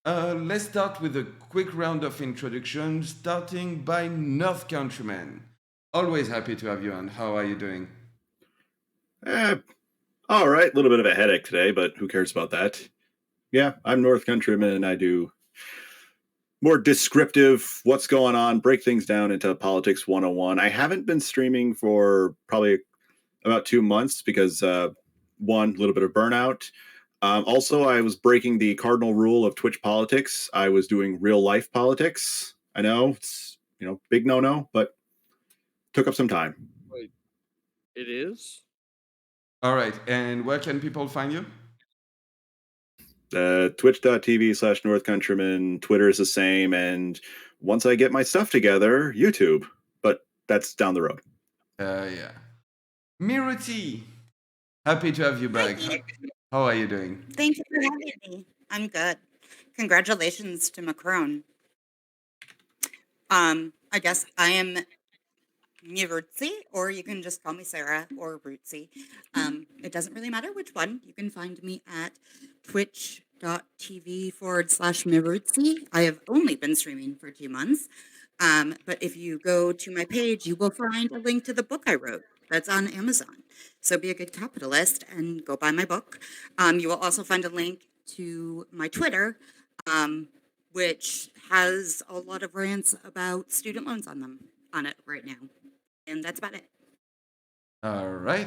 Let's start with a quick round of introductions, starting by North Countryman. Always happy to have you on. How are you doing? Eh, all right. A little bit of a headache today, but who cares about that? Yeah, I'm North Countryman, and I do more descriptive, what's going on, break things down into Politics 101. I haven't been streaming for probably about 2 months because, one, a little bit of burnout. Also, I was breaking the cardinal rule of Twitch politics. I was doing real life politics. I know it's, big no, but took up some time. Wait, it is? All right, and where can people find you? Twitch.tv/North Countryman. Twitter is the same. And once I get my stuff together, YouTube. But that's down the road. Yeah. Miruti, happy to have you back. How are you doing? Thank you for having me. I'm good. Congratulations to Macron. I guess I am Mirutzi, or you can just call me Sarah or Rootsy. It doesn't really matter which one. You can find me at twitch.tv/Mirutzi. I have only been streaming for 2 months. But if you go to my page, you will find a link to the book I wrote that's on Amazon. So be a good capitalist and go buy my book. You will also find a link to my Twitter, which has a lot of rants about student loans on it right now. And that's about it. All right.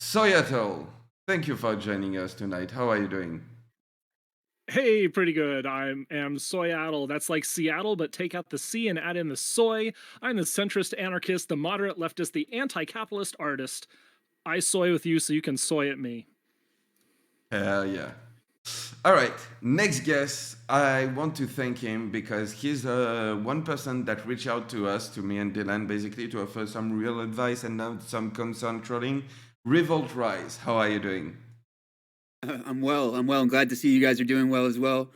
Soyattle, thank you for joining us tonight. How are you doing? Hey, pretty good. I am Soyattle. That's like Seattle, but take out the C and add in the soy. I'm the centrist anarchist, the moderate leftist, the anti-capitalist artist. I soy with you so you can soy at me. Hell yeah. All right, next guest. I want to thank him because he's one person that reached out to us, to me and Dylan, basically to offer some real advice and now some concern trolling. RevoltRise, how are you doing? I'm well. I'm glad to see you guys are doing well as well.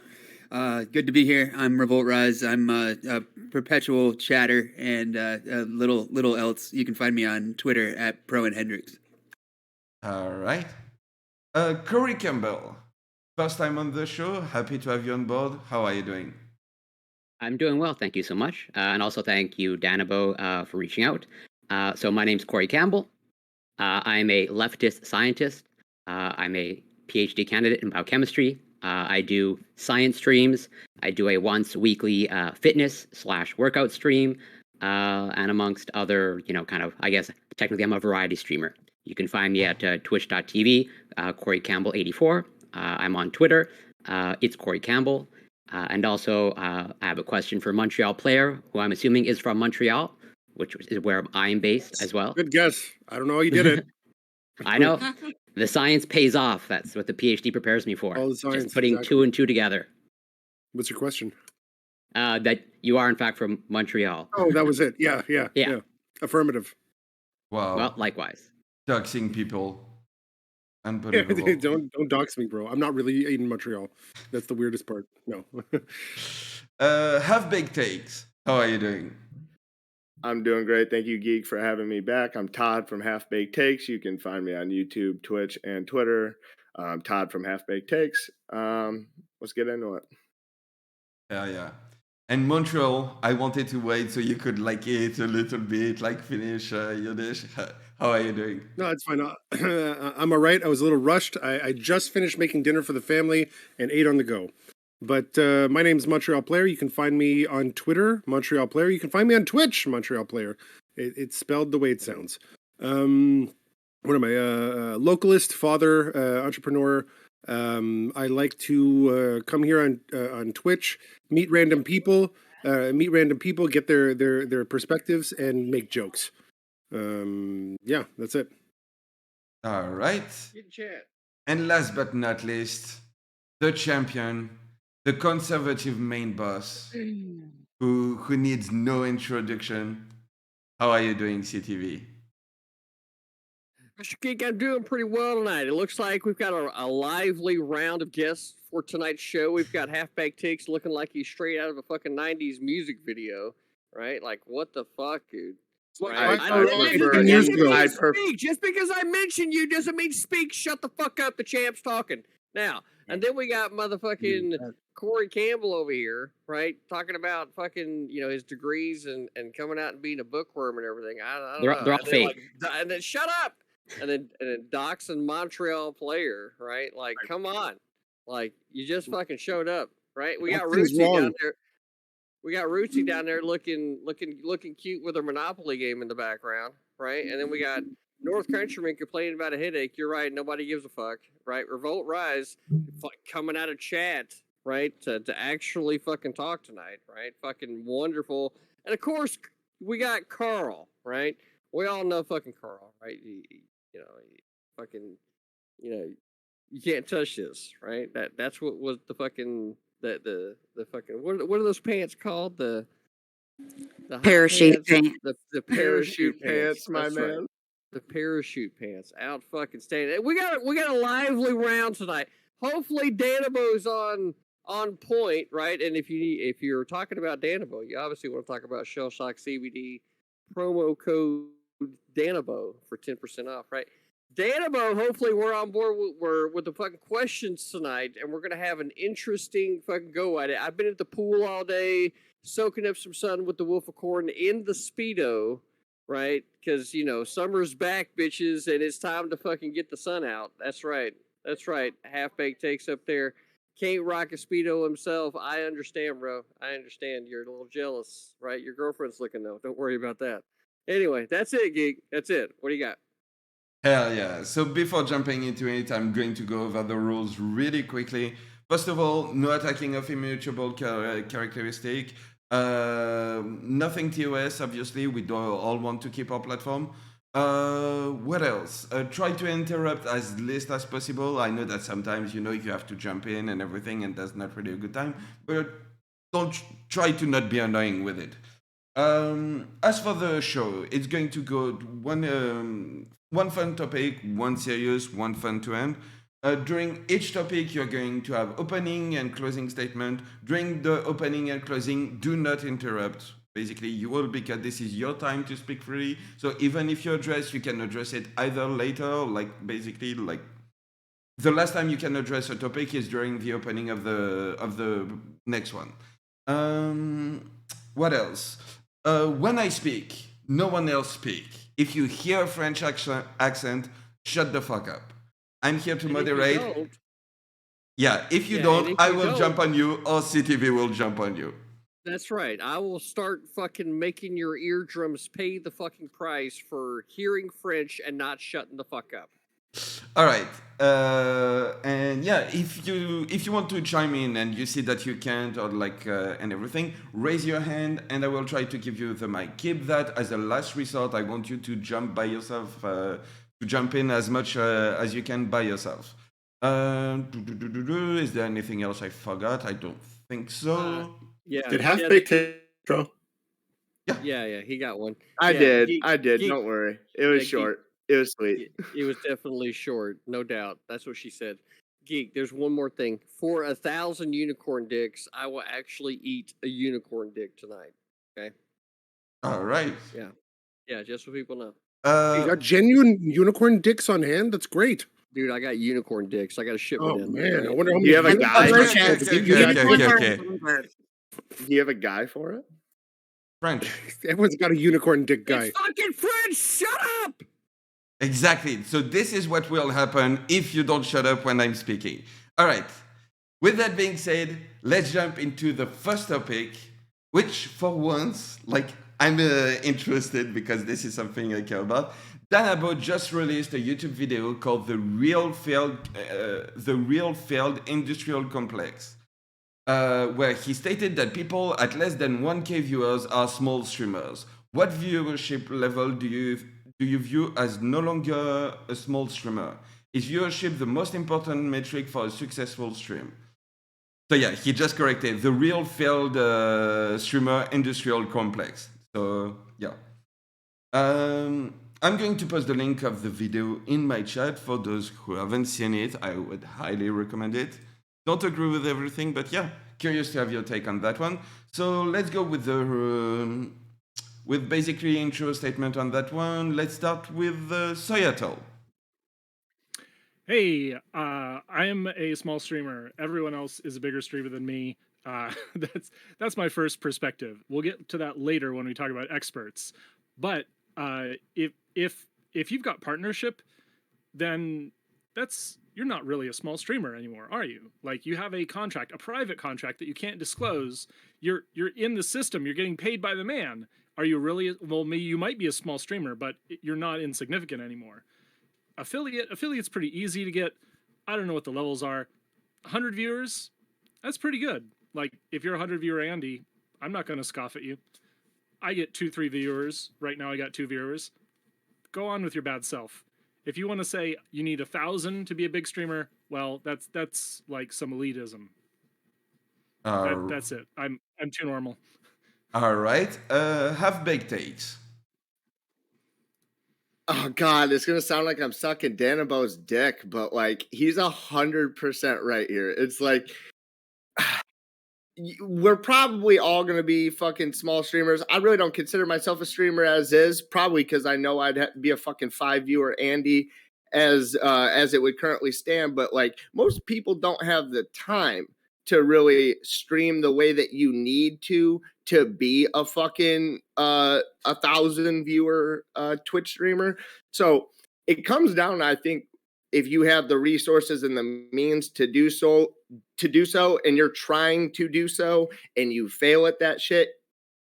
Good to be here. I'm RevoltRise. I'm a perpetual chatter and little else. You can find me on Twitter at Pro and Hendrix. All right. CoryCampbell, first time on the show. Happy to have you on board. How are you doing? I'm doing well, thank you so much. And also thank you, Danabo, for reaching out. So my name's CoryCampbell. I'm a leftist scientist. I'm a PhD candidate in biochemistry. I do science streams. I do a once weekly fitness/workout stream. And amongst other, I guess technically I'm a variety streamer. You can find me at twitch.tv, CoryCampbell84. I'm on Twitter. It's CoryCampbell. And also, I have a question for Montreal Player, who I'm assuming is from Montreal, which is where I'm based as well. Good guess. I don't know how you did it. I know. The science pays off. That's what the PhD prepares me for. Oh, the science, just putting exactly. 2 and 2 together. What's your question? That you are, in fact, from Montreal. Oh, that was it. Yeah. Affirmative. Wow. Well, likewise. Doxing people. Yeah, Unbelievable. don't dox me, bro. I'm not really in Montreal. That's the weirdest part. No. Half-baked takes. How are you doing? I'm doing great. Thank you, Geek, for having me back. I'm Todd from Half Baked Takes. You can find me on YouTube, Twitch, and Twitter. Todd from Half Baked Takes. Let's get into it. Yeah. And Montreal, I wanted to wait so you could eat a little bit, finish your dish. How are you doing? No, it's fine. I'm all right. I was a little rushed. I just finished making dinner for the family and ate on the go. But my name's Montreal Player. You can find me on Twitter, Montreal Player. You can find me on Twitch, Montreal Player. It's spelled the way it sounds. What am I? Localist, father, entrepreneur. I like to come here on Twitch, meet random people, get their perspectives, and make jokes. Yeah, that's it. All right. Good chat. And last but not least, the champion, the conservative main boss, who needs no introduction. How are you doing, CTV? Mr. Geek, I'm doing pretty well tonight. It looks like we've got a lively round of guests for tonight's show. We've got Half-Baked Takes looking like he's straight out of a fucking 90s music video, right? Like, what the fuck, dude? Right? Just because I mention you doesn't mean speak. Shut the fuck up. The champ's talking. Now, and then we got motherfucking CoryCampbell over here, right, talking about fucking, his degrees and coming out and being a bookworm and everything. I don't know. They're all fake. And then shut up. And then Doc's and Montreal player, right? Like, come on. Like, you just fucking showed up, right? We got Nothing's Rootsy wrong. down there. We got Rootsy down there looking cute with a Monopoly game in the background, right? And then we got North Countryman complaining about a headache. You're right. Nobody gives a fuck, right? RevoltRise coming out of chat, right? To actually fucking talk tonight, right? Fucking wonderful. And of course, we got Carl, right? We all know fucking Carl, right? You can't touch this, right? That's what was the fucking the fucking what are those pants called? The hot Parachute pants, pants. the Parachute pants, my That's right. man. The parachute pants out fucking standing. We got a lively round tonight. Hopefully Danabo's on point, right? And if you're talking about Danabo, you obviously want to talk about Shell Shock CBD promo code Danabo for 10% off, right? Danabo, hopefully we're on board with the fucking questions tonight, and we're gonna have an interesting fucking go at it. I've been at the pool all day, soaking up some sun with the Wolf of Corn in the Speedo, right? Because summer's back, bitches, and it's time to fucking get the sun out. That's right. Half Baked Takes up there. Can't rock a Speedo himself. I understand, bro. I understand. You're a little jealous, right? Your girlfriend's looking though. Don't worry about that. Anyway, that's it, Geek. That's it. What do you got? Hell yeah. So before jumping into it, I'm going to go over the rules really quickly. First of all, no attacking of immutable characteristic. Nothing TOS, obviously. We don't all want to keep our platform. What else? Try to interrupt as least as possible. I know that sometimes, you have to jump in and everything, and that's not really a good time. But don't try to not be annoying with it. As for the show, it's going to go one fun topic, one serious, one fun to end. During each topic, you're going to have opening and closing statement. During the opening and closing, do not interrupt. Basically, you will, because this is your time to speak freely. So even if you address, you can address it either later, basically the last time you can address a topic is during the opening of the next one. What else? When I speak, no one else speak. If you hear a French accent, shut the fuck up. I'm here to moderate. If you don't, I will jump on you, or CTV will jump on you. That's right. I will start fucking making your eardrums pay the fucking price for hearing French and not shutting the fuck up. All right. And if you want to chime in and you see that you can't or and everything, raise your hand and I will try to give you the mic. Keep that as a last resort. I want you to jump by yourself, to jump in as much as you can by yourself. Is there anything else I forgot? I don't think so. Did Half Baked take intro? Yeah, he got one. I did. Don't worry. It was short. It was sweet. It was definitely short, no doubt. That's what she said. Geek, there's one more thing. For 1,000 unicorn dicks, I will actually eat a unicorn dick tonight. Okay? All right. Yeah, just so people know. You got genuine unicorn dicks on hand? That's great. Dude, I got unicorn dicks. I got a shipment in. Man, I wonder how many. You have a guy? Okay. Do you have a guy for it? French. Everyone's got a unicorn dick guy. It's fucking French! Shut up! Exactly. So this is what will happen if you don't shut up when I'm speaking. All right. With that being said, let's jump into the first topic, which for once, I'm interested because this is something I care about. Danabo just released a YouTube video called The Real Failed Industrial Complex, where he stated that people at less than 1K viewers are small streamers. What viewership level do you view as no longer a small streamer? Is viewership the most important metric for a successful stream? So he just corrected the real failed streamer industrial complex. So I'm going to post the link of the video in my chat for those who haven't seen it. I would highly recommend it. Don't agree with everything, but curious to have your take on that one. So let's go with with basically intro statement on that one. Let's start with Soyattle. Hey, I'm a small streamer. Everyone else is a bigger streamer than me. That's my first perspective. We'll get to that later when we talk about experts. But if you've got partnership, then you're not really a small streamer anymore, are you? Like, you have a contract, a private contract that you can't disclose. You're in the system. You're getting paid by the man. Are you really? Well, maybe you might be a small streamer, but you're not insignificant anymore. Affiliate's pretty easy to get. I don't know what the levels are. 100 viewers, that's pretty good. Like, if you're a 100 viewer Andy, I'm not going to scoff at you. I get 2-3 viewers. Right now I got 2 viewers. Go on with your bad self. If you want to say you need 1,000 to be a big streamer, well, that's like some elitism. That's it. I'm too normal. All right. Half-baked takes. Oh God, it's gonna sound like I'm sucking Danabo's dick, but like he's 100% right here. It's like we're probably all gonna be fucking small streamers. I really don't consider myself a streamer as is, probably because I know I'd be a fucking 5 viewer Andy as it would currently stand. But like most people don't have the time to really stream the way that you need to be a fucking 1,000 viewer Twitch streamer. So it comes down, I think, if you have the resources and the means to do so, and you're trying to do so, and you fail at that shit,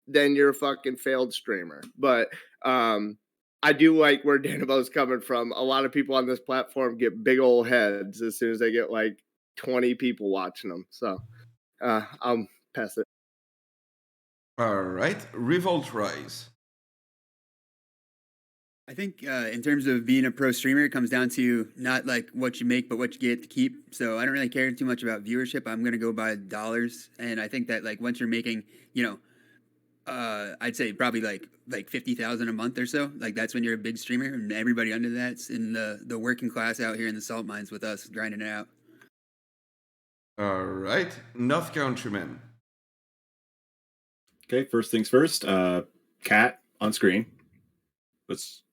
then you're a fucking failed streamer. But I do like where Danabo's coming from. A lot of people on this platform get big old heads as soon as they get like 20 people watching them. So I'll pass it. All right. RevoltRise. I think in terms of being a pro streamer, it comes down to not like what you make, but what you get to keep. So I don't really care too much about viewership. I'm going to go by dollars. And I think that like once you're making, I'd say probably like 50,000 a month or so. Like that's when you're a big streamer, and everybody under that's in the working class out here in the salt mines with us grinding it out. All right. North Countryman. Okay, first things first. Cat on screen. Let's,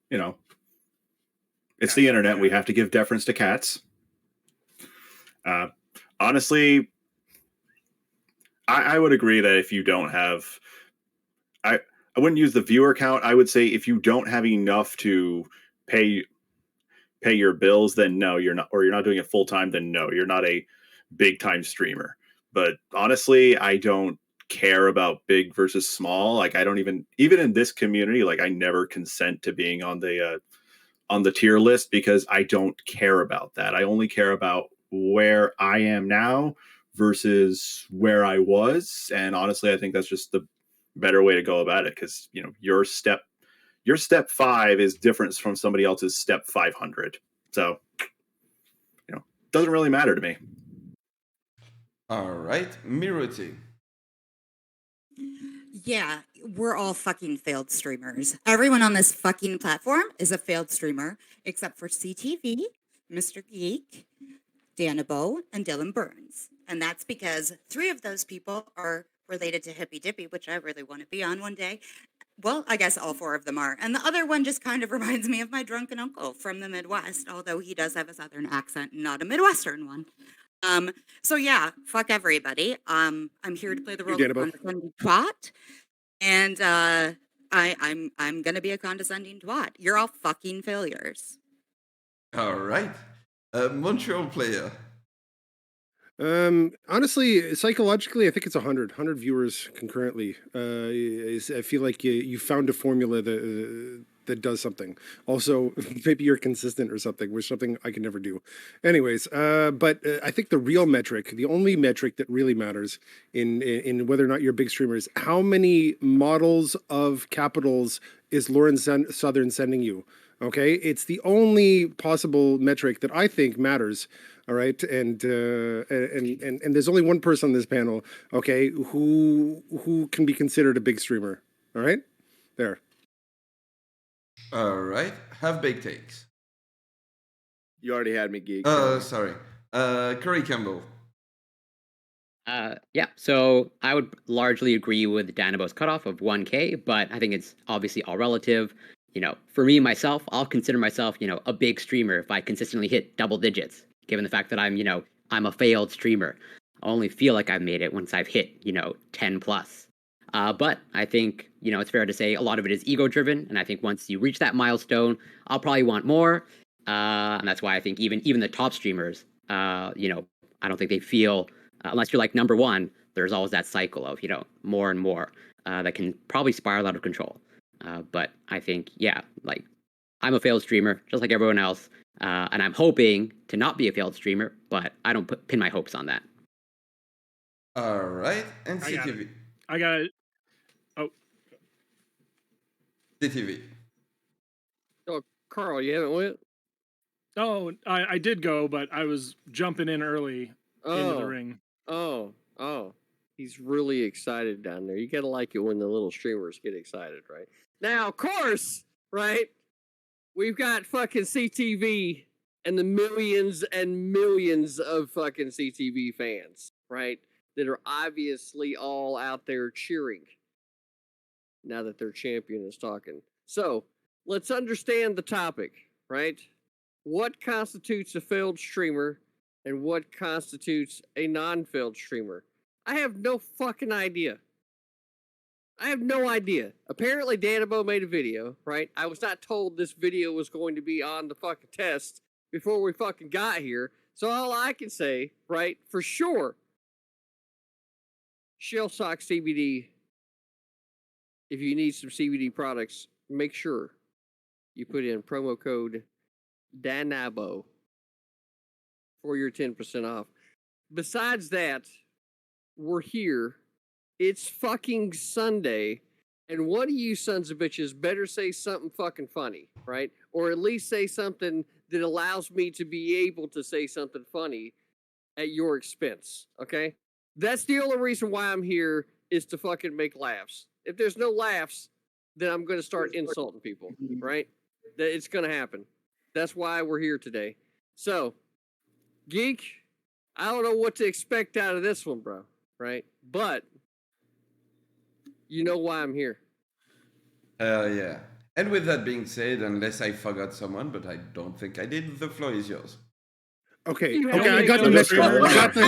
it's the internet. We have to give deference to cats. Honestly, I would agree that if you don't have, I wouldn't use the viewer count. I would say if you don't have enough to pay your bills, then no, you're not, or you're not doing it full time, then no, you're not a big time streamer. But honestly, I don't care about big versus small. Like I don't even in this community, like I never consent to being on the tier list because I don't care about that. I only care about where I am now versus where I was. And honestly, I think that's just the better way to go about it. Cause your step 5 is different from somebody else's step 500. So, it doesn't really matter to me. All right. Miruti. Yeah, we're all fucking failed streamers. Everyone on this fucking platform is a failed streamer, except for CTV, Mr. Geek, Danabo, and Dylan Burns. And that's because 3 of those people are related to Hippy Dippy, which I really want to be on one day. Well, I guess all 4 of them are. And the other one just kind of reminds me of my drunken uncle from the Midwest, although he does have a Southern accent, not a Midwestern one. So yeah, fuck everybody. I'm here to play the role of condescending twat, and I'm gonna be a condescending twat. You're all fucking failures. All right. Montreal player. Honestly, psychologically, I think it's 100 viewers concurrently. I feel like you found a formula that does something. Also, maybe you're consistent or something, which is something I can never do. Anyways, but I think the real metric, the only metric that really matters in whether or not you're a big streamer is how many models of capitals is Lauren Southern sending you. Okay, it's the only possible metric that I think matters. All right, and there's only one person on this panel, okay, who can be considered a big streamer. All right, there. All right. Half-baked takes. You already had me, Geek. Sorry. CoryCampbell. Yeah, so I would largely agree with Danabo's cutoff of 1K, but I think it's obviously all relative. for me, myself, I'll consider myself, a big streamer if I consistently hit double digits, given the fact that I'm a failed streamer. I only feel like I've made it once I've hit, 10 plus. But I think, it's fair to say a lot of it is ego driven. And I think once you reach that milestone, I'll probably want more. And that's why I think even the top streamers, I don't think they feel, unless you're like number one, there's always that cycle of, more and more that can probably spiral out of control. But I think, like I'm a failed streamer, just like everyone else. And I'm hoping to not be a failed streamer, but I don't pin my hopes on that. All right. And I got it. CTV. I got it. Oh, CTV. Oh, Carl, you haven't went? oh, I did go, but I was jumping in early into the ring. Oh. He's really excited down there. You gotta like it when the little streamers get excited, right? Now, of course, right? We've got fucking CTV and the millions and millions of fucking CTV fans, right? That are obviously all out there cheering now that their champion is talking. So, let's understand the topic, right? What constitutes a failed streamer and what constitutes a non-failed streamer? I have no fucking idea. I have no idea. Apparently, Danabo made a video, right? I was not told this video was going to be on the fucking test before we fucking got here. So all I can say, right, for sure, Shell Sock CBD, if you need some CBD products, make sure you put in promo code DANABO for your 10% off. Besides that, we're here. It's fucking Sunday, and one of you sons of bitches better say something fucking funny, right? Or at least say something that allows me to be able to say something funny at your expense, okay? That's the only reason why I'm here, is to fucking make laughs. If there's no laughs, then I'm going to start insulting people, right? It's going to happen. That's why we're here today. So, Geek, I don't know what to expect out of this one, bro, right? But you know why I'm here. Yeah. And with that being said, unless I forgot someone, but I don't think I did, the floor is yours. Okay, You okay, have I to got the make message. those I got the.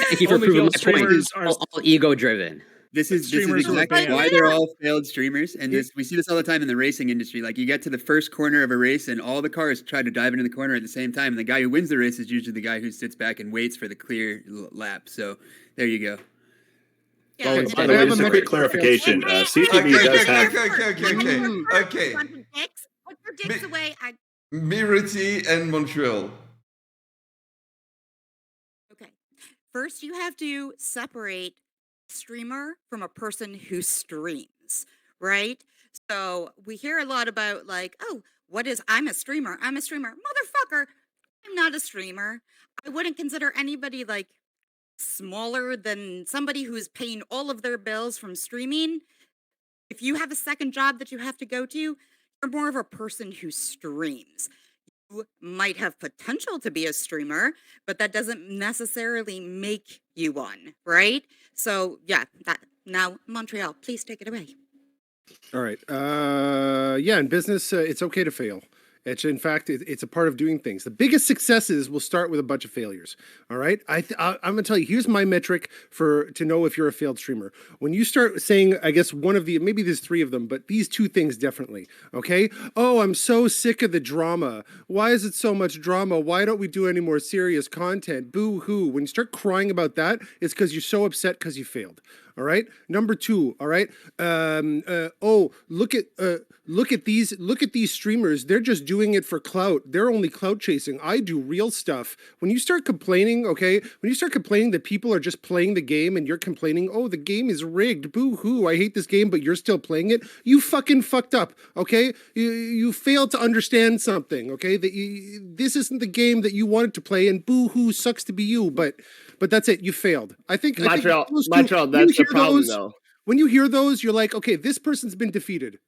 Thank you for Only proving failed my point. streamers are All ego driven. This is streamers who are exactly banned. why they're all failed streamers, and we see this all the time in the racing industry. Like you get to the first corner of a race, and all the cars try to dive into the corner at the same time, and the guy who wins the race is usually the guy who sits back and waits for the clear lap. So there you go. Yeah, Oh, and by the way, have just a a quick message. clarification. Okay, CTV does have. Okay. Want your dicks? Put your dicks away. Miruti and Montreal. Okay. First, you have to separate streamer from a person who streams, right? So we hear a lot about like, oh, I'm a streamer. I'm a streamer. Motherfucker, I'm not a streamer. I wouldn't consider anybody like smaller than somebody who's paying all of their bills from streaming. If you have a second job that you have to go to, you're more of a person who streams. You might have potential to be a streamer, but that doesn't necessarily make you one, right? So yeah, now Montreal, please take it away. All right. Yeah, in business, it's okay to fail. In fact, it's a part of doing things. The biggest successes will start with a bunch of failures. All right. I'm going to tell you, here's my metric to know if you're a failed streamer. When you start saying, I guess maybe there's three of them, but these two things definitely. Okay. Oh, I'm so sick of the drama. Why is it so much drama? Why don't we do any more serious content? Boo hoo. When you start crying about that, it's because you're so upset because you failed. All right. Number two. All right. Look at these streamers. They're just doing it for clout. They're only clout chasing. I do real stuff. When you start complaining, okay, when you start complaining that people are just playing the game and you're complaining, oh, the game is rigged. Boo hoo. I hate this game, but you're still playing it. You fucking fucked up. Okay. You failed to understand something. Okay. This isn't the game that you wanted to play, and boo hoo, sucks to be you. But that's it. You failed. I think Montreal, that's the problem, though. When you hear those, you're like, okay, this person's been defeated.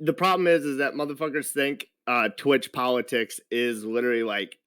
The problem is that motherfuckers think Twitch politics is literally like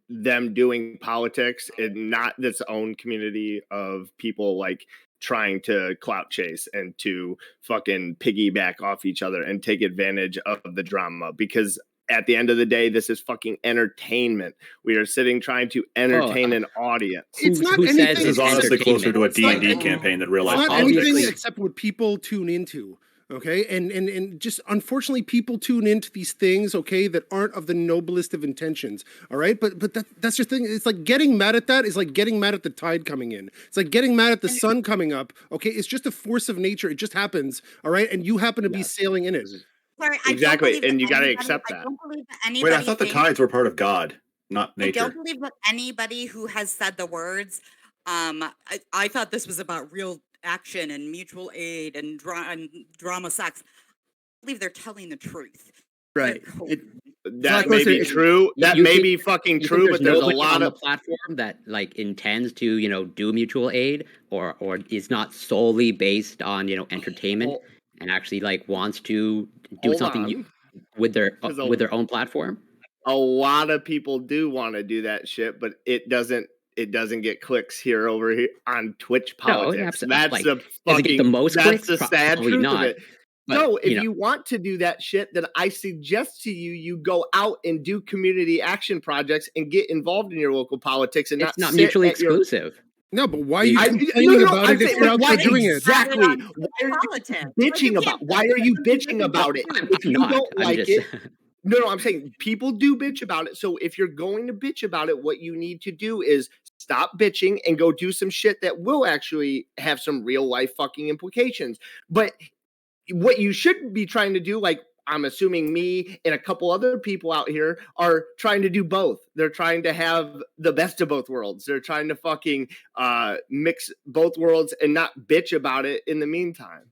them doing politics and not this own community of people like trying to clout chase and to fucking piggyback off each other and take advantage of the drama, because at the end of the day, this is fucking entertainment. We are sitting trying to entertain an audience. It's not who anything. says This is it's honestly closer to a It's not D&D any- campaign than real It's life not anything politics. except what people tune into. Okay, and just unfortunately, people tune into these things, okay, that aren't of the noblest of intentions. All right, but that's just the thing. It's like getting mad at that is like getting mad at the tide coming in. It's like getting mad at the sun coming up. Okay, it's just a force of nature. It just happens. All right, and you happen to be sailing in it. Sorry, I Exactly, don't believe and that you gotta anybody- accept I that. don't believe that Wait, anybody I thought the thinks- tides were part of God, not I nature. don't believe that anybody who has said the words, I thought this was about real action and mutual aid and drama sex. I believe they're telling the truth. Right. They're cool. That So may closer- be true. That You may think- be fucking You think true, but there's a nobody lot on the of platform that like intends to, do mutual aid or is not solely based on, entertainment Hold- and actually like wants to do hold something on. with their 'Cause with their own platform. A lot of people do want to do that shit, but it doesn't get clicks here over here on Twitch politics. absolutely. That's Like, the does it get the fucking most that's clicks? the sad Probably truth not, of it. but, So if you want to do that shit, then I suggest to you go out and do community action projects and get involved in your local politics and it's not sit mutually at your- exclusive. No, but why are you I- complaining no, about I'm it if saying, you're out why there doing it? exactly? Why Why are you politics? bitching about? Why are you bitching about it? If you not. don't I'm like just it, no, I'm saying people do bitch about it. So if you're going to bitch about it, what you need to do is stop bitching and go do some shit that will actually have some real life fucking implications. But what you should be trying to do, like I'm assuming me and a couple other people out here are trying to do both. They're trying to have the best of both worlds. They're trying to fucking mix both worlds and not bitch about it in the meantime.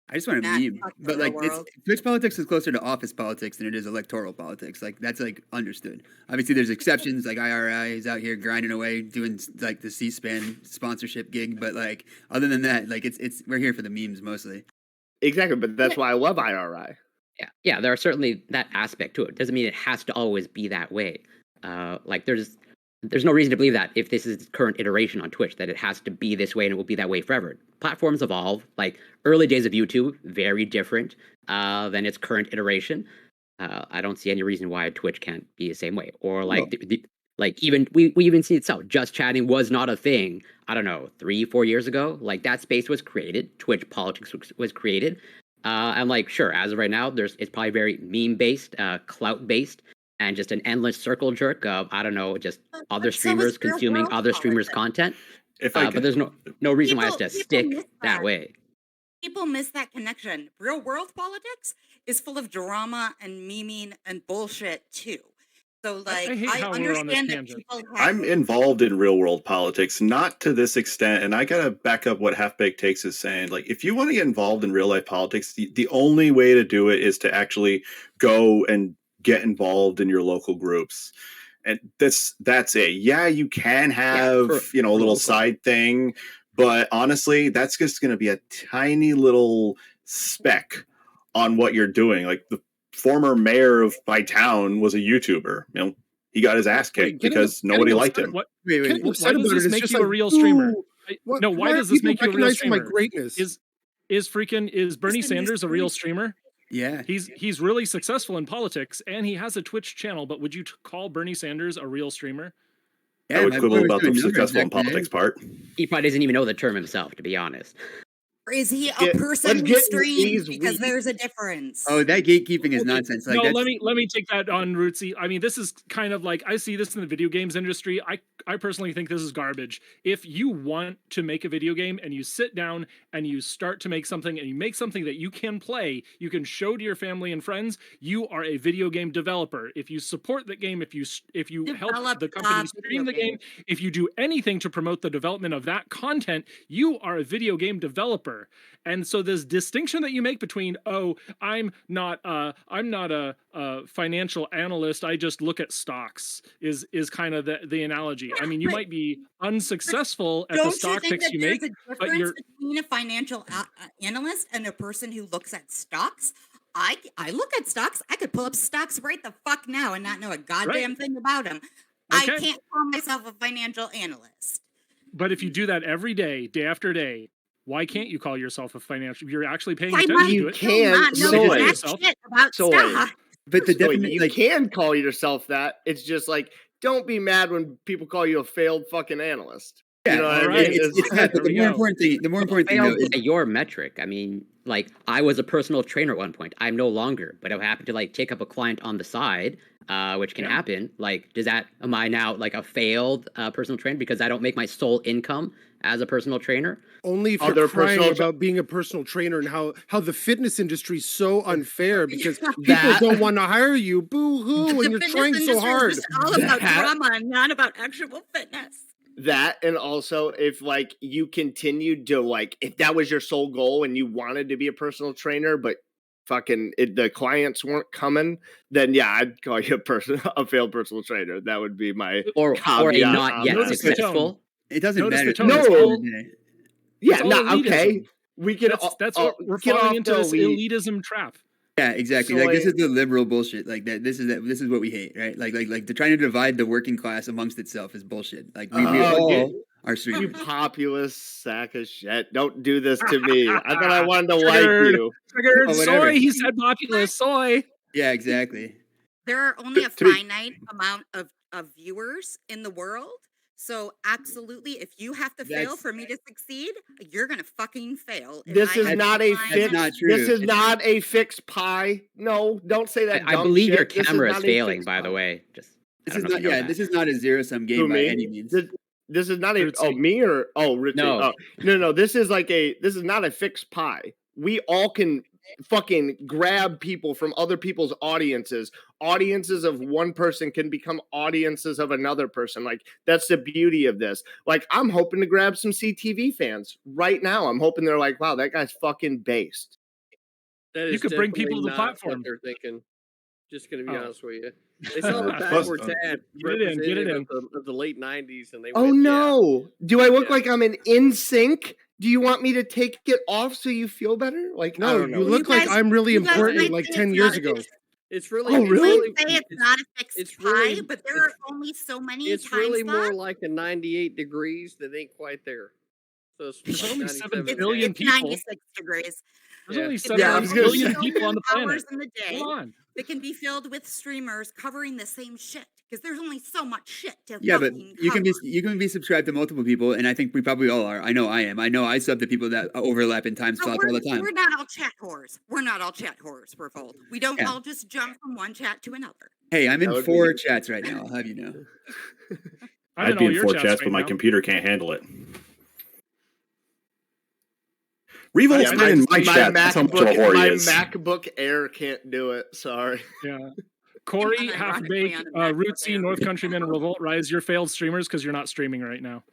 I just want to Not meme, fuck the but real like world. Twitch politics is closer to office politics than it is electoral politics. Like that's like understood. Obviously, there's exceptions. Like IRI is out here grinding away doing like the C-SPAN sponsorship gig, but like other than that, like it's we're here for the memes mostly. Exactly, but that's why I love IRI. Yeah, there are certainly that aspect to it. Doesn't mean it has to always be that way. Like there's no reason to believe that if this is its current iteration on Twitch, that it has to be this way and it will be that way forever. Platforms evolve. Like early days of YouTube, very different than its current iteration. I don't see any reason why Twitch can't be the same way. Or like like even we even see itself. Just chatting was not a thing. I don't know, 3-4 years ago. Like that space was created. Twitch politics was created. And like sure, as of right now, it's probably very meme based, clout based. And just an endless circle jerk of I don't know, just other so is streamers real consuming world other streamers' politics. content. If I But there's no reason why it has to People stick miss that way. People miss that connection. Real world politics is full of drama and memeing and bullshit too. So like I hate how we're on this understand that tangent. people have I'm involved in real world politics, not to this extent. And I got to back up what Half Baked Takes is saying. Like, if you want to get involved in real life politics, the only way to do it is to actually go and get involved in your local groups. And that's it. Yeah, you can have, for a little local. side thing, but honestly, that's just going to be a tiny little speck on what you're doing. Like the former mayor of my town was a YouTuber. He got his ass kicked because nobody liked him. What? Wait, Can't Why upset does about this it. It's make just you a like, real streamer? ooh, what- No, why does this people make you a real recognizing my streamer? greatness? Is Bernie Listen, Sanders a real streamer? Yeah. He's really successful in politics and he has a Twitch channel, but would you call Bernie Sanders a real streamer? Yeah, I would my quibble boy was about the doing numbers successful in back then. politics part. He probably doesn't even know the term himself, to be honest. Or is he a Let's person who get streams? these Because weeds. there's a difference. Oh, that gatekeeping is Okay, nonsense. Like no, that's, let me take that on Rootsy. I mean, this is kind of like I see this in the video games industry. I personally think this is garbage. If you want to make a video game and you sit down and you start to make something and you make something that you can play, you can show to your family and friends, you are a video game developer. If you support the game, if you help Develop the company the stream the video game, if you do anything to promote the development of that content, you are a video game developer. And so this distinction that you make between, oh, I'm not a financial analyst, I just look at stocks is kind of the analogy. I mean, you but- might be unsuccessful at the Don't stock you think picks that you there's make, a but you're difference between a financial analyst and a person who looks at stocks? I look at stocks. I could pull up stocks right the fuck now and not know a goddamn thing about them. I Okay. can't call myself a financial analyst. but if you do that every day, day after day, Why can't you call yourself a financial? You're actually paying I attention might to You it. can not know soy. jack yourself. shit about Soy. stock. But the So definition, you like, can call yourself that. It's just like, don't be mad when people call you a failed fucking analyst. yeah, You know what I alright. mean? it's not. But There the we more go. important thing, though, Failed is by your metric. I mean, like I was a personal trainer at one point. I'm no longer, but I happened to like take up a client on the side, which can Yeah. happen. Like, am I now like a failed personal trainer because I don't make my sole income as a personal trainer? Only if Other you're crying personal about being a personal trainer and how the fitness industry is so unfair because people That- don't want to hire you. Boo hoo! And The you're fitness trying so industry is hard. just all about That- drama and not about actual fitness. That, and also if like you continued to like, if that was your sole goal and you wanted to be a personal trainer, but fucking the clients weren't coming, then yeah, I'd call you a failed personal trainer. That would be my Or a caveat not on yet that. Notice the tone. successful? it doesn't Notice matter. the tone. No. It's all in there. Yeah, It's all not okay. elitism. We can. That's what we're get falling off into the this elite. elitism trap. Yeah, exactly. Like this Soy- is the liberal bullshit. Like this is what we hate, right? Like they're trying to divide the working class amongst itself is bullshit. Like we Oh, all are You streamers. populist sack of shit! Don't do this to me. I thought I wanted to Triggered. like you. Triggered. Oh, whatever. Soy. He said populist. Soy. Yeah, exactly. There are only a To be- finite amount of viewers in the world. So absolutely, if you have to fail That's- for me to succeed, you're gonna fucking fail. If This I is have not to a find- That's not true. This is not a fixed pie. No, don't say that. I dumb believe your shit. This camera is not a failing. fixed By the pie. way, just This I is don't know not. if you know Yeah, that. this is not a zero-sum game Who, by me? any means. This is not a Rootsy. me or Richie. No. No. This is not a fixed pie. We all can fucking grab people from other people's audiences. Audiences of one person can become audiences of another person. Like that's the beauty of this. Like I'm hoping to grab some CTV fans right now. I'm hoping they're like, wow, that guy's fucking based. That You is could bring people definitely to the not platform. What they're thinking. Just gonna be Oh. honest with you. They saw the Plus, backwards ad get it in, get it representative of the late '90s, and they Oh went, no. Do I look Yeah. like I'm in sync? Do you want me to take it off so you feel better? Like I No, don't know. you look like guys- I'm really you guys important might like say 10 it's years not ago. fixed. It's really. Oh, it's really? You might say it's not a fixed it's pie, really- but there are only so many It's time really slots. more like a 98 degrees that ain't quite there. So it's There's only 97 7 billion It's people. 96 degrees. There's Yeah. only If 7 Yeah, I was gonna billion say- people on the hours planet. in the day Come on. that can be filled with streamers covering the same shit because there's only so much shit to Yeah, but fucking you can cover. be subscribed to multiple people, and I think we probably all are. I know I am. I know I sub to people that overlap in time But slots all the time. we're not all chat whores. We're not all chat whores, Revolt. We don't Yeah. all just jump from one chat to another. Hey, I'm That in would 4 be- chats right now. I'll have you know. I'm I'd be all in your 4 chats chats, right but my now. computer can't handle it. Revolt's Yeah, been in my chat. That's how much of a whore my he is. MacBook Air can't do it. Sorry. Yeah. Corey, Unironically Half Baked, on a MacBook Rootsy, Air. North Countryman, and RevoltRise, you're failed streamers because you're not streaming right now.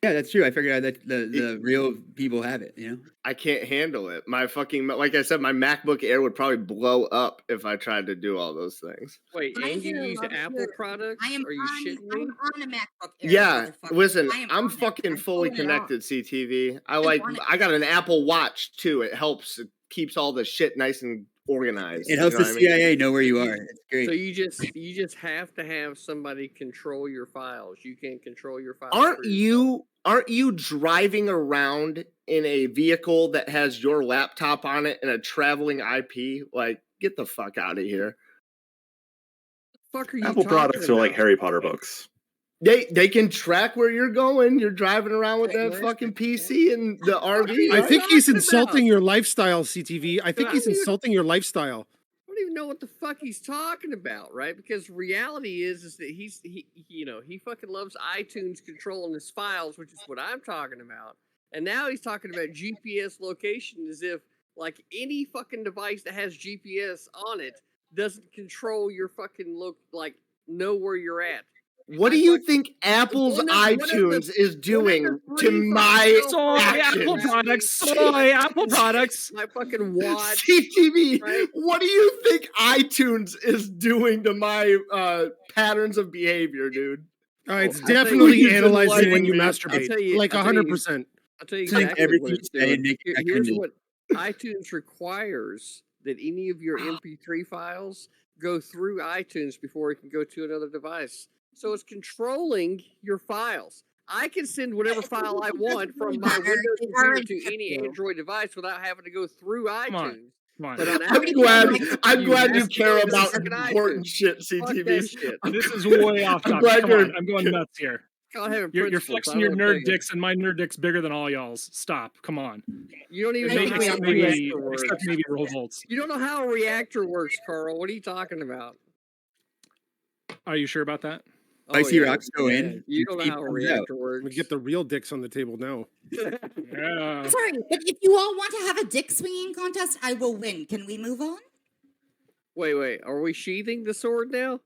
Yeah, that's true. I figured out that the real people have it. You know. I can't handle it. My fucking, like I said, my MacBook Air would probably blow up if I tried to do all those things. Wait, I and you hear use love Apple here. products? I am Are you shitting me? I'm on a MacBook Air. Yeah, motherfucker. listen, I am I'm on it. fucking I'm fully pulling it off. connected, CTV. on it. I got an Apple Watch too. It helps. It keeps all the shit nice and organized. It helps you know the what I mean? CIA know where you are. It's great. So you just have to have somebody control your files. You can't control your files. Aren't you driving around in a vehicle that has your laptop on it and a traveling IP? Like, get the fuck out of here. Fuck are you Apple talking products are like about? Harry Potter books. They can track where you're going. You're driving around with Hey, that man. fucking PC and the RV. I right? think he's talking insulting about? your lifestyle, CTV. I think I he's don't even- insulting your lifestyle. I don't even know what the fuck he's talking about, right? Because reality is that he fucking loves iTunes controlling his files, which is what I'm talking about. And now he's talking about GPS location as if like any fucking device that has GPS on it doesn't control your fucking know where you're at. What do you think Apple's One of the- iTunes is doing one of the to three my fucking Soy, actions? Apple products. Soy, Apple products. My fucking watch. CTV, Right. what do you think iTunes is doing to my patterns of behavior, dude? It's I'll tell you definitely what, analyzing when you I'll masturbate. tell you- Like I'll tell you- 100%. I'll tell you Think exactly everything what it's you say doing. makes it Here's recommended. what iTunes requires that any of your MP3 files go through iTunes before it can go to another device. So it's controlling your files. I can send whatever file I want from my Matter. Windows They are computer to any acceptable. Android device without having to go through Come on. iTunes. Come on. But on I'm Apple glad. devices, I'm glad you have to care go to about fucking important iTunes. shit, Fuck that CTV. shit. This is way off I'm topic. glad Come you're- on, I'm going nuts here. God having You're principles. flexing I your don't know what to nerd tell you. dicks, and my nerd dick's bigger than all y'all's. Stop. Come on. You don't even I know think how we a Except agree. maybe, reactor works. except maybe Revolts. You don't know how a reactor works, Carl. What are you talking about? Are you sure about that? Icy yeah, rocks go yeah. in, You and don't know steam how a comes reactor We works. get the real dicks on the table now. Yeah. Sorry, but if you all want to have a dick swinging contest, I will win. Can we move on? Wait. Are we sheathing the sword now?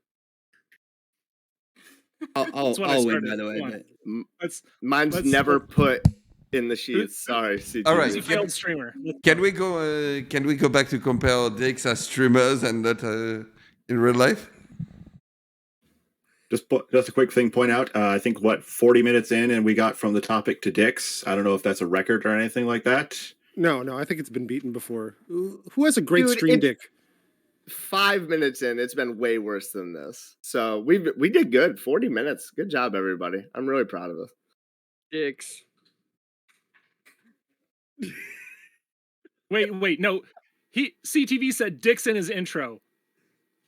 I'll That's what I win, started. by the way. Come on. But Let's Mine's Let's- never let's- put in the sheath. Sorry, CTV. All right. who's a failed streamer. Can we go back to compare our dicks as streamers and not in real life? Just a quick thing. Point out. I think 40 minutes in, and we got from the topic to dicks. I don't know if that's a record or anything like that. No, I think it's been beaten before. Who has a great Dude, stream it- dick? 5 minutes in, it's been way worse than this. So we did good. 40 minutes. Good job, everybody. I'm really proud of us. Dicks. Wait, no. CTV said dicks in his intro.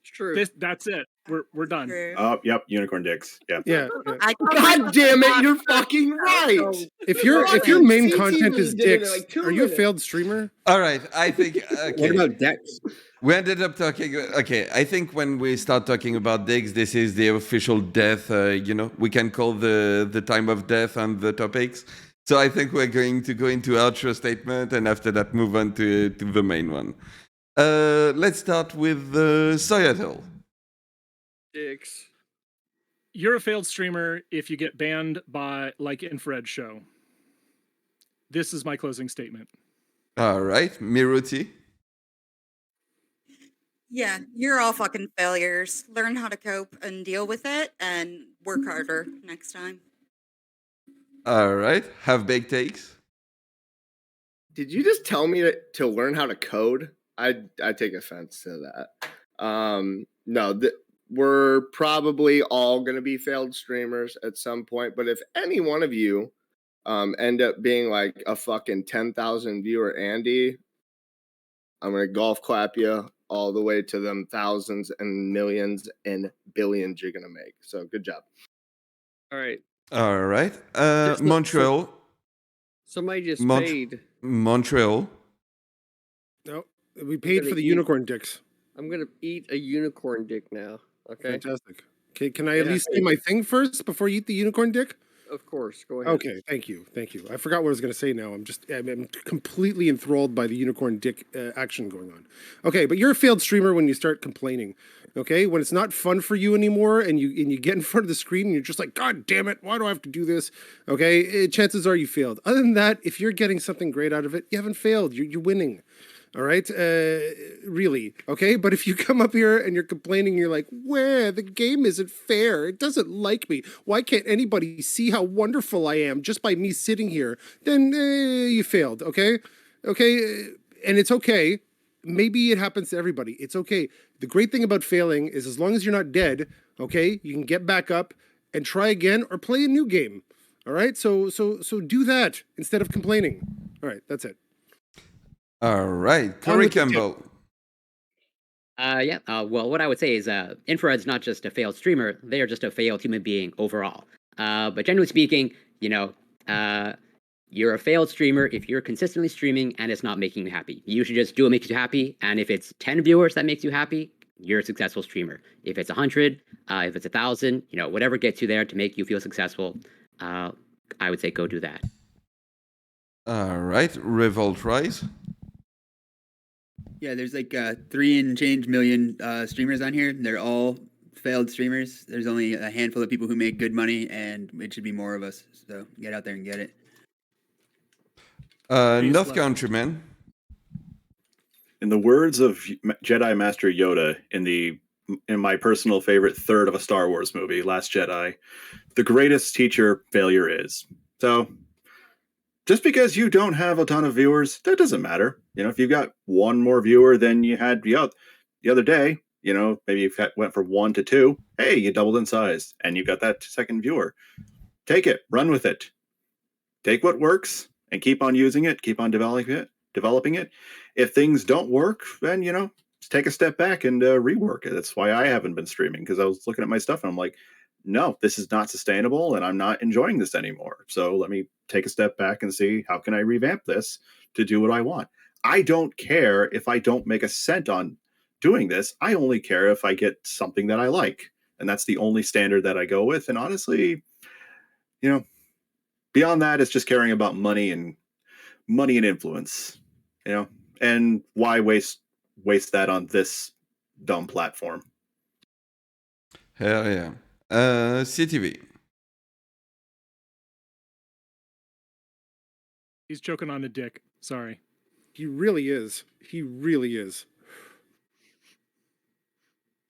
It's true. That's it. We're done. True. Oh, yep, unicorn dicks. Yeah. Yeah. God damn it, you're fucking right. If your Fucking main CTV content is did it in dicks, like 2 are you a minutes. failed streamer? All right. I think. Okay. what about decks? We ended up talking. Okay, I think when we start talking about dicks, this is the official death. We can call the time of death on the topics. So I think we're going to go into outro statement, and after that, move on to the main one. Let's start with Soyattle. Dicks. You're a failed streamer if you get banned by like Infrared Show. This is my closing statement. All right, Miruti. Yeah, you're all fucking failures. Learn how to cope and deal with it and work harder next time. All right, have baked takes. Did you just tell me to learn how to code? I take offense to that. No, we're probably all going to be failed streamers at some point. But if any one of you end up being like a fucking 10,000 viewer Andy, I'm going to golf clap you all the way to them thousands and millions and billions you're going to make. So good job. All right. All right, Just look- Montreal. Somebody just Mont- paid. Montreal. No, we paid gonna for the eat- unicorn dicks. I'm gonna eat a unicorn dick now. Okay. Fantastic. Okay, can I at Yeah. least say my thing first before you eat the unicorn dick? Of course. Go ahead. Okay, thank you. I forgot what I was going to say now. I'm completely enthralled by the unicorn dick action going on. Okay, but you're a failed streamer when you start complaining. Okay, when it's not fun for you anymore, and you get in front of the screen and you're just like, God damn it, why do I have to do this? Okay, chances are you failed. Other than that, if you're getting something great out of it, you haven't failed. You're winning. All right, really, okay. But if you come up here and you're complaining, you're like, "Where the game isn't fair. It doesn't like me. Why can't anybody see how wonderful I am just by me sitting here?" Then you failed. Okay, and it's okay. Maybe it happens to everybody. It's okay. The great thing about failing is as long as you're not dead, okay, you can get back up and try again or play a new game. All right, so do that instead of complaining. All right, that's it. All right, CoryCampbell. Well, what I would say is Infrared's not just a failed streamer, they are just a failed human being overall. But generally speaking, you're a failed streamer if you're consistently streaming and it's not making you happy. You should just do what makes you happy, and if it's 10 viewers that makes you happy, you're a successful streamer. If it's 100, if it's 1,000, whatever gets you there to make you feel successful, I would say go do that. All right, RevoltRise. Yeah, there's like 3 and change million streamers on here. They're all failed streamers. There's only a handful of people who make good money, and it should be more of us. So get out there and get it. North Countryman. In the words of Jedi Master Yoda in my personal favorite third of a Star Wars movie, Last Jedi, the greatest teacher failure is. So just because you don't have a ton of viewers, that doesn't matter. If you've got one more viewer than you had the other day, maybe you went from 1 to 2, hey, you doubled in size and you got that second viewer. take it, run with it. Take what works and keep on using it, keep on developing it. If things don't work, then, take a step back and rework it. That's why I haven't been streaming, because I was looking at my stuff and I'm like, no, this is not sustainable and I'm not enjoying this anymore. So let me take a step back and see how can I revamp this to do what I want. I don't care if I don't make a cent on doing this. I only care if I get something that I like. And that's the only standard that I go with. And honestly, beyond that, it's just caring about money and influence, and why waste that on this dumb platform? Hell yeah. CTV. He's choking on a dick. Sorry. He really is. He really is.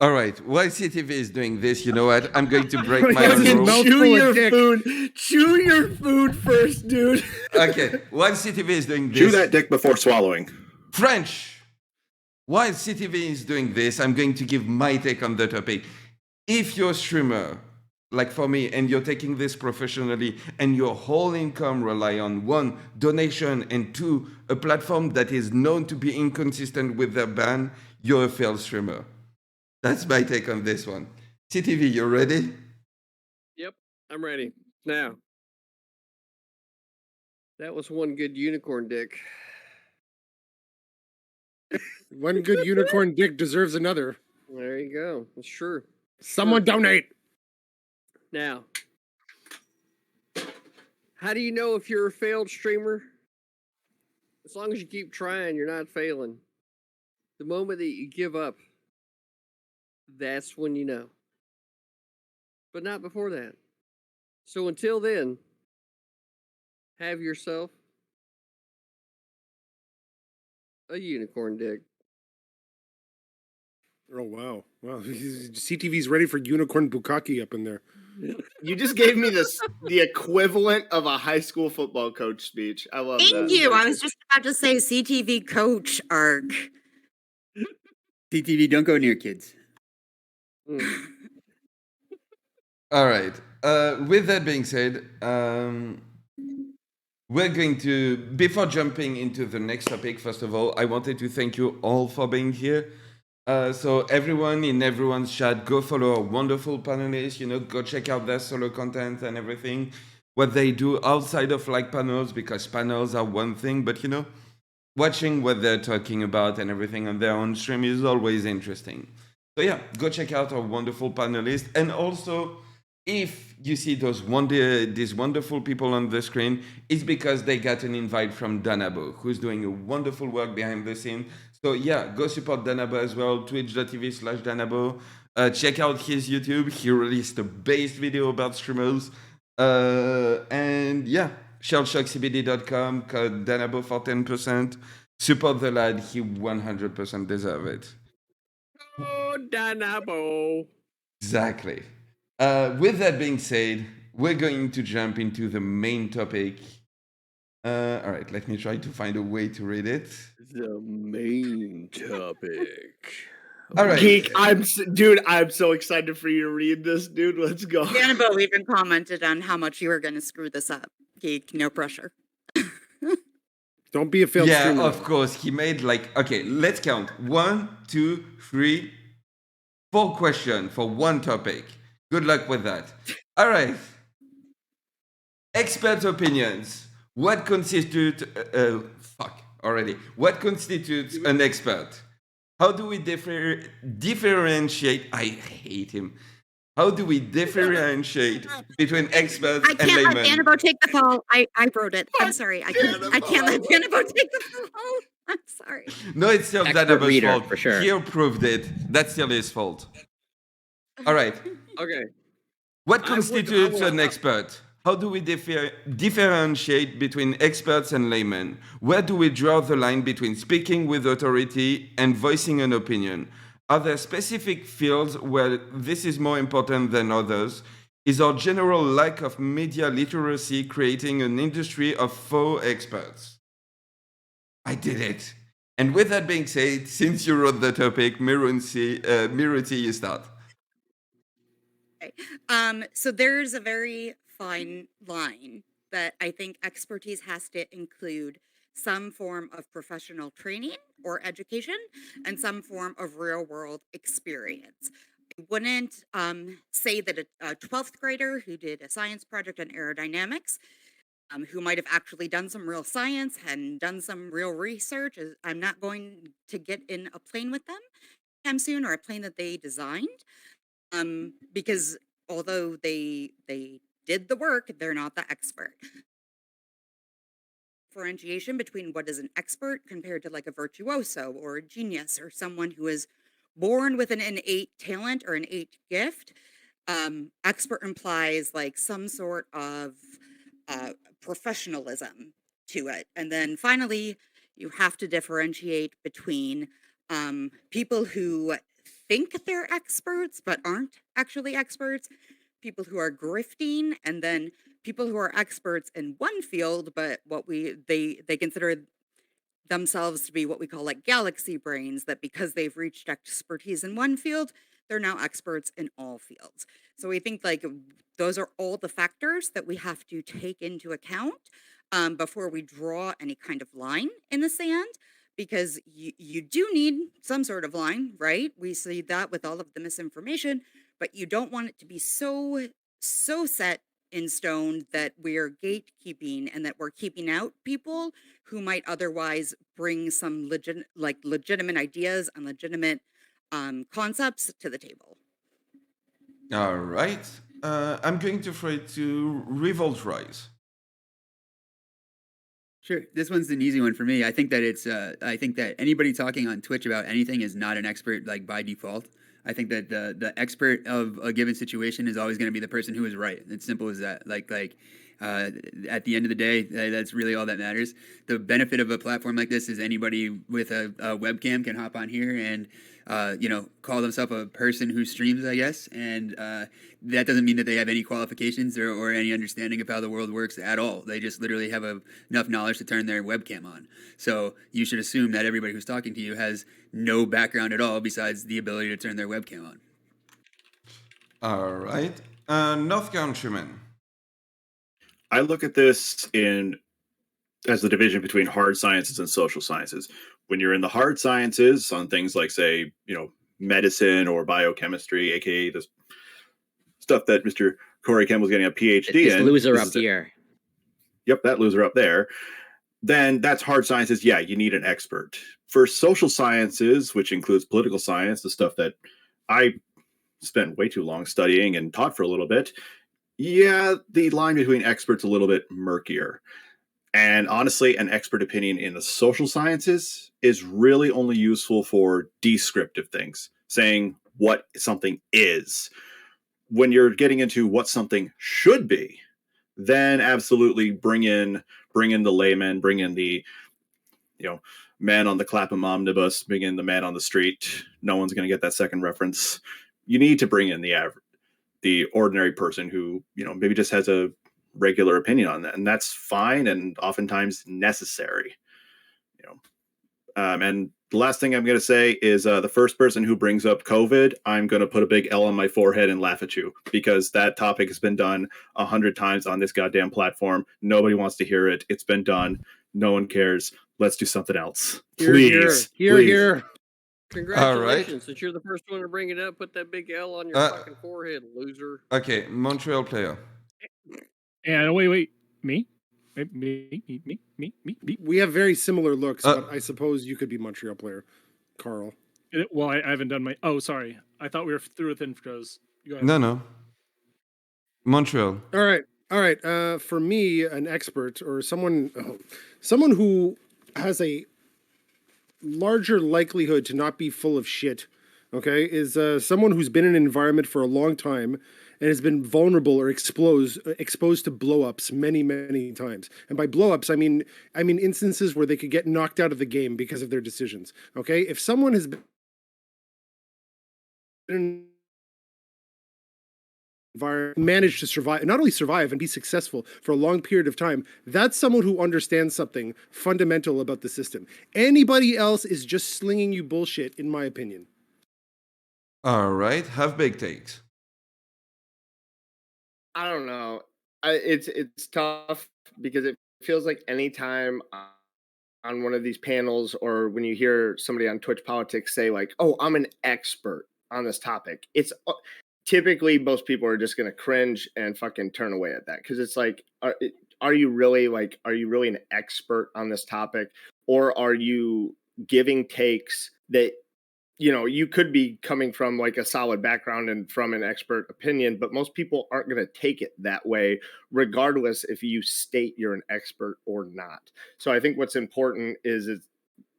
All right. While CTV is doing this, you know what? I'm going to break my own Fucking rules. mouth Chew full of your dick. food. Chew your food first, dude. Okay. While CTV is doing this, Chew that dick before swallowing. French. While CTV is doing this, I'm going to give my take on the topic. If you're a streamer, like for me, and you're taking this professionally, and your whole income rely on one, donation, and two, a platform that is known to be inconsistent with their ban, you're a failed streamer. That's my take on this one. CTV, you ready? Yep, I'm ready. Now, that was one good unicorn dick. One good unicorn dick deserves another. There you go. That's true. Someone donate. Now, how do you know if you're a failed streamer? As long as you keep trying, you're not failing. The moment that you give up, that's when you know. But not before that. So until then, have yourself a unicorn dick. Oh, wow. Wow. CTV's ready for unicorn bukkake up in there. You just gave me the equivalent of a high school football coach speech. I love that. Thank you. I was just about to say CTV coach arc. CTV, don't go near kids. All right. With that being said, we're going to, before jumping into the next topic, first of all, I wanted to thank you all for being here. So everyone in everyone's chat, go follow our wonderful panelists, go check out their solo content and everything, what they do outside of like panels, because panels are one thing, but watching what they're talking about and everything on their own stream is always interesting. So yeah, go check out our wonderful panelists. And also, if you see these wonderful people on the screen, it's because they got an invite from Danabo, who's doing a wonderful work behind the scene. So yeah, go support Danabo as well, twitch.tv/Danabo. Check out his YouTube. He released a base video about streamers. And yeah, shellshockcbd.com, code Danabo for 10%. Support the lad. He 100% deserves it. Oh, Danabo. Exactly. With that being said, we're going to jump into the main topic. All right, let me try to find a way to read it. The main topic. All right. Geek, I'm so excited for you to read this, dude. Let's go. Danabo even commented on how much you were going to screw this up. Geek, no pressure. Don't be a failed Yeah, streamer. of course. He made okay, let's count. 1, 2, 3, 4 questions for one topic. Good luck with that. All right. Expert opinions. What constitutes What constitutes an expert? How do we differentiate? I hate him. How do we differentiate between experts I and can't let laymen? Danabo take the fall. I wrote it. I'm sorry. I can't let Danabo take the fall. I'm sorry. No, it's still Expert Danabo's reader, fault. for sure. He approved it. That's still his fault. All right. Okay. What I constitutes will- an expert? How do we differentiate between experts and laymen? Where do we draw the line between speaking with authority and voicing an opinion? Are there specific fields where this is more important than others? Is our general lack of media literacy creating an industry of faux experts? I did it. And with that being said, since you wrote the topic, Miruti, you start. So there's a very fine line that I think expertise has to include some form of professional training or education and some form of real world experience. I wouldn't say that a 12th grader who did a science project on aerodynamics, who might have actually done some real science and done some real research, I'm not going to get in a plane with them anytime soon, or a plane that they designed, because although they did the work, they're not the expert. Differentiation between what is an expert compared to like a virtuoso or a genius or someone who is born with an innate talent or innate gift. Expert implies like some sort of professionalism to it. And then finally, you have to differentiate between people who think they're experts but aren't actually experts, people who are grifting, and then people who are experts in one field, but they consider themselves to be what we call like galaxy brains, that because they've reached expertise in one field, they're now experts in all fields. So we think like those are all the factors that we have to take into account before we draw any kind of line in the sand, because you do need some sort of line, right? We see that with all of the misinformation, but you don't want it to be so set in stone that we're gatekeeping and that we're keeping out people who might otherwise bring some legitimate ideas and legitimate concepts to the table. All right. I'm going to throw it to RevoltRise. Sure, this one's an easy one for me. I think that I think that anybody talking on Twitch about anything is not an expert, like by default. I think that the expert of a given situation is always going to be the person who is right. It's simple as that. At the end of the day, that's really all that matters. The benefit of a platform like this is anybody with a webcam can hop on here and call themselves a person who streams, I guess. And that doesn't mean that they have any qualifications or any understanding of how the world works at all. They just literally have enough knowledge to turn their webcam on. So you should assume that everybody who's talking to you has no background at all besides the ability to turn their webcam on. All right. North Countryman. I look at this as the division between hard sciences and social sciences. When you're in the hard sciences on things like, say, medicine or biochemistry, aka the stuff that Mr. CoryCampbell's getting a PhD This in. loser up here. Yep, that loser up there. Then that's hard sciences. Yeah, you need an expert. For social sciences, which includes political science, the stuff that I spent way too long studying and taught for a little bit, yeah, the line between experts a little bit murkier. And honestly, an expert opinion in the social sciences is really only useful for descriptive things, saying what something is. When you're getting into what something should be, then absolutely bring in the layman, bring in the man on the Clapham omnibus, bring in the man on the street. No one's going to get that second reference. You need to bring in the ordinary person who maybe just has a regular opinion on that, and that's fine and oftentimes necessary. And the last thing I'm going to say is the first person who brings up COVID, I'm going to put a big L on my forehead and laugh at you, because that topic has been done 100 times on this goddamn platform. Nobody wants to hear it. It's been done. No one cares. Let's do something else. Please. Here. Congratulations, since you're the first one to bring it up, put that big L on your fucking forehead, loser. Okay, Montreal player. And wait, me? We have very similar looks, but I suppose you could be Montreal player, Carl. Well, I haven't done my. Oh, sorry. I thought we were through with intros. No. Montreal. All right. For me, an expert or someone who has a larger likelihood to not be full of shit, okay, is someone who's been in an environment for a long time and has been vulnerable or exposed to blow-ups many, many times. And by blow-ups, I mean instances where they could get knocked out of the game because of their decisions. Okay, if someone has been managed to survive, not only survive and be successful for a long period of time, that's someone who understands something fundamental about the system. Anybody else is just slinging you bullshit, in my opinion. All right, half-baked takes. I don't know. It's tough because it feels like anytime on one of these panels or when you hear somebody on Twitch Politics say like, "Oh, I'm an expert on this topic," it's typically most people are just going to cringe and fucking turn away at that because it's like, are you really an expert on this topic, or are you giving takes that you could be coming from like a solid background and from an expert opinion, but most people aren't going to take it that way, regardless if you state you're an expert or not. So I think what's important is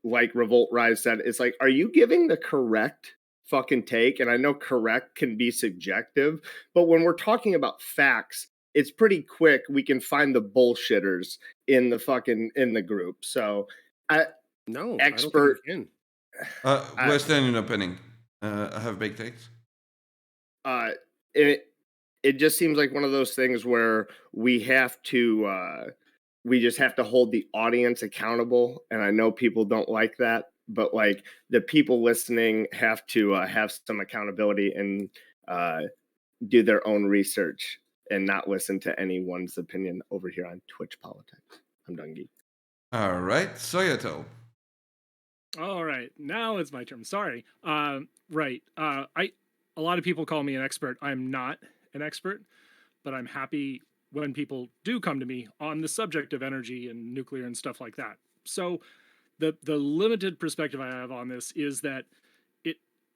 like RevoltRise said, it's like, are you giving the correct fucking take? And I know correct can be subjective, but when we're talking about facts, it's pretty quick. We can find the bullshitters in the group. So No, expert. I don't think you can. Western in opening. I have baked takes. It just seems like one of those things where we just have to hold the audience accountable, and I know people don't like that, but like the people listening have to have some accountability and do their own research and not listen to anyone's opinion over here on Twitch Politics. I'm done, geek. All right, Soyattle. All right, now it's my turn. Sorry. Right. A lot of people call me an expert. I'm not an expert, but I'm happy when people do come to me on the subject of energy and nuclear and stuff like that. So the limited perspective I have on this is that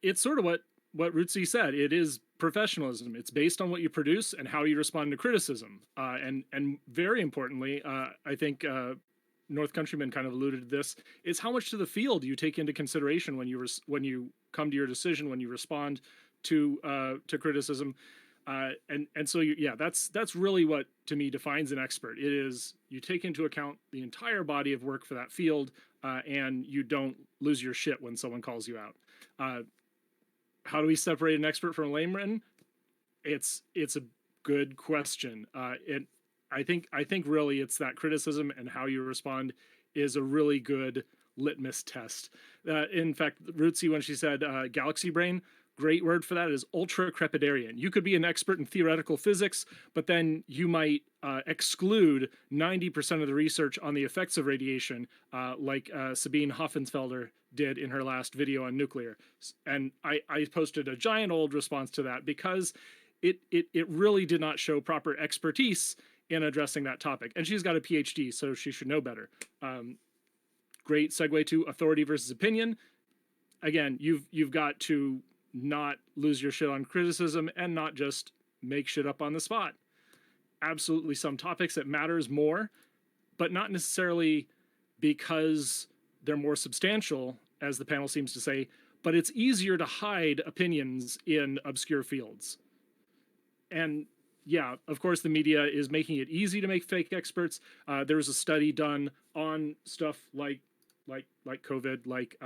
it's sort of what Rootsy said. It is professionalism. It's based on what you produce and how you respond to criticism. And very importantly, I think North Countryman kind of alluded to this, is how much to the field you take into consideration when you come to your decision, when you respond to criticism. And so that's really what to me defines an expert. It is you take into account the entire body of work for that field, and you don't lose your shit when someone calls you out. How do we separate an expert from a layman? It's a good question. I think really it's that criticism and how you respond is a really good litmus test. In fact, Rootsy, when she said galaxy brain, great word for that is ultra crepidarian. You could be an expert in theoretical physics, but then you might exclude 90% of the research on the effects of radiation, like Sabine Hoffensfelder did in her last video on nuclear. And I posted a giant old response to that because it really did not show proper expertise in addressing that topic. And she's got a PhD, so she should know better. Great segue to authority versus opinion. Again, you've got to not lose your shit on criticism and not just make shit up on the spot. Absolutely some topics that matters more, but not necessarily because they're more substantial, as the panel seems to say, but it's easier to hide opinions in obscure fields. And yeah, of course, the media is making it easy to make fake experts. There was a study done on stuff like COVID, like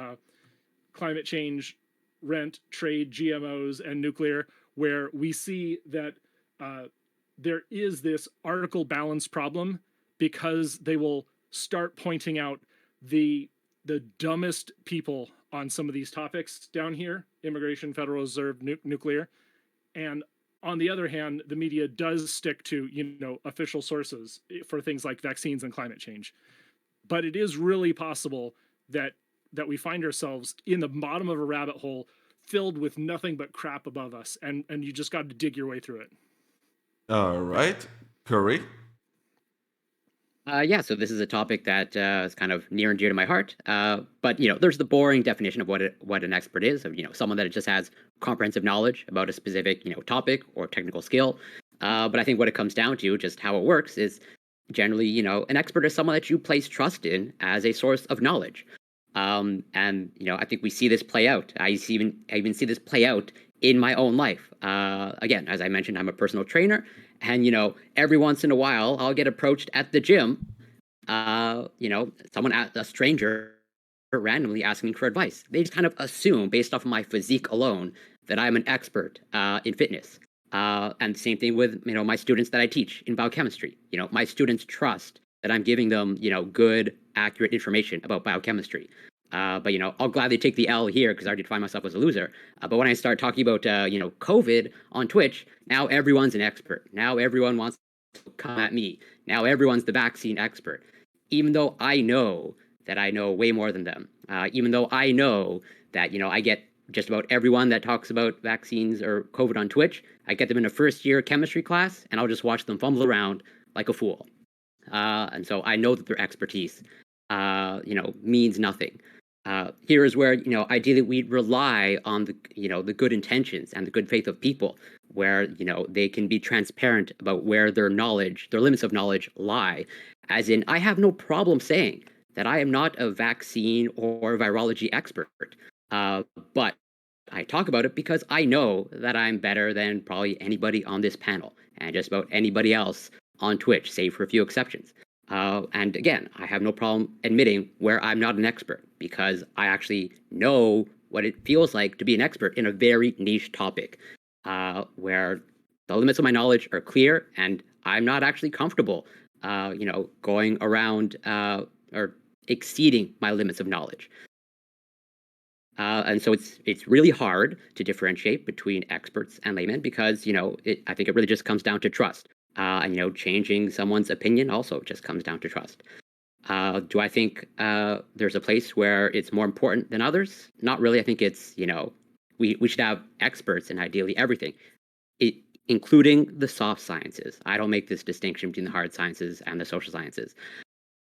climate change, rent, trade, GMOs, and nuclear, where we see that there is this article balance problem because they will start pointing out the dumbest people on some of these topics down here: immigration, Federal Reserve, nuclear. And on the other hand, the media does stick to official sources for things like vaccines and climate change. But it is really possible that we find ourselves in the bottom of a rabbit hole filled with nothing but crap above us, and you just got to dig your way through it. All right, Cory. So this is a topic that is kind of near and dear to my heart. But there's the boring definition of what an expert is, of someone that just has comprehensive knowledge about a specific topic or technical skill. But I think what it comes down to, just how it works, is generally an expert is someone that you place trust in as a source of knowledge. And I think we see this play out. I even see this play out in my own life. Again, as I mentioned, I'm a personal trainer, and every once in a while I'll get approached at the gym. Someone, a stranger, randomly asking for advice. They just kind of assume, based off of my physique alone, that I'm an expert in fitness. And the same thing with my students that I teach in biochemistry. My students trust that I'm giving them good, accurate information about biochemistry. But I'll gladly take the L here because I already define myself as a loser. But when I start talking about COVID on Twitch, now everyone's an expert. Now everyone wants come at me. Now everyone's the vaccine expert, even though I know that I know way more than them. Even though I know that, I get just about everyone that talks about vaccines or COVID on Twitch, I get them in a first-year chemistry class, and I'll just watch them fumble around like a fool. And so I know that their expertise, means nothing. Here is where, ideally we rely on the good intentions and the good faith of people, where, they can be transparent about where their limits of knowledge lie. As in, I have no problem saying that I am not a vaccine or virology expert, but I talk about it because I know that I'm better than probably anybody on this panel and just about anybody else on Twitch, save for a few exceptions. And again, I have no problem admitting where I'm not an expert, because I actually know what it feels like to be an expert in a very niche topic, where the limits of my knowledge are clear, and I'm not actually comfortable, going around or exceeding my limits of knowledge. And so it's really hard to differentiate between experts and laymen, because I think it really just comes down to trust. And changing someone's opinion also just comes down to trust. Do I think there's a place where it's more important than others? Not really. I think it's we should have experts in ideally everything, including the soft sciences. I don't make this distinction between the hard sciences and the social sciences.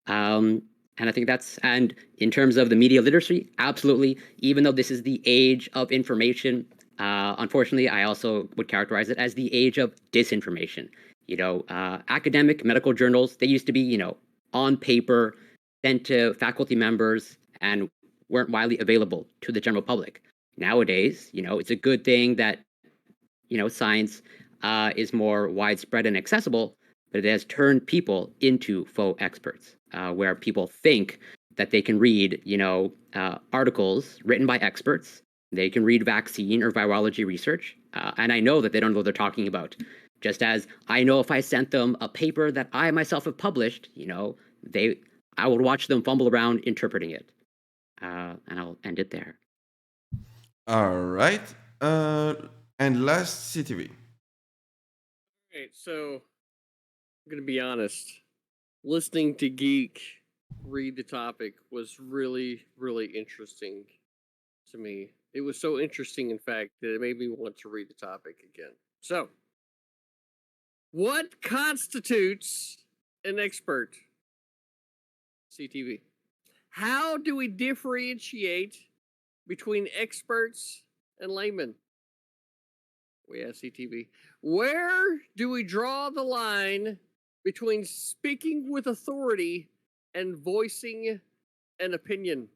And I think and in terms of the media literacy, absolutely. Even though this is the age of information, unfortunately, I also would characterize it as the age of disinformation. Academic medical journals, they used to be, on paper, sent to faculty members, and weren't widely available to the general public. Nowadays, it's a good thing that, science is more widespread and accessible, but it has turned people into faux experts, where people think that they can read, articles written by experts. They can read vaccine or virology research, and I know that they don't know what they're talking about. Just as I know if I sent them a paper that I myself have published, I would watch them fumble around interpreting it. And I'll end it there. All right. And last, CTV. Okay, so I'm gonna be honest. Listening to Geek read the topic was really, really interesting to me. It was so interesting, in fact, that it made me want to read the topic again. So, what constitutes an expert? CTV. How do we differentiate between experts and laymen? We ask CTV. Where do we draw the line between speaking with authority and voicing an opinion?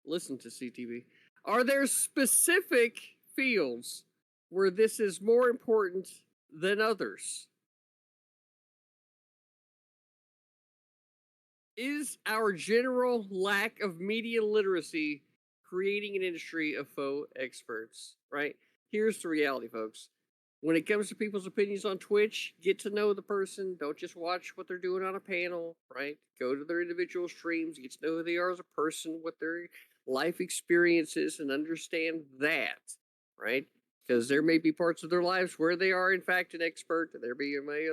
Listen to CTV. Are there specific fields where this is more important than others? Is our general lack of media literacy creating an industry of faux experts? Right? Here's the reality, folks. When it comes to people's opinions on Twitch, get to know the person. Don't just watch what they're doing on a panel, right? Go to their individual streams, get to know who they are as a person, what their life experiences, and understand that, right? Because there may be parts of their lives where they are, in fact, an expert, and there may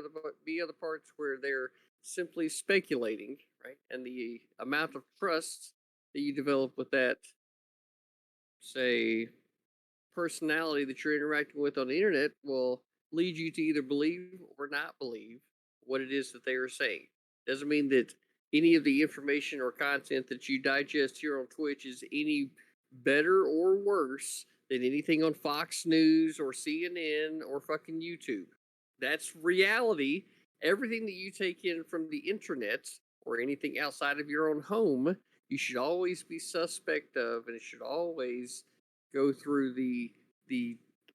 be other parts where they're simply speculating, right? And the amount of trust that you develop with that, say, personality that you're interacting with on the internet will lead you to either believe or not believe what it is that they are saying. Doesn't mean that any of the information or content that you digest here on Twitch is any better or worse than anything on Fox News or CNN or fucking YouTube. That's reality. Everything that you take in from the internet or anything outside of your own home, you should always be suspect of, and it should always go through the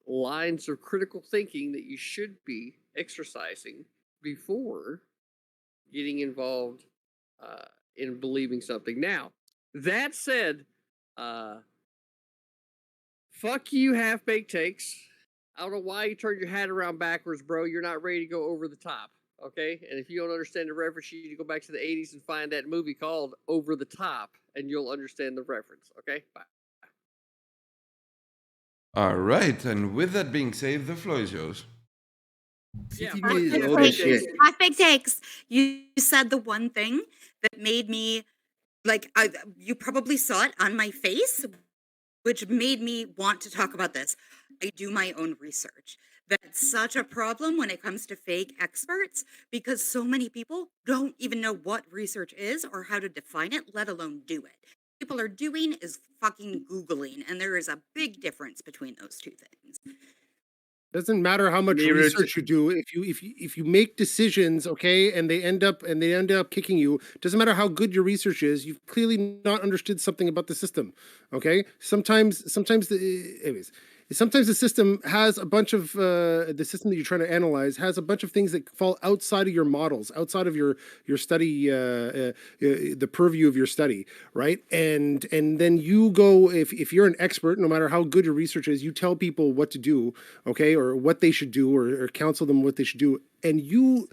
lines of critical thinking that you should be exercising before getting involved in believing something. Now, that said, fuck you, half-baked takes. I don't know why you turned your hat around backwards, bro. You're not ready to go over the top, okay? And if you don't understand the reference, you need to go back to the 80s and find that movie called Over the Top, and you'll understand the reference, okay? Bye. All right. And with that being said, the floor is yours. Yeah, CTV fuck is half old baked as shit. takes. Half Baked Takes. You said the one thing that made me like you probably saw it on my face, which made me want to talk about this. I do my own research. That's such a problem when it comes to fake experts because so many people don't even know what research is or how to define it, let alone do it. People are doing is fucking Googling, and there is a big difference between those two things. Doesn't matter how much Neither is- research you do. If you make decisions, okay, and they end up kicking you, doesn't matter how good your research is. You've clearly not understood something about the system. Okay, sometimes the system has a bunch of the system that you're trying to analyze has a bunch of things that fall outside of your models, outside of your study, the purview of your study, right? And then you go, if you're an expert, no matter how good your research is, you tell people what to do, okay, or what they should do, or counsel them what they should do, and you've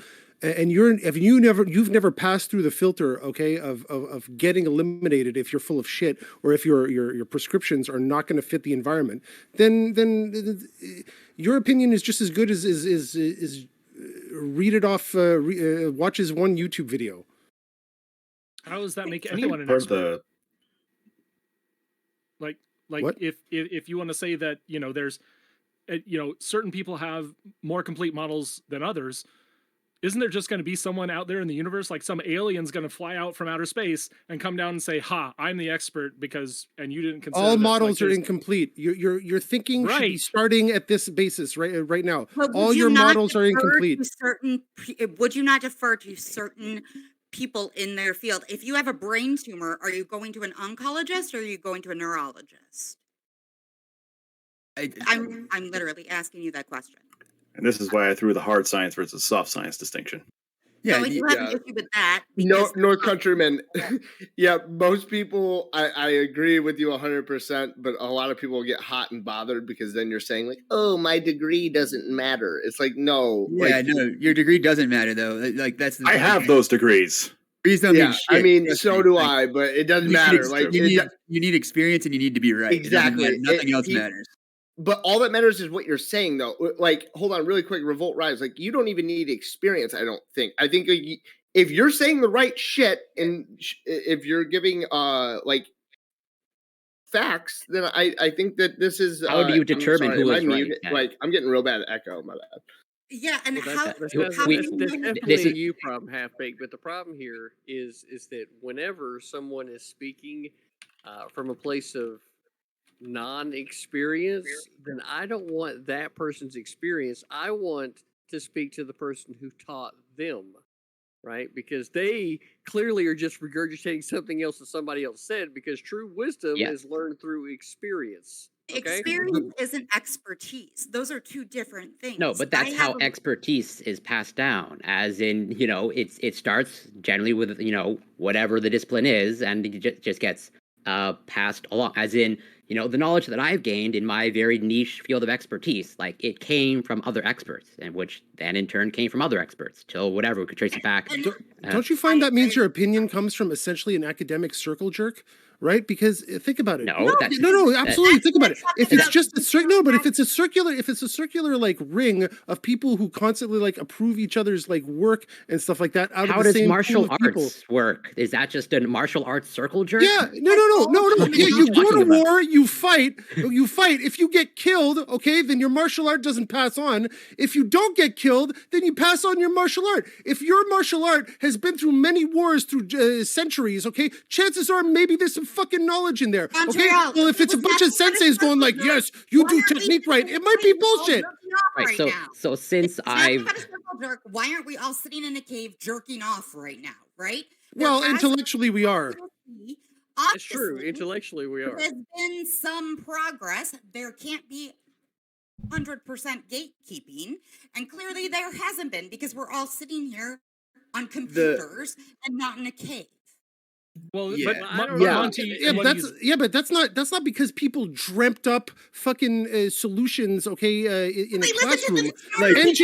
never passed through the filter, okay, of getting eliminated if you're full of shit or if your prescriptions are not going to fit the environment, then your opinion is just as good as read it off, watches one YouTube video. How does that make I think anyone an part of expert? the Like What? if you want to say that, you know, there's certain people have more complete models than others, isn't there just going to be someone out there in the universe, like some alien's going to fly out from outer space and come down and say, "Ha, I'm the expert," because and you didn't consider All that, models like, are there's- incomplete. Your thinking should be Right. starting at this basis right now. But All would you your not models are defer incomplete. would you not defer to certain people in their field? If you have a brain tumor, are you going to an oncologist or are you going to a neurologist? I'm literally asking you that question. and this is why I threw the hard science versus soft science distinction. Yeah, so you have an yeah. issue with that. No, because- North Countrymen. Yeah, most people, I agree with you 100%, but a lot of people get hot and bothered because then you're saying, like, oh, my degree doesn't matter. It's like, no. Yeah, like, no, your degree doesn't matter though. Like that's the I have those degrees. degrees don't mean yeah, shit. I mean, trust so me. do Like, I, but it doesn't you need matter. ex- Like, you need experience and you need to be right. It doesn't matter. Exactly. Nothing else matters. But all that matters is what you're saying, though. Like, hold on, really quick, RevoltRise. Like, you don't even need experience. I don't think. I think if you're saying the right shit and if you're giving like facts, then I think that this is. How do you I'm determine sorry, who am I is right, muted? then? Like, I'm getting real bad echo. My bad. Yeah, and Well, how that's we- definitely this a is- you problem, Half Baked. But the problem here is that whenever someone is speaking from a place of non-experience, then I don't want that person's experience. I want to speak to the person who taught them, right? Because they clearly are just regurgitating something else that somebody else said. Because true wisdom Yeah. is learned through experience. Okay. experience isn't expertise. Those are two different things. No, but that's I how have a- expertise is passed down. As in, it starts generally with whatever the discipline is, and it just gets passed along. As in, the knowledge that I've gained in my very niche field of expertise, like it came from other experts, and which then in turn came from other experts till whatever we could trace it back. Don't you find that means your opinion comes from essentially an academic circle jerk? Right? Because think about it. No, that's No, absolutely. Think about it. If it's about just a the but if it's a circular like ring of people who constantly like approve each other's like work and stuff like that out how of the does same martial pool of people. arts work? Is that just a martial arts circle jerk? Yeah, no. What are You you go talking to about? war, you fight. If you get killed, okay, then your martial art doesn't pass on. If you don't get killed, then you pass on your martial art. If your martial art has been through many wars through centuries, okay, chances are maybe there's some fucking knowledge in there. Okay, Montreal, well, if it's a bunch of senseis going like, yes, you do technique right, it might be bullshit. Right. So since I've why aren't we all sitting in a cave jerking off right now? Right? Well, There has intellectually we are. It's true. obviously, Intellectually, we are. There's been some progress. There can't be 100% gatekeeping, and clearly there hasn't been because we're all sitting here on computers and not in a cave. Well, Yeah. but I don't Mon- know. Monty, Yeah, what but that's not because people dreamt up fucking solutions, okay, in a Wait, listen to classroom. the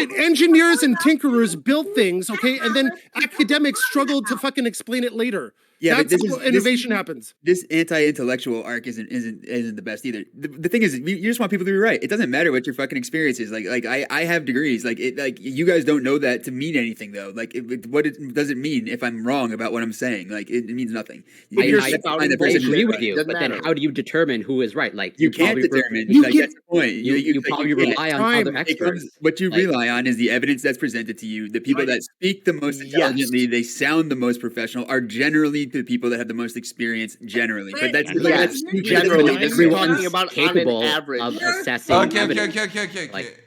story. Engineers and tinkerers built things, okay, and then academics struggled to fucking explain it later. Yeah, but That's how innovation happens. This anti-intellectual arc isn't the best either. The thing is, you just want people to be right. It doesn't matter what your fucking experience is. Like I have degrees. Like you guys don't know that to mean anything though. Like what it does it mean if I'm wrong about what I'm saying? Like it means nothing. I, You I, have to I find the person who's agree with right. you, Doesn't but then matter. how do you determine who is right? Like You can't probably determine. You Like can- that's the point. you like, probably can't. rely on Time. other It experts. comes, what you Like- rely on is the evidence that's presented to you. The people Right. that speak the most Yes. intelligently, they sound the most professional, are generally the people that have the most experience. Generally, but that's Yes. that's stupid. Generally, That's this is everyone's talking about on an capable average. of assessing Okay, evidence. okay. Like-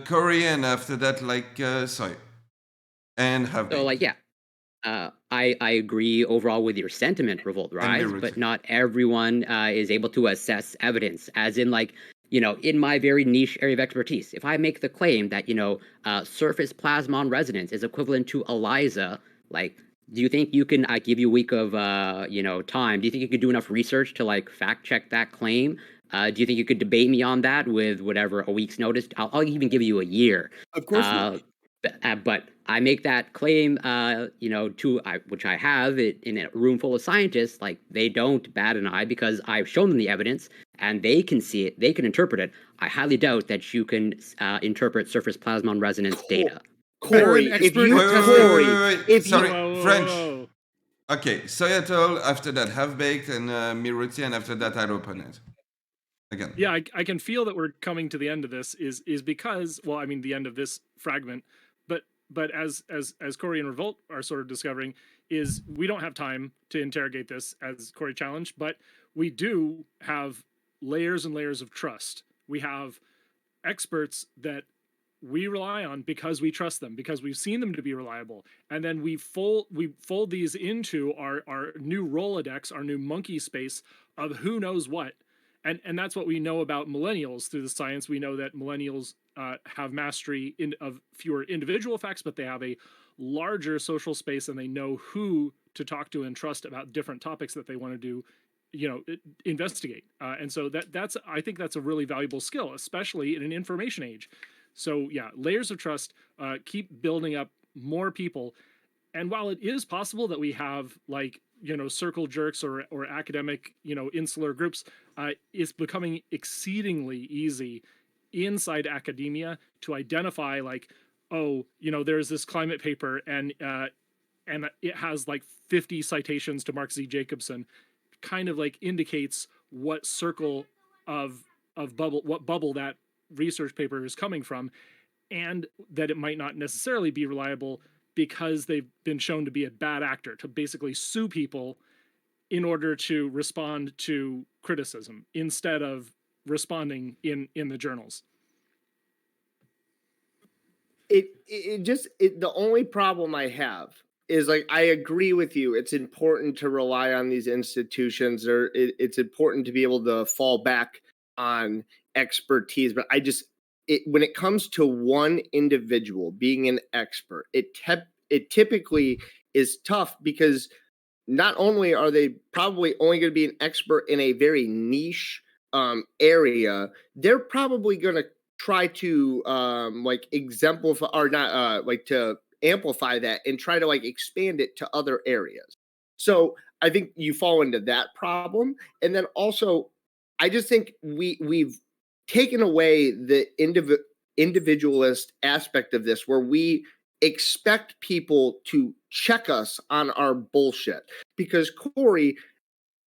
Corey, and after that, Soy. And have So, like, yeah, I agree overall with your sentiment, RevoltRise, Ruti. but not everyone is able to assess evidence. As in, like, in my very niche area of expertise, if I make the claim that surface plasmon resonance is equivalent to ELISA, like, do you think you can give you a week of time? Do you think you could do enough research to like fact check that claim? Do you think you could debate me on that with whatever a week's notice? I'll even give you a year. Of course not. But I make that claim, which I have in a room full of scientists. Like they don't bat an eye because I've shown them the evidence and they can see it, they can interpret it. I highly doubt that you can interpret surface plasmon resonance data. Corey, Better an if expert you at Corey, wait. if Sorry, Whoa. French. Okay, Soyattle, after that Half-Baked, and Miruti, and after that I'd open it. Again. Yeah, I can feel that we're coming to the end of this is because, well, I mean the end of this fragment, but as Corey and Revolt are sort of discovering, is we don't have time to interrogate this as Corey challenged, but we do have layers and layers of trust. We have experts that we rely on because we trust them, because we've seen them to be reliable, and then we fold these into our new Rolodex, our new monkey space of who knows what. And that's what we know about millennials through the science. We know that millennials have mastery of fewer individual facts, but they have a larger social space and they know who to talk to and trust about different topics that they want to do, investigate. And so that's I think that's a really valuable skill, especially in an information age. So yeah, layers of trust, keep building up more people. And while it is possible that we have circle jerks or academic, insular groups, it's becoming exceedingly easy inside academia to identify there's this climate paper and it has 50 citations to Mark Z. Jacobson, kind of indicates what circle of bubble that research paper is coming from, and that it might not necessarily be reliable because they've been shown to be a bad actor, to basically sue people in order to respond to criticism instead of responding in the journals. The only problem I have is I agree with you. It's important to rely on these institutions, or it's important to be able to fall back on expertise. But when it comes to one individual being an expert, it typically is tough because not only are they probably only going to be an expert in a very niche area, they're probably going to try to exemplify or not to amplify that and try to expand it to other areas. So I think you fall into that problem. And then also, I just think we've taken away the individualist aspect of this, where we expect people to check us on our bullshit. Because Corey,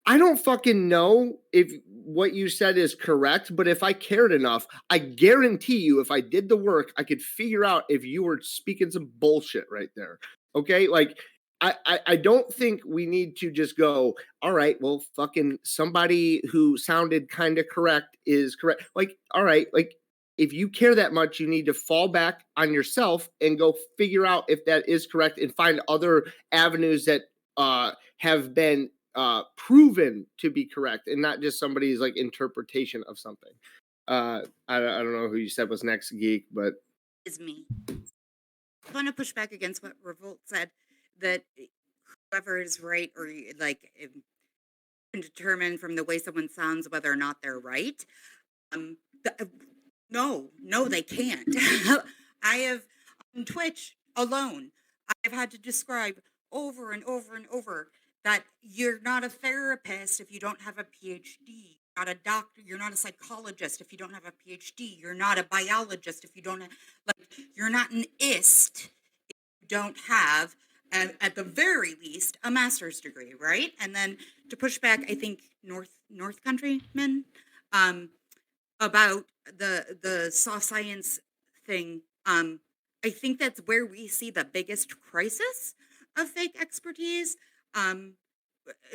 I don't fucking know if what you said is correct, but if I cared enough, I guarantee you, if I did the work, I could figure out if you were speaking some bullshit right there. Okay? I don't think we need to just go, all right, well, fucking somebody who sounded kind of correct is correct. All right, if you care that much, you need to fall back on yourself and go figure out if that is correct and find other avenues that have been proven to be correct, and not just somebody's interpretation of something. I don't know who you said was next, Geek, but Is me. I want to push back against what Revolt said, that whoever is right or can determine from the way someone sounds whether or not they're right. No, they can't. I have on Twitch alone, I've had to describe over and over and over that you're not a therapist if you don't have a PhD. Not a doctor, you're not a psychologist if you don't have a PhD. You're not a biologist if you don't have, like, you're not an ist if you don't have, at the very least, a master's degree, right? And then to push back, I think North Countrymen, about the soft science thing, I think that's where we see the biggest crisis of fake expertise.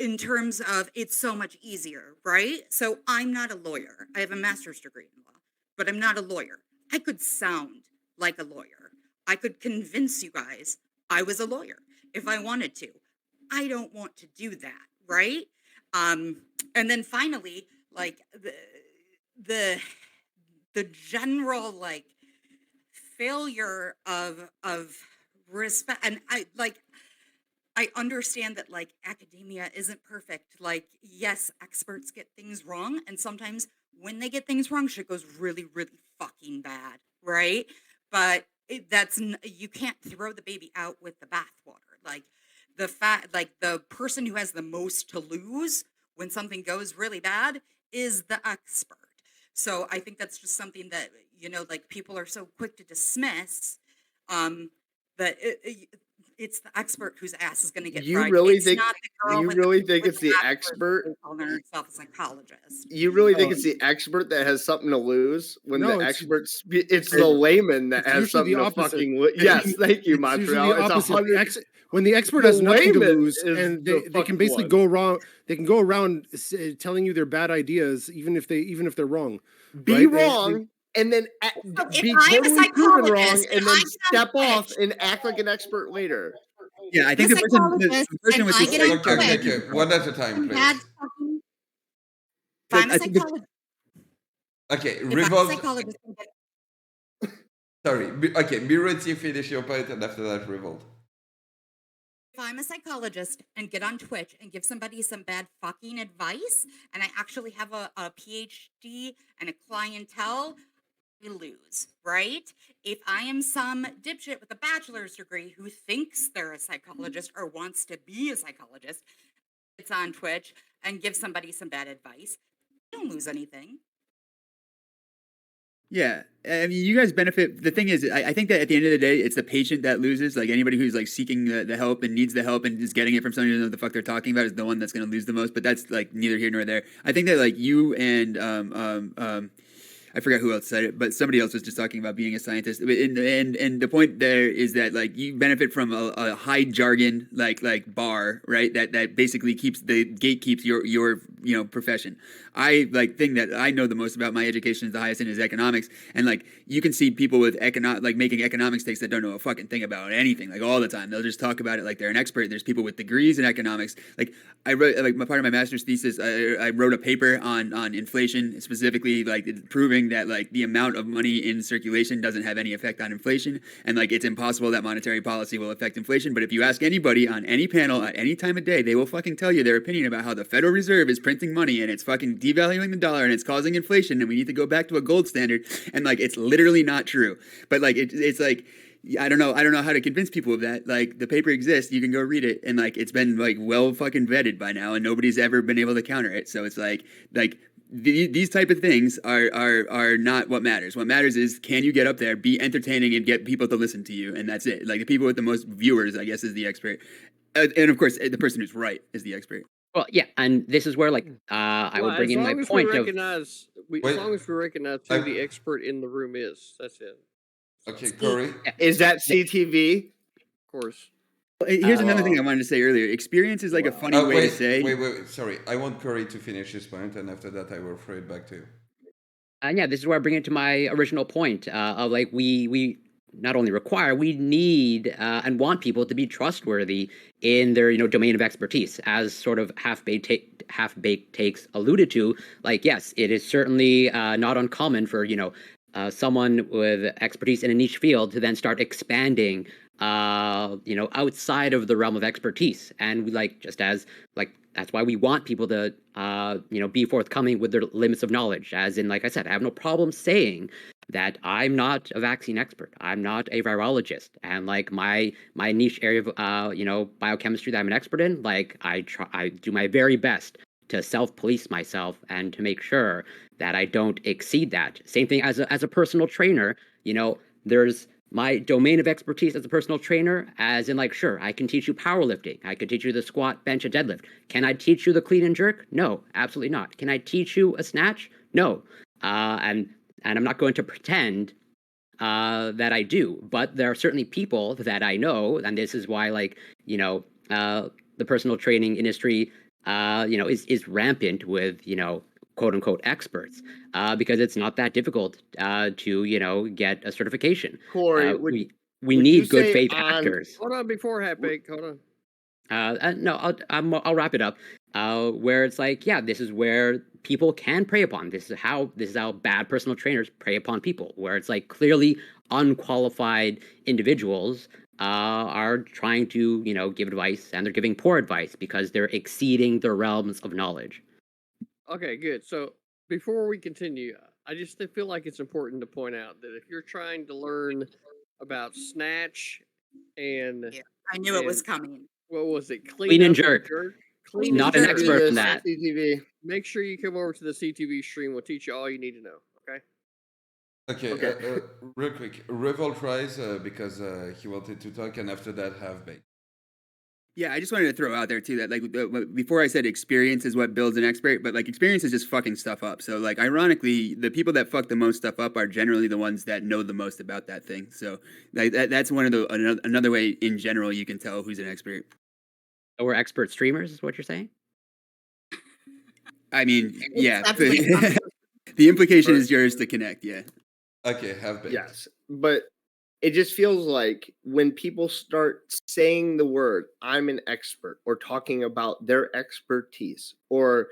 In terms of it's so much easier, right? So I'm not a lawyer. I have a master's degree in law, but I'm not a lawyer. I could sound like a lawyer. I could convince you guys I was a lawyer if I wanted to. I don't want to do that, right? And then finally, like the general like failure of respect, and I understand that like academia isn't perfect. Like, yes, experts get things wrong. And sometimes when they get things wrong, shit goes really, really fucking bad. Right. But you can't throw the baby out with the bathwater. Like the person who has the most to lose when something goes really bad is the expert. So I think that's just something that, like people are so quick to dismiss, that it's the expert whose ass is going to get You fried. really It's think not the girl you with really the, think with it's the the master's expert? degree calling herself a psychologist. You really think it's the expert that has something to lose when No, the it's- experts? It's the layman that it's has usually something the to opposite. fucking lose. Yes, thank you, It's usually Montreal. the It's opposite. 100. When the expert The has nothing to layman lose, is and the they can fucked basically one. go wrong. They can go around telling you their bad ideas, even if they're wrong. Be right? wrong, and then So if be I'm a totally proven wrong, psychologist and and then I get on step off Twitch, and act like an expert later. Yeah, I I'm a think the psychologist person and with I this get on Okay, okay, Twitch, okay. One at a time, and please. bad fucking. If But I'm a I think the- psychologist, Okay, if I'm a Revolt. psychologist, and get Sorry. Okay, Biroti, finish your point, and after that, Revolt. if I'm a psychologist and get on Twitch and give somebody some bad fucking advice, and I actually have a PhD and a clientele, I lose, right? If I am some dipshit with a bachelor's degree who thinks they're a psychologist or wants to be a psychologist, it's on Twitch and give somebody some bad advice, I don't lose anything. Yeah, I mean, you guys benefit. The thing is, I think that at the end of the day, it's the patient that loses. Like anybody who's like seeking the help and needs the help and is getting it from somebody who knows what the fuck they're talking about is the one that's going to lose the most. But that's like neither here nor there. I think that like you and I forgot who else said it, but somebody else was just talking about being a scientist. And the point there is that like you benefit from a high jargon like bar, right? That basically gatekeeps your profession. I thing that I know the most about my education is the highest in is economics, and like you can see people with making economics takes that don't know a fucking thing about anything like all the time. They'll just talk about it like they're an expert. There's people with degrees in economics. Like I wrote part of my master's thesis. I wrote a paper on inflation, specifically like proving that like the amount of money in circulation doesn't have any effect on inflation, and like it's impossible that monetary policy will affect inflation. But if you ask anybody on any panel at any time of day, they will fucking tell you their opinion about how the Federal Reserve is printing money and it's fucking devaluing the dollar and it's causing inflation and we need to go back to a gold standard, and like it's literally not true. But like it's like I don't know how to convince people of that. Like the paper exists, you can go read it, and like it's been like well fucking vetted by now and nobody's ever been able to counter it. So it's like these type of things are not what matters. What matters is can you get up there, be entertaining, and get people to listen to you, and that's it. Like the people with the most viewers, I guess, is the expert, and of course the person who's right is the expert. Well, yeah, and this is where I would bring in my point of. As Wait. long as we recognize who the expert in the room is, that's it. Okay, Cory. Is that CTV? Of course. Here's another thing I wanted to say earlier. Experience is like a funny way to say. Wait. Sorry, I want Cory to finish his point, and after that, I will throw it back to you. And yeah, this is where I bring it to my original point of like we not only require, we need and want people to be trustworthy in their domain of expertise, as sort of half-baked takes alluded to. Like, yes, it is certainly not uncommon for someone with expertise in a niche field to then start expanding outside of the realm of expertise. And we that's why we want people to be forthcoming with their limits of knowledge, as in, like I said, I have no problem saying that I'm not a vaccine expert. I'm not a virologist, and like my niche area of biochemistry that I'm an expert in, like I do my very best to self-police myself and to make sure that I don't exceed that. Same thing as a personal trainer. There's my domain of expertise as a personal trainer, as in, like, sure, I can teach you powerlifting. I could teach you the squat, bench, and deadlift. Can I teach you the clean and jerk? No, absolutely not. Can I teach you a snatch? No. And I'm not going to pretend that I do, but there are certainly people that I know, and this is why, like, the personal training industry, is rampant with, quote unquote experts, because it's not that difficult to get a certification. Corey, We would you need good say faith on actors. Hold on before half baked. Hold on. No, I'll wrap it up. Where it's like, yeah, this is where people can prey upon. This is how bad personal trainers prey upon people. Where it's like clearly unqualified individuals are trying to give advice, and they're giving poor advice because they're exceeding their realms of knowledge. Okay, good. So before we continue, I just feel like it's important to point out that if you're trying to learn about snatch and Yeah, I knew it was and coming. what was it, Clean and up jerk. Clean Not and an jerk. expert in this that. CTV. Make sure you come over to the CTV stream. We'll teach you all you need to know. Okay. Okay, Okay. real quick, RevoltRise, because he wanted to talk, and after that, Half Baked. Yeah, I just wanted to throw out there too that like before I said experience is what builds an expert, but like experience is just fucking stuff up. So like ironically, the people that fuck the most stuff up are generally the ones that know the most about that thing. So like that's one of the another way in general you can tell who's an expert. So we're expert streamers, is what you're saying? I mean, It's yeah, definitely something. the implication is yours to connect. Yeah. Okay, Half Baked. Yes, but it just feels like when people start saying the word "I'm an expert" or talking about their expertise, or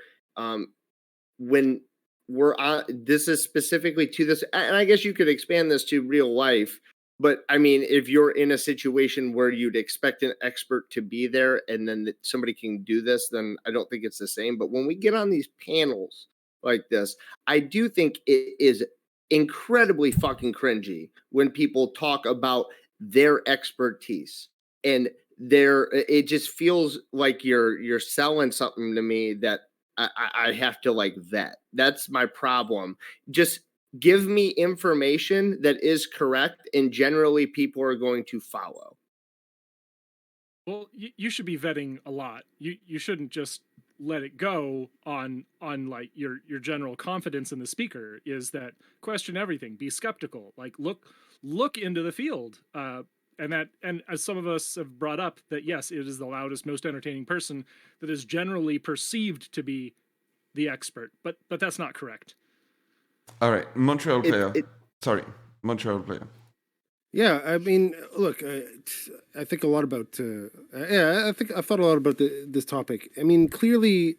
when we're on, this is specifically to this, and I guess you could expand this to real life. But I mean, if you're in a situation where you'd expect an expert to be there and then somebody can do this, then I don't think it's the same. But when we get on these panels like this, I do think it is incredibly fucking cringy when people talk about their expertise and it just feels like you're selling something to me that I have to like vet. That's my problem. Just give me information that is correct, and generally people are going to follow. Well, you should be vetting a lot. You shouldn't just let it go on like your general confidence in the speaker. Is that question everything, be skeptical, like look into the field, and as some of us have brought up, that yes, it is the loudest, most entertaining person that is generally perceived to be the expert, but that's not correct. All right, Montreal player. Sorry, Montreal player. Yeah, I mean, look, I think a lot about. I think I've thought a lot about this topic. I mean, clearly,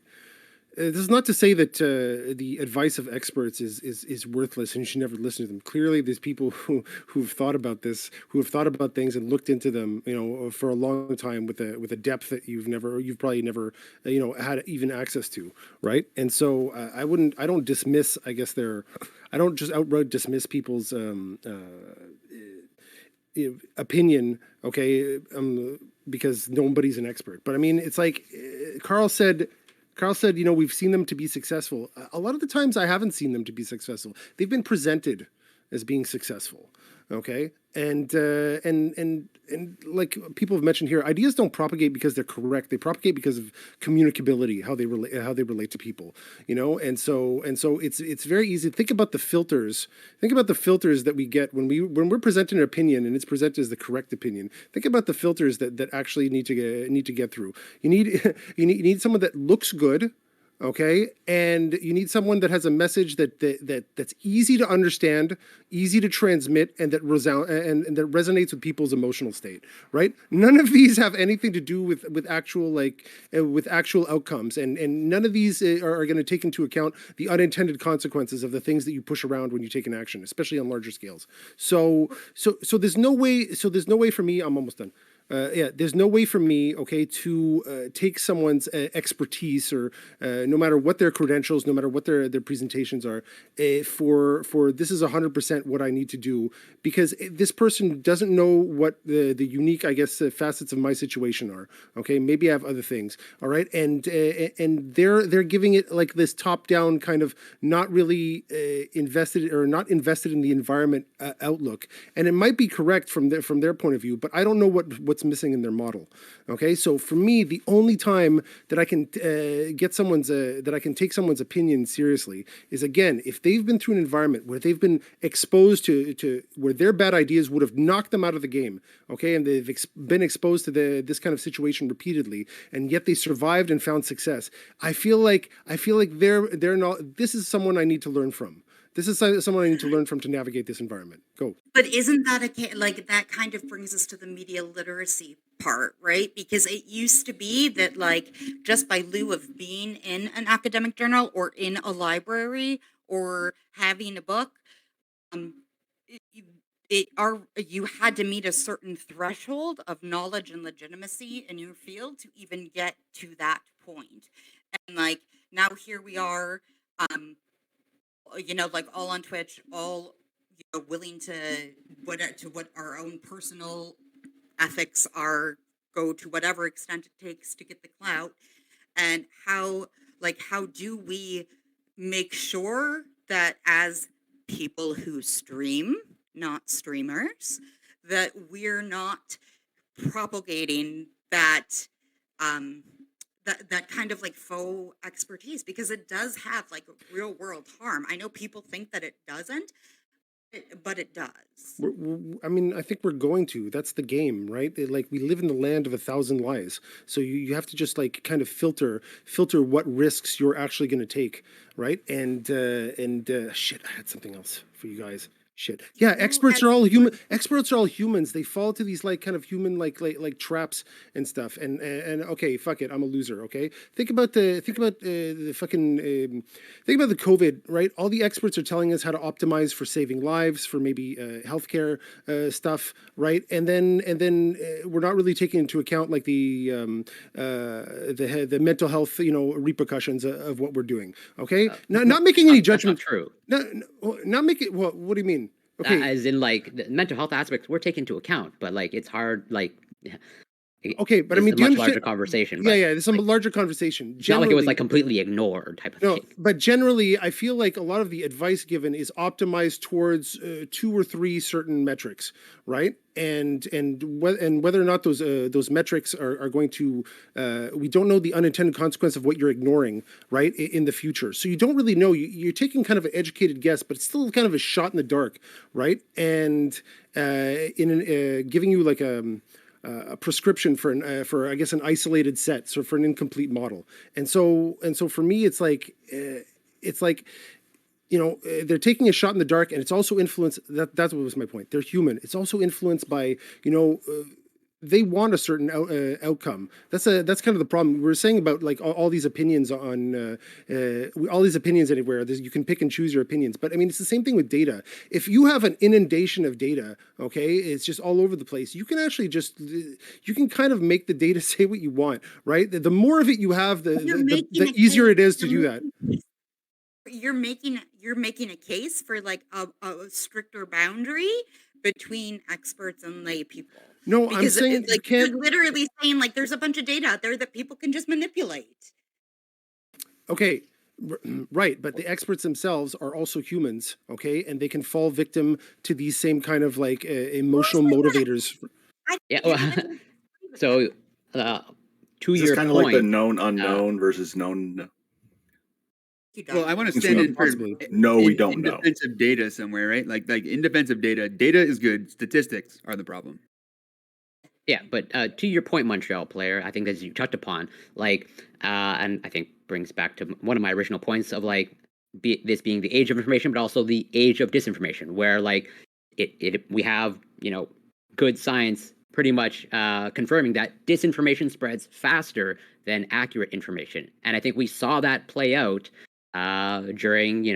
this is not to say that the advice of experts is worthless and you should never listen to them. Clearly, there's people who've thought about this, who have thought about things and looked into them, for a long time with a depth that you've probably never, had even access to, right? And so I don't dismiss, I don't just outright dismiss people's opinion, okay, because nobody's an expert. But I mean, it's like Carl said, we've seen them to be successful. A lot of the times I haven't seen them to be successful. They've been presented as being successful. Okay. And like people have mentioned here, ideas don't propagate because they're correct. They propagate because of communicability, how they relate to people, and so it's very easy. Think about the filters that we get when we're presenting an opinion and it's presented as the correct opinion. Think about the filters that actually need to get through. You need someone that looks good. Okay, and you need someone that has a message that's easy to understand, easy to transmit, and that resonates with people's emotional state. Right? None of these have anything to do with actual outcomes, and none of these are going to take into account the unintended consequences of the things that you push around when you take an action, especially on larger scales. So there's no way. So there's no way for me. I'm almost done. there's no way for me, okay, to take someone's expertise or no matter what their credentials, no matter what their presentations are, for this is 100% what I need to do, because this person doesn't know what the unique, I guess, facets of my situation are. Okay, maybe I have other things. All right, and they're giving it like this top down kind of not really invested in the environment outlook, and it might be correct from their point of view, but I don't know what's missing in their model. Okay, so for me, the only time that I can that I can take someone's opinion seriously is, again, if they've been through an environment where they've been exposed to where their bad ideas would have knocked them out of the game. Okay, and they've been exposed to this kind of situation repeatedly, and yet they survived and found success. I feel like they're not. This is someone I need to learn from. This is someone I need to learn from to navigate this environment. Go. But isn't that like that kind of brings us to the media literacy part, right? Because it used to be that like just by lieu of being in an academic journal or in a library or having a book, you had to meet a certain threshold of knowledge and legitimacy in your field to even get to that point. And like now here we are, like all on Twitch, all willing to what our own personal ethics are, go to whatever extent it takes to get the clout. And how do we make sure that as people who stream, not streamers, that we're not propagating that that kind of like faux expertise, because it does have like real world harm. I know people think that it doesn't, but it does. I mean, I think we're going to. That's the game, right? Like we live in the land of 1,000 lies, so you have to just like kind of filter what risks you're actually going to take, right? And shit, I had something else for you guys. Shit. Yeah, experts are all human. Experts are all humans. They fall to these like kind of human like traps and stuff. And okay, fuck it. I'm a loser. Okay. Think about the fucking think about the COVID. Right. All the experts are telling us how to optimize for saving lives, for maybe healthcare stuff. Right. And then we're not really taking into account like the mental health repercussions of what we're doing. Okay. Not making any judgment. True. No, not making. What do you mean? Okay. As in, like, the mental health aspects were taken into account, but like it's hard. Like, okay, but I mean, it's a much larger conversation. Yeah, yeah, it's a larger conversation. It's not like it was like completely ignored type of thing. But generally, I feel like a lot of the advice given is optimized towards 2 or 3 certain metrics, right? And whether or not those metrics are going to, we don't know the unintended consequence of what you're ignoring, right, in the future. So you don't really know. You're taking kind of an educated guess, but it's still kind of a shot in the dark, right? And giving you like a prescription for I guess an isolated set, so for an incomplete model. And so for me, it's like they're taking a shot in the dark, and it's also influenced. That's what was my point. They're human. It's also influenced by they want a certain outcome. That's kind of the problem. We were saying about like all these opinions on all these opinions anywhere. You can pick and choose your opinions, but I mean it's the same thing with data. If you have an inundation of data, okay, it's just all over the place. You can actually you can kind of make the data say what you want, right? The more of it you have, the easier it is to do that. You're making a case for like a stricter boundary between experts and lay people. No, because I'm saying like you're literally saying like there's a bunch of data out there that people can just manipulate. Okay, right, but the experts themselves are also humans, okay, and they can fall victim to these same kind of like emotional motivators. Yeah. Well, so to your kind point, of like the known unknown versus known. Well, I want to stand in for we don't know. In defense of data somewhere, right? Like in defense of data is good. Statistics are the problem. Yeah, but to your point, Montreal player, I think as you touched upon, like, and I think brings back to one of my original points of like this being the age of information, but also the age of disinformation, where like we have good science pretty much confirming that disinformation spreads faster than accurate information, and I think we saw that play out during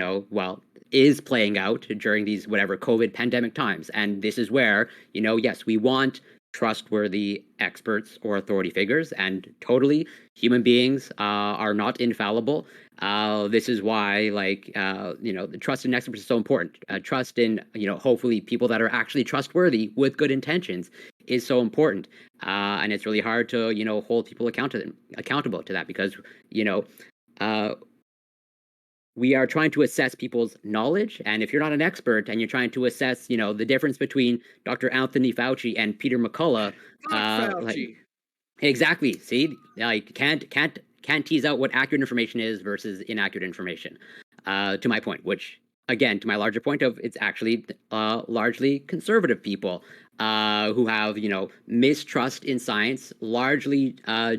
is playing out during these whatever COVID pandemic times, and this is where yes, we want trustworthy experts or authority figures, and totally human beings are not infallible. This is why, the trust in experts is so important. Trust in, hopefully people that are actually trustworthy with good intentions is so important. And it's really hard to, hold people accountable to that because, we are trying to assess people's knowledge. And if you're not an expert and you're trying to assess, the difference between Dr. Anthony Fauci and Peter McCullough, Fauci. exactly. See, can't tease out what accurate information is versus inaccurate information. To my point, which again, to my larger point of it's actually largely conservative people who have, mistrust in science, largely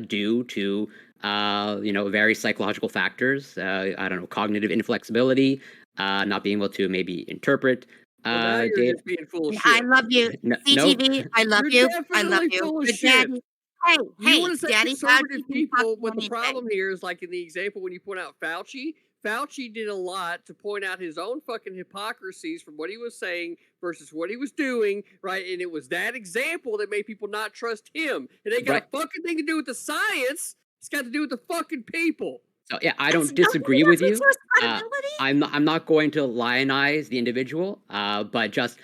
due to very psychological factors. I don't know, cognitive inflexibility, not being able to maybe interpret Well, now you're data. just being full of I shit. love you, No, CTV. I love You're you. I love definitely you. full of But shit. Daddy, hey, You want to say Daddy conservative Fauci can people, talk but the anything. problem here is like in the example when you point out Fauci, Fauci did a lot to point out his own fucking hypocrisies from what he was saying versus what he was doing, right? And it was that example that made people not trust him. It ain't got Right. a fucking thing to do with the science. It's got to do with the fucking people. So yeah, I That's don't disagree nobody with else's you. responsibility. I'm not going to lionize the individual, but just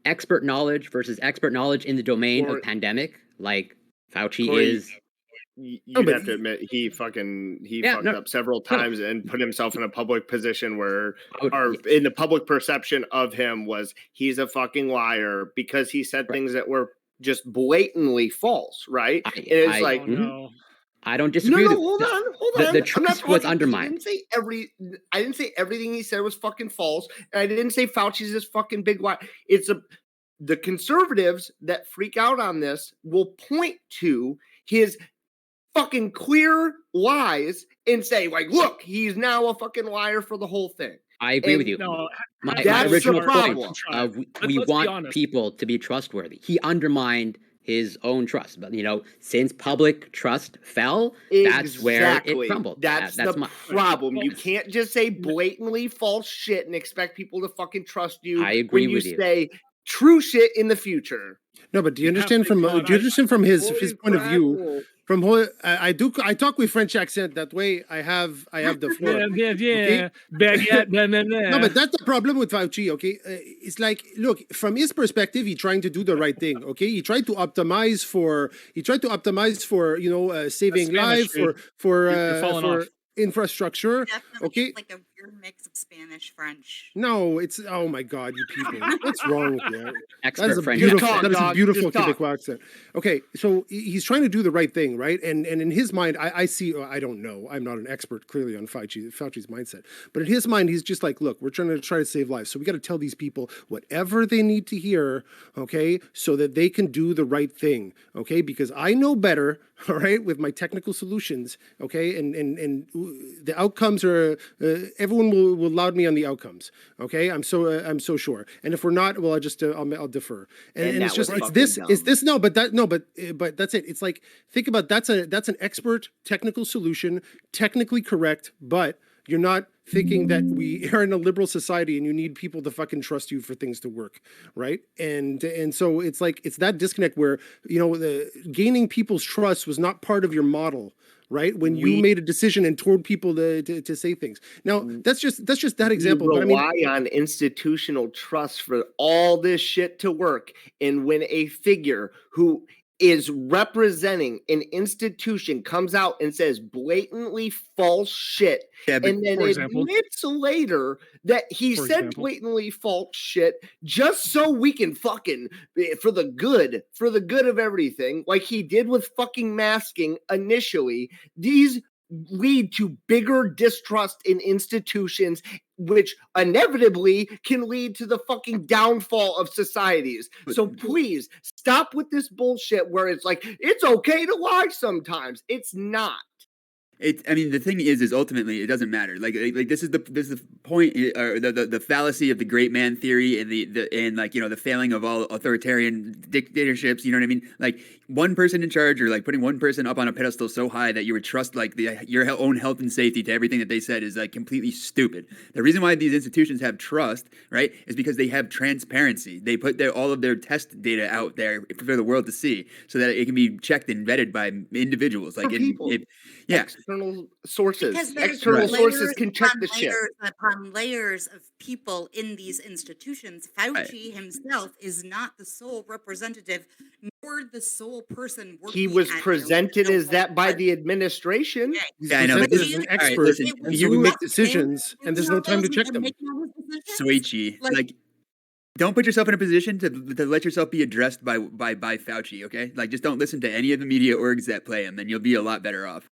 expert knowledge versus expert knowledge in the domain Or- of pandemic, like Fauci Corey, is. You'd but have to admit he fucked no, up several times and put himself in a public position where, Oh, or yeah. in the public perception of him was he's a fucking liar because he said Right. things that were just blatantly false, right? I- And it's I- like, Oh no. I don't no, disagree. hold on. The I'm not trust talking. was I undermined. didn't say everything he said was fucking false, and I didn't say Fauci's this fucking big lie. The conservatives that freak out on this will point to his fucking clear lies and say, like, look, he's now a fucking liar for the whole thing. I agree with And you. No, My That's the original problem. point Let's we be want honest. people to be trustworthy. He undermined his own trust, but since public trust fell, that's where it crumbled. That's the my problem. You can't just say blatantly false shit and expect people to fucking trust you. I agree when you with you. say true shit in the future. No, but do you Yeah, understand from God, his Holy point of view? crackle. From what I talk with French accent. That way, I have the floor. Yeah. Okay? Baguette, blah, blah, blah. No, but that's the problem with Fauci. Okay, it's like, look, from his perspective, he's trying to do the right thing. Okay, he tried to optimize for saving Spanish, lives dude. You're falling for off. infrastructure. Definitely, Okay. it's like a weird mix of Spanish French. No, it's, oh my God, you people, what's wrong with you? That expert is a French beautiful, accent. that is a dog. beautiful Just talk. Quebecois accent. Okay, so he's trying to do the right thing, right? And in his mind, I see. I don't know. I'm not an expert, clearly, on Fauci's mindset. But in his mind, he's just like, look, we're trying to save lives, so we got to tell these people whatever they need to hear, okay, so that they can do the right thing, okay? Because I know better, all right, with my technical solutions, okay, and the outcomes are everyone will laud me on the outcomes, okay? I'm so sure. And if we're not, well, I'll defer. And that it's just was it's fucking this dumb. but that's it. It's like, think about, that's an expert technical solution, technically correct, but you're not thinking that we are in a liberal society and you need people to fucking trust you for things to work, right? And so it's like, it's that disconnect where, the gaining people's trust was not part of your model, right? When you made a decision and told people to say things. Now, that's just that example. We But I mean, rely on institutional trust for all this shit to work. And when a figure who is representing an institution comes out and says blatantly false shit, Yeah, but and then for example- admits later that he For said example. blatantly false shit just so we can fucking, for the good of everything, like he did with fucking masking initially, these lead to bigger distrust in institutions, which inevitably can lead to the fucking downfall of societies. So please stop with this bullshit where it's like, it's okay to lie sometimes. It's not. I mean, the thing is ultimately it doesn't matter. Like this is the point, or the fallacy of the great man theory, and and like, you know, the failing of all authoritarian dictatorships. You know what I mean? Like one person in charge, or like putting one person up on a pedestal so high that you would trust like your own health and safety to everything that they said is like completely stupid. The reason why these institutions have trust, right, is because they have transparency. They put all of their test data out there for the world to see, so that it can be checked and vetted by individuals. Like yeah. External sources. Because there's External sources layers can check upon the shit. layers upon layers of people in these institutions. Fauci himself is not the sole representative, nor the sole person working. He was at presented as that by but- the administration. Yeah. He's Yeah, I know, but presented this as an all right, expert, listen, It was and you so we make not decisions, him and there's no time to check them. making all those decisions. Soichi, like, don't put yourself in a position to let yourself be addressed by Fauci, okay? Like, just don't listen to any of the media orgs that play him, and you'll be a lot better off.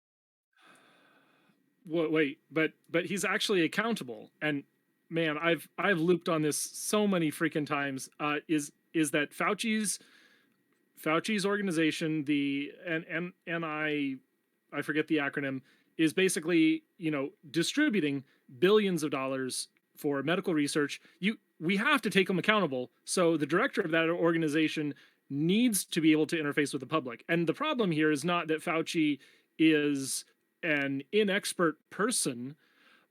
Wait, but he's actually accountable. And man, I've looped on this so many freaking times. Is that Fauci's organization, the I forget the acronym, is basically, you know, distributing billions of dollars for medical research. We have to take them accountable. So the director of that organization needs to be able to interface with the public. And the problem here is not that Fauci is an inexpert person,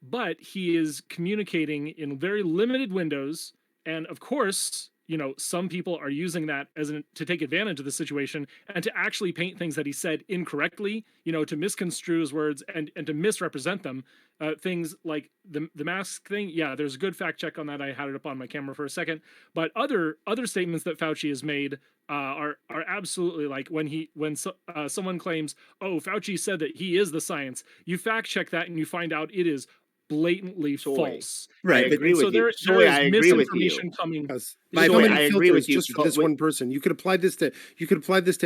but he is communicating in very limited windows. And of course, you know, some people are using that to take advantage of the situation and to actually paint things that he said incorrectly, you know, to misconstrue his words and to misrepresent them. Things like the mask thing. Yeah, there's a good fact check on that. I had it up on my camera for a second. But other statements that Fauci has made are absolutely, like when someone claims, oh, Fauci said that he is the science. You fact check that and you find out it is blatantly false. Right. I agree with you. So there is I agree with misinformation you. coming. There's By the so way, many I agree with filters you, just for but this one person. You could apply this to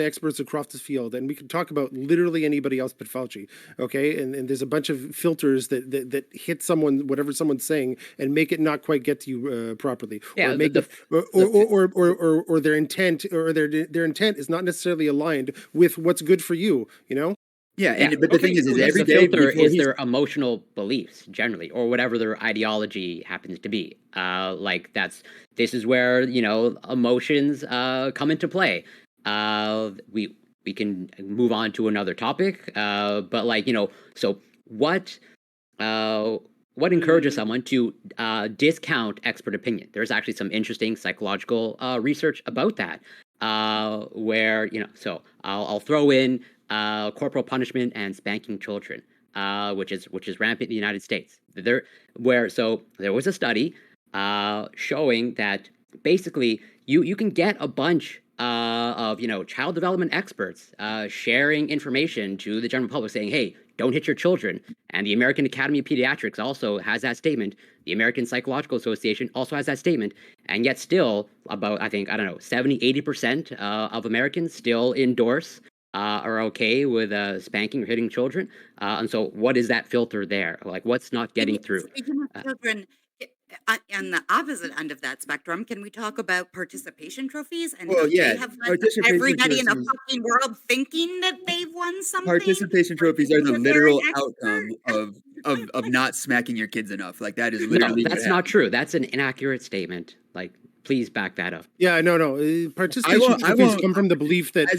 experts across this field, and we could talk about literally anybody else but Fauci. Okay, and there's a bunch of filters that hit someone, whatever someone's saying, and make it not quite get to you properly. Yeah, or make or their intent their intent is not necessarily aligned with what's good for you. You know. Yeah, but the thing is the every day filter before is he's- their emotional beliefs generally, or whatever their ideology happens to be. This is where, you know, emotions come into play. We can move on to another topic, but like, you know, so what encourages someone to discount expert opinion? There's actually some interesting psychological research about that, where, you know, so I'll throw in corporal punishment and spanking children, which is rampant in the United States. There was a study showing that basically you can get a bunch of, you know, child development experts sharing information to the general public, saying, "Hey, don't hit your children." And the American Academy of Pediatrics also has that statement. The American Psychological Association also has that statement. And yet still about, I think, 70-80% of Americans still endorse are okay with spanking or hitting children. And so what is that filter there? Like, what's not getting through? Speaking of children, on the opposite end of that spectrum, can we talk about participation trophies and Well, how yeah, they have led participation everybody in the trophies- fucking world thinking that they've won something? Participation trophies are the because they're literal an outcome expert? of not smacking your kids enough. Like that is No, literally what that's not happened. true. That's an inaccurate statement. Like, please back that up. Yeah, no. Participation I trophies won't- come from the belief that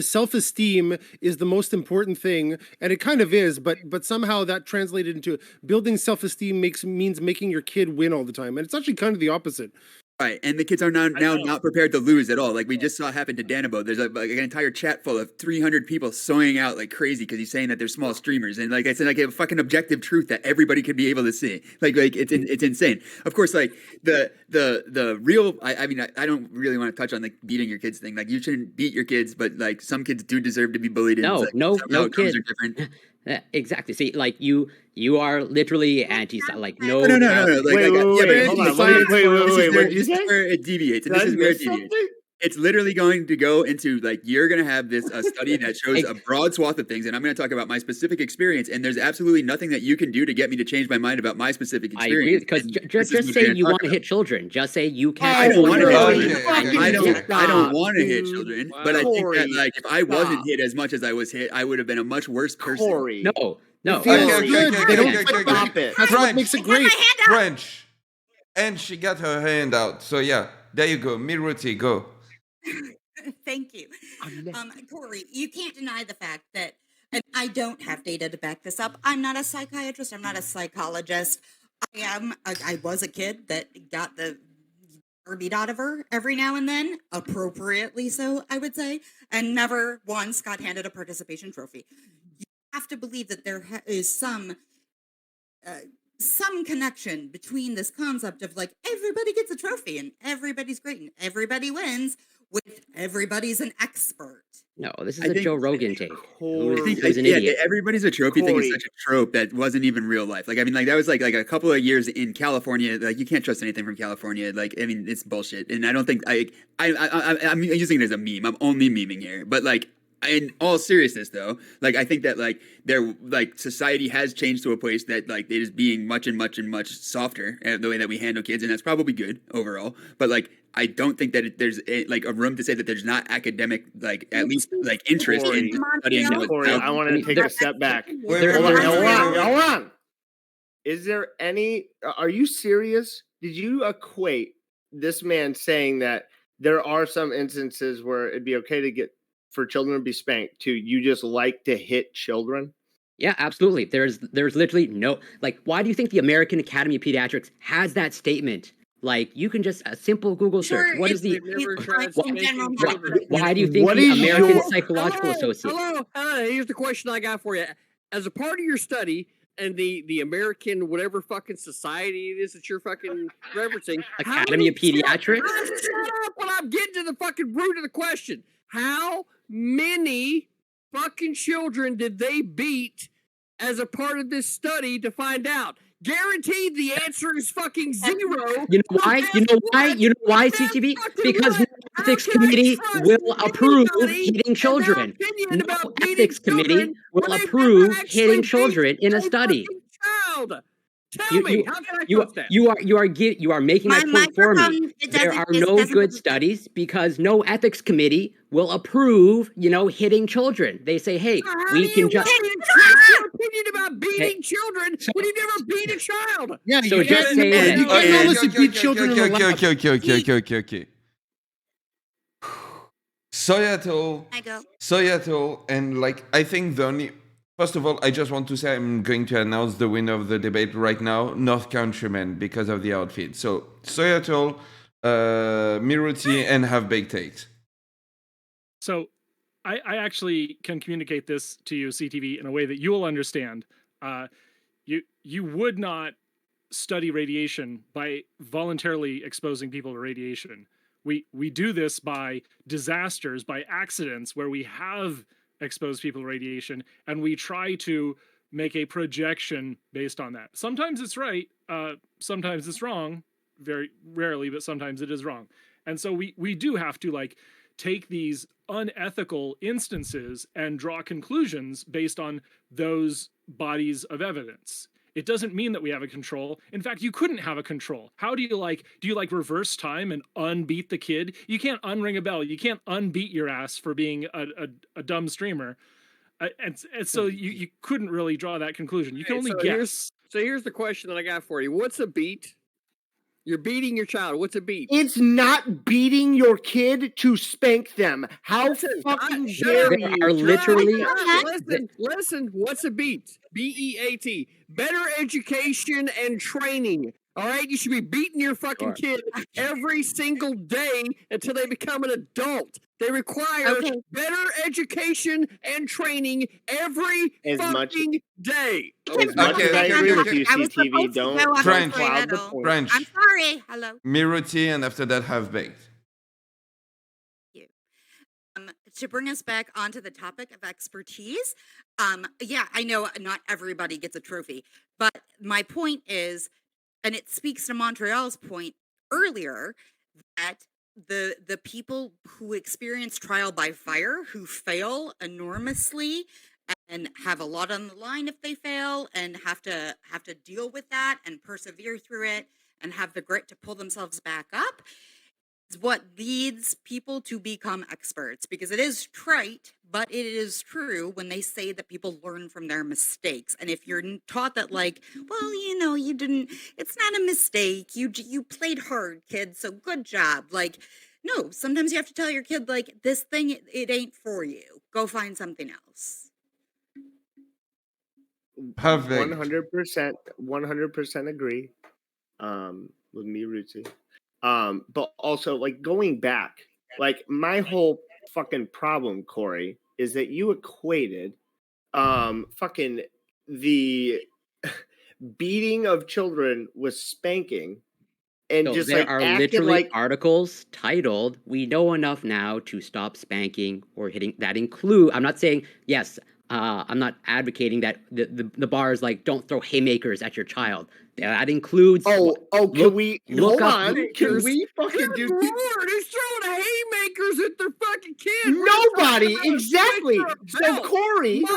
self-esteem is the most important thing, and it kind of is. But somehow that translated into building self-esteem means making your kid win all the time, and it's actually kind of the opposite. Right, and the kids are now not prepared to lose at all. Like we just saw happen to Danabo. There's an entire chat full of 300 people sewing out like crazy because he's saying that they're small streamers, and like it's like a fucking objective truth that everybody could be able to see. Like it's insane. Of course, like the real. I mean, I don't really want to touch on the beating your kids thing. Like you shouldn't beat your kids, but like some kids do deserve to be bullied. No, like, no outcomes kid. are different. Exactly. See, like you are literally anti. Like no. No. Wait, hold on. Wait. This is What did you where say? it deviates. And Did this I is where it miss deviates. something? It's literally going to go into like you're going to have this study that shows a broad swath of things, and I'm going to talk about my specific experience. And there's absolutely nothing that you can do to get me to change my mind about my specific I agree experience. because and just this is what say we're gonna you talk want to about. hit children. Just say you can't. I don't want to hit Okay, children. okay, I don't. okay. I don't want to Stop, hit dude. children. But I think that Corey, like if I wasn't stop. hit as much as I was hit, I would have been a much worse person. Corey. No. It feels Okay, good. okay, They don't okay, okay, stop okay. it. That's what makes it great. French. And she got her hand out. So yeah, there you go. Miruti, go. Thank you. Corey, you can't deny the fact that, and I don't have data to back this up. I'm not a psychiatrist. I'm not a psychologist. I was a kid that got the beat out of her every now and then, appropriately so, I would say, and never once got handed a participation trophy. You have to believe that there is some connection between this concept of like everybody gets a trophy and everybody's great and everybody wins with everybody's an expert. No, this is I a think- Joe Rogan take. Corey. Who's an idiot. Everybody's a trophy thing is Corey. such a trope that wasn't even real life. Like I mean, like that was like a couple of years in California. Like you can't trust anything from California. Like I mean, it's bullshit. And I don't think I'm using it as a meme. I'm only memeing here. But like in all seriousness, though, like I think that like society has changed to a place that like it is being much softer the way that we handle kids, and that's probably good overall. But like I don't think that there's like a room to say that there's not academic like at least like interest in Corey. studying those. Corey, I want to take a step back. Wait, Hold wait, on, wait. hold on. Is there any? Are you serious? Did you equate this man saying that there are some instances where it'd be okay to get for children to be spanked to you just like to hit children? Yeah, absolutely. There's literally no like. Why do you think the American Academy of Pediatrics has that statement? Like, you can just a simple Google search. What is the? They've never tried Why, spanking why, children. why do you think What the is American your- Psychological Association? Hello. Here's the question I got for you. As a part of your study and the American whatever fucking society it is that you're fucking referencing, how Academy of many- Pediatrics? Shut up! When I'm getting to the fucking root of the question, how many fucking children did they beat as a part of this study to find out? Guaranteed the answer is fucking zero. You know why? You know why? You know why, CTV? Because no ethics committee will approve hitting children. No ethics committee will approve hitting children in a study. Child. Tell You- me, you- how can I You trust that? you are making my My point for me. microphone, it There doesn't- are this no doesn't- good studies because no ethics committee will approve, hitting children. They say, hey, So how we do can you just. want me to trust your opinion about beating Hey, children when you never beat a child? Yeah, So you just can't, say that- you can't honestly beat children in the lab. Okay. Soyattle, I go. Soyattle, and like I think the only. First of all, I just want to say I'm going to announce the winner of the debate right now, North Countryman, because of the outfit. So Soyattle, Miruti, and Have Baked Takes. So I actually can communicate this to you, CTV, in a way that you will understand. You would not study radiation by voluntarily exposing people to radiation. We do this by disasters, by accidents where we have exposed people to radiation, and we try to make a projection based on that. Sometimes it's right, sometimes it's wrong, very rarely, but sometimes it is wrong. And so we do have to like take these unethical instances and draw conclusions based on those bodies of evidence. It doesn't mean that we have a control. In fact, you couldn't have a control. How do you like reverse time and unbeat the kid? You can't unring a bell. You can't unbeat your ass for being a dumb streamer. And so you couldn't really draw that conclusion. You can only guess. Here's the question that I got for you. What's a beat? You're beating your child. What's a beat? It's not beating your kid to spank them. How Listen, fucking shut dare up. There you? are literally. Listen. What's a beat? BEAT. Better education and training. All right, you should be beating your fucking kid every single day until they become an adult. They require better education and training every fucking day. As much as I agree with you, I was CTV, supposed to don't go on French. cloud the Soyattle. point. French, I'm sorry. Hello. Miruti, and after that, Have Baked. To bring us back onto the topic of expertise, yeah, I know not everybody gets a trophy, but my point is, and it speaks to Montreal's point earlier, that the people who experience trial by fire, who fail enormously and have a lot on the line if they fail, and have to deal with that and persevere through it and have the grit to pull themselves back up, is what leads people to become experts. Because it is trite, but it is true when they say that people learn from their mistakes. And if you're taught that, like, well, you didn't, it's not a mistake, you played hard, kid, so good job. Like, no, sometimes you have to tell your kid, like, this thing, it ain't for you, go find something else. Perfect. 100% agree with me, Ruzi. But also, like, going back, like, my whole fucking problem, Corey, is that you equated fucking the beating of children with spanking, and So just there like are acting literally like articles titled "We know enough now to stop spanking or hitting." That include. I'm not saying yes. I'm not advocating that the bar is like don't throw haymakers at your child. That includes. can we look hold up? on? Can we fucking Good do Lord, who's throwing haymakers at their fucking kid? nobody? Exactly. So Corey, You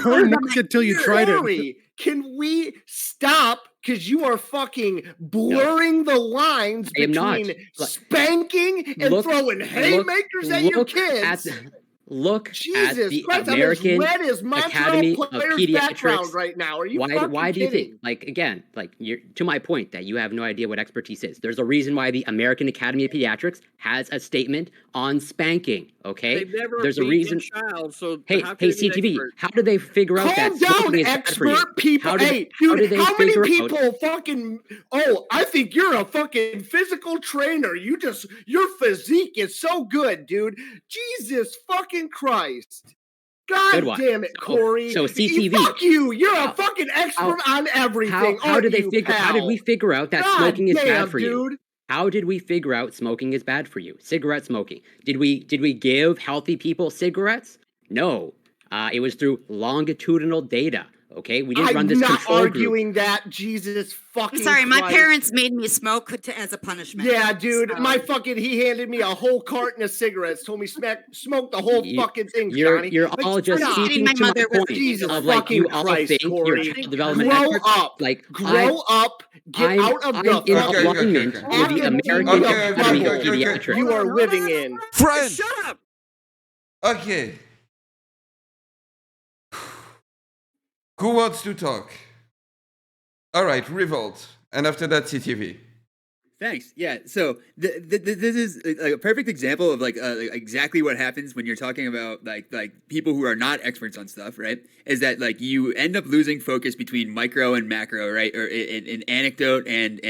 don't know until you tried it. Corey, can we stop? Because you are fucking blurring the lines I am not. between spanking and throwing haymakers at your kids. Look Jesus at the Christ, American I'm as red as Montreal Academy of players' background Pediatrics. right now. Are you Why fucking do you kidding? think, like, again, like, you're to my point that you have no idea what expertise is. There's a reason why the American Academy of Pediatrics has a statement on spanking, okay? They've never There's a beaten reason. child, so Hey, how can they be an CTV, expert? how do they figure out that Calm down, smoking is bad for you? expert people. How did, Hey, how dude, did they how many figure people out? fucking? Oh, I think you're a fucking physical trainer. Your physique is so good, dude. Jesus fucking Christ. Good God one. damn it, Corey. So CTV. Fuck you. You're a fucking expert on everything. How did they you, figure? How did we pal? figure out that God smoking is damn, bad for dude. you? How did we figure out smoking is bad for you? Cigarette smoking. Did we give healthy people cigarettes? No. It was through longitudinal data. Okay, we didn't run this I'm not control group. arguing that. Jesus fucking I'm sorry, my Christ. parents made me smoke as a punishment. Yeah, dude, so- he handed me a whole carton of cigarettes, told me smoke the whole fucking thing, Johnny. You're Like, all just stop. speaking to my point Jesus of like you fucking all Christ, think Corey. your child development Grow experts. up. Like Grow up. Get I'm out of in the fucking alignment with the American Academy of Pediatrics. you are living in. Friend. Shut up. Okay. Who wants to talk? All right, Revolt. And after that, CTV. Thanks. Yeah. So this is like a perfect example of like exactly what happens when you're talking about like people who are not experts on stuff, right? Is that like you end up losing focus between micro and macro, right? Or in anecdote and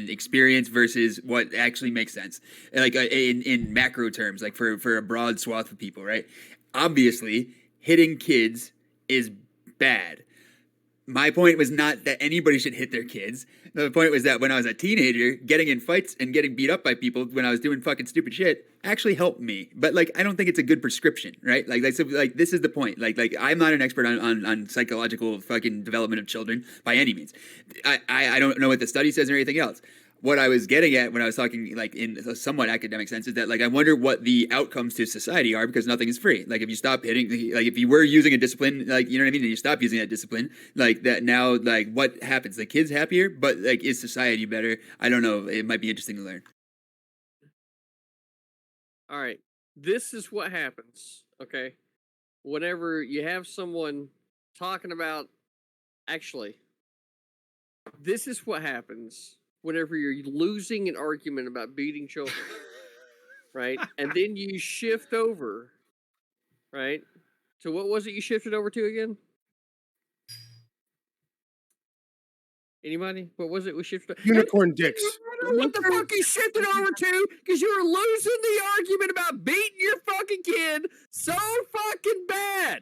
experience versus what actually makes sense, like in macro terms, like for a broad swath of people, right? Obviously, hitting kids is bad. My point was not that anybody should hit their kids. The point was that when I was a teenager, getting in fights and getting beat up by people when I was doing fucking stupid shit actually helped me. But like, I don't think it's a good prescription, right? Like this is the point. Like I'm not an expert on psychological fucking development of children by any means. I don't know what the study says or anything else. What I was getting at when I was talking like in a somewhat academic sense is that like I wonder what the outcomes to society are because nothing is free. Like if you stop hitting, like if you were using a discipline, like you know what I mean, and you stop using that discipline, like that now, like what happens? The kid's happier, but like is society better? I don't know. It might be interesting to learn. All right. This is what happens, okay? Whenever you have someone talking about, actually, this is what happens whenever you're losing an argument about beating children, right? And then you shift over, right? So what was it you shifted over to again? Anybody? What was it we shifted? Unicorn dicks. What the fuck you shifted over to? Because you were losing the argument about beating your fucking kid so fucking bad,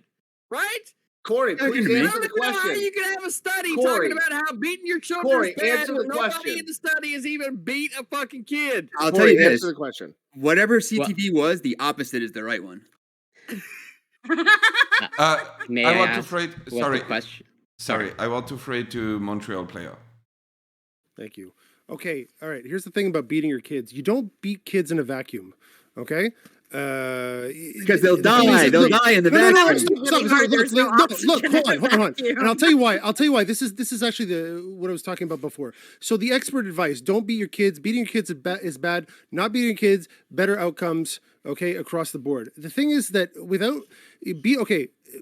right? Corey, please I answer don't the know how question. you can have a study Corey. talking about how beating your children Corey, is bad, answer but the nobody question. in the study has even beat a fucking kid. I'll Corey, tell you this: answer the question. whatever CTV was, the opposite is the right one. May I I want to ask phrase. what Sorry. the question? Sorry, I want to phrase to Montreal player. Thank you. Okay, all right. Here's the thing about beating your kids. You don't beat kids in a vacuum. Okay. Because they'll the thing is die. that- They'll look, die in the no, no, no, vacuum. stop, Really stop, hard, there's no look, oxygen hold in on, a hold on. vacuum. And I'll tell you why. I'll tell you why. This is actually what I was talking about before. So the expert advice: don't beat your kids. Beating your kids is bad. Not beating your kids, better outcomes. Okay, across the board. The thing is that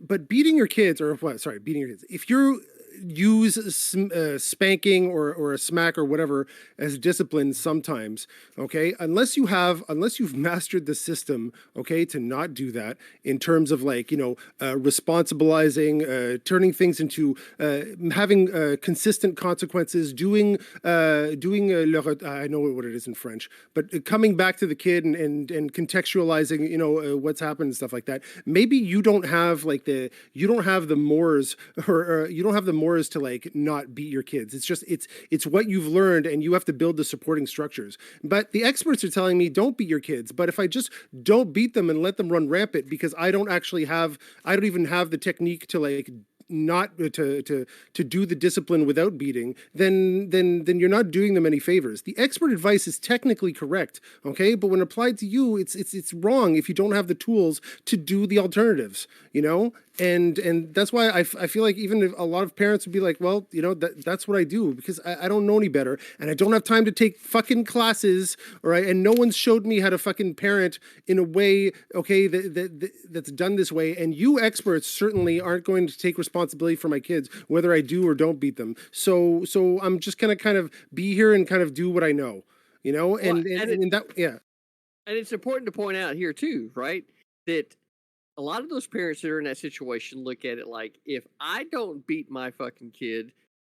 but beating your kids or what? Sorry, beating your kids. If you use spanking or a smack or whatever as discipline sometimes, okay, unless you've mastered the system, okay, to not do that in terms of like, responsibilizing, turning things into having consistent consequences, doing I know what it is in French, but coming back to the kid and contextualizing, what's happened and stuff like that. Maybe you don't have the mores or you don't have the mores to like not beat your kids. It's just it's what you've learned, and you have to build the supporting structures. But the experts are telling me don't beat your kids. But if I just don't beat them and let them run rampant because I don't even have the technique to like not to do the discipline without beating, then you're not doing them any favors. The expert advice is technically correct, okay, but when applied to you, it's wrong if you don't have the tools to do the alternatives, and that's why I feel like even if a lot of parents would be like, well, that's what I do because I don't know any better, and I don't have time to take fucking classes, all right, and no one's showed me how to fucking parent in a way, okay, that's done this way, and you experts certainly aren't going to take responsibility for my kids, whether I do or don't beat them. So I'm just gonna kind of be here and kind of do what I know, and that, yeah. And it's important to point out here too, right, that a lot of those parents that are in that situation look at it like, if I don't beat my fucking kid,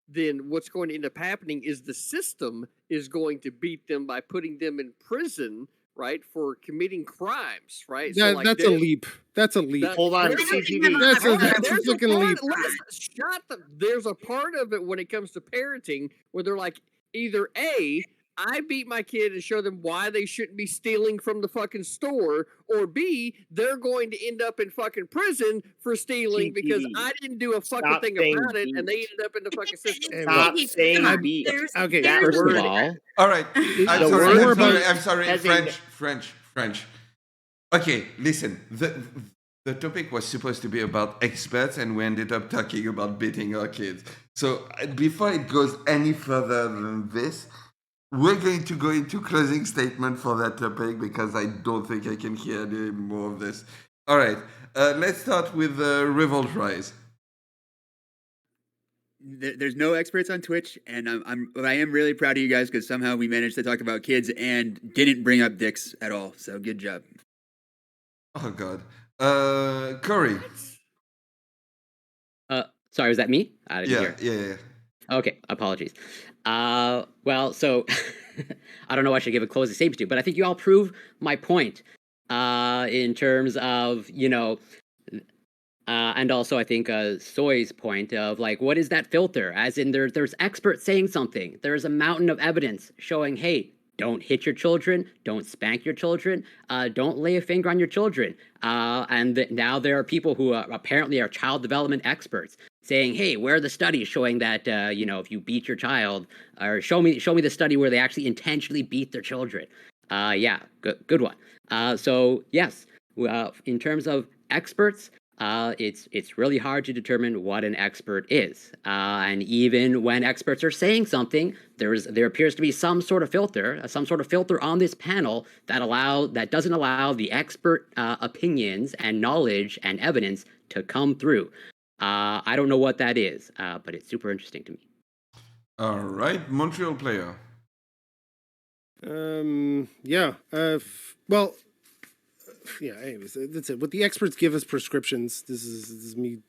then what's going to end up happening is the system is going to beat them by putting them in prison, right, for committing crimes, right? That's a leap. That's a leap. Hold on, There's a CGD. That's a There's a fucking part, leap. there's a part of it when it comes to parenting where they're like, either A, I beat my kid and show them why they shouldn't be stealing from the fucking store, or B, they're going to end up in fucking prison for stealing because CGD. I didn't do a fucking Stop thing saying about it, beat. and they ended up in the fucking system. Stop saying I'm- beat. Okay, That First of word- all, All right. The I'm word sorry. has a- French. Okay, listen. The topic was supposed to be about experts, and we ended up talking about beating our kids. So before it goes any further than this, we're going to go into closing statement for that topic because I don't think I can hear any more of this. All right. Let's start with RevoltRise. There's no experts on Twitch, and I am really proud of you guys because somehow we managed to talk about kids and didn't bring up dicks at all. So good job. Oh God. Cory. sorry, was that me? I didn't hear. Yeah. Okay, apologies. Well, so I don't know what I should give a closing statement to, but I think you all prove my point in terms of, and also I think Soy's point of like, what is that filter? As in there's experts saying something. There's a mountain of evidence showing, hey, don't hit your children, don't spank your children, don't lay a finger on your children. And now there are people who apparently are child development experts saying, hey, where are the studies showing that, if you beat your child, or show me the study where they actually intentionally beat their children. Yeah, good one. So yes, in terms of experts, it's really hard to determine what an expert is. And even when experts are saying something, there appears to be some sort of filter on this panel that doesn't allow the expert opinions and knowledge and evidence to come through. I don't know what that is, but it's super interesting to me. All right, Montreal player. Yeah. Well, yeah. Anyways, that's it. What the experts give us prescriptions. This is me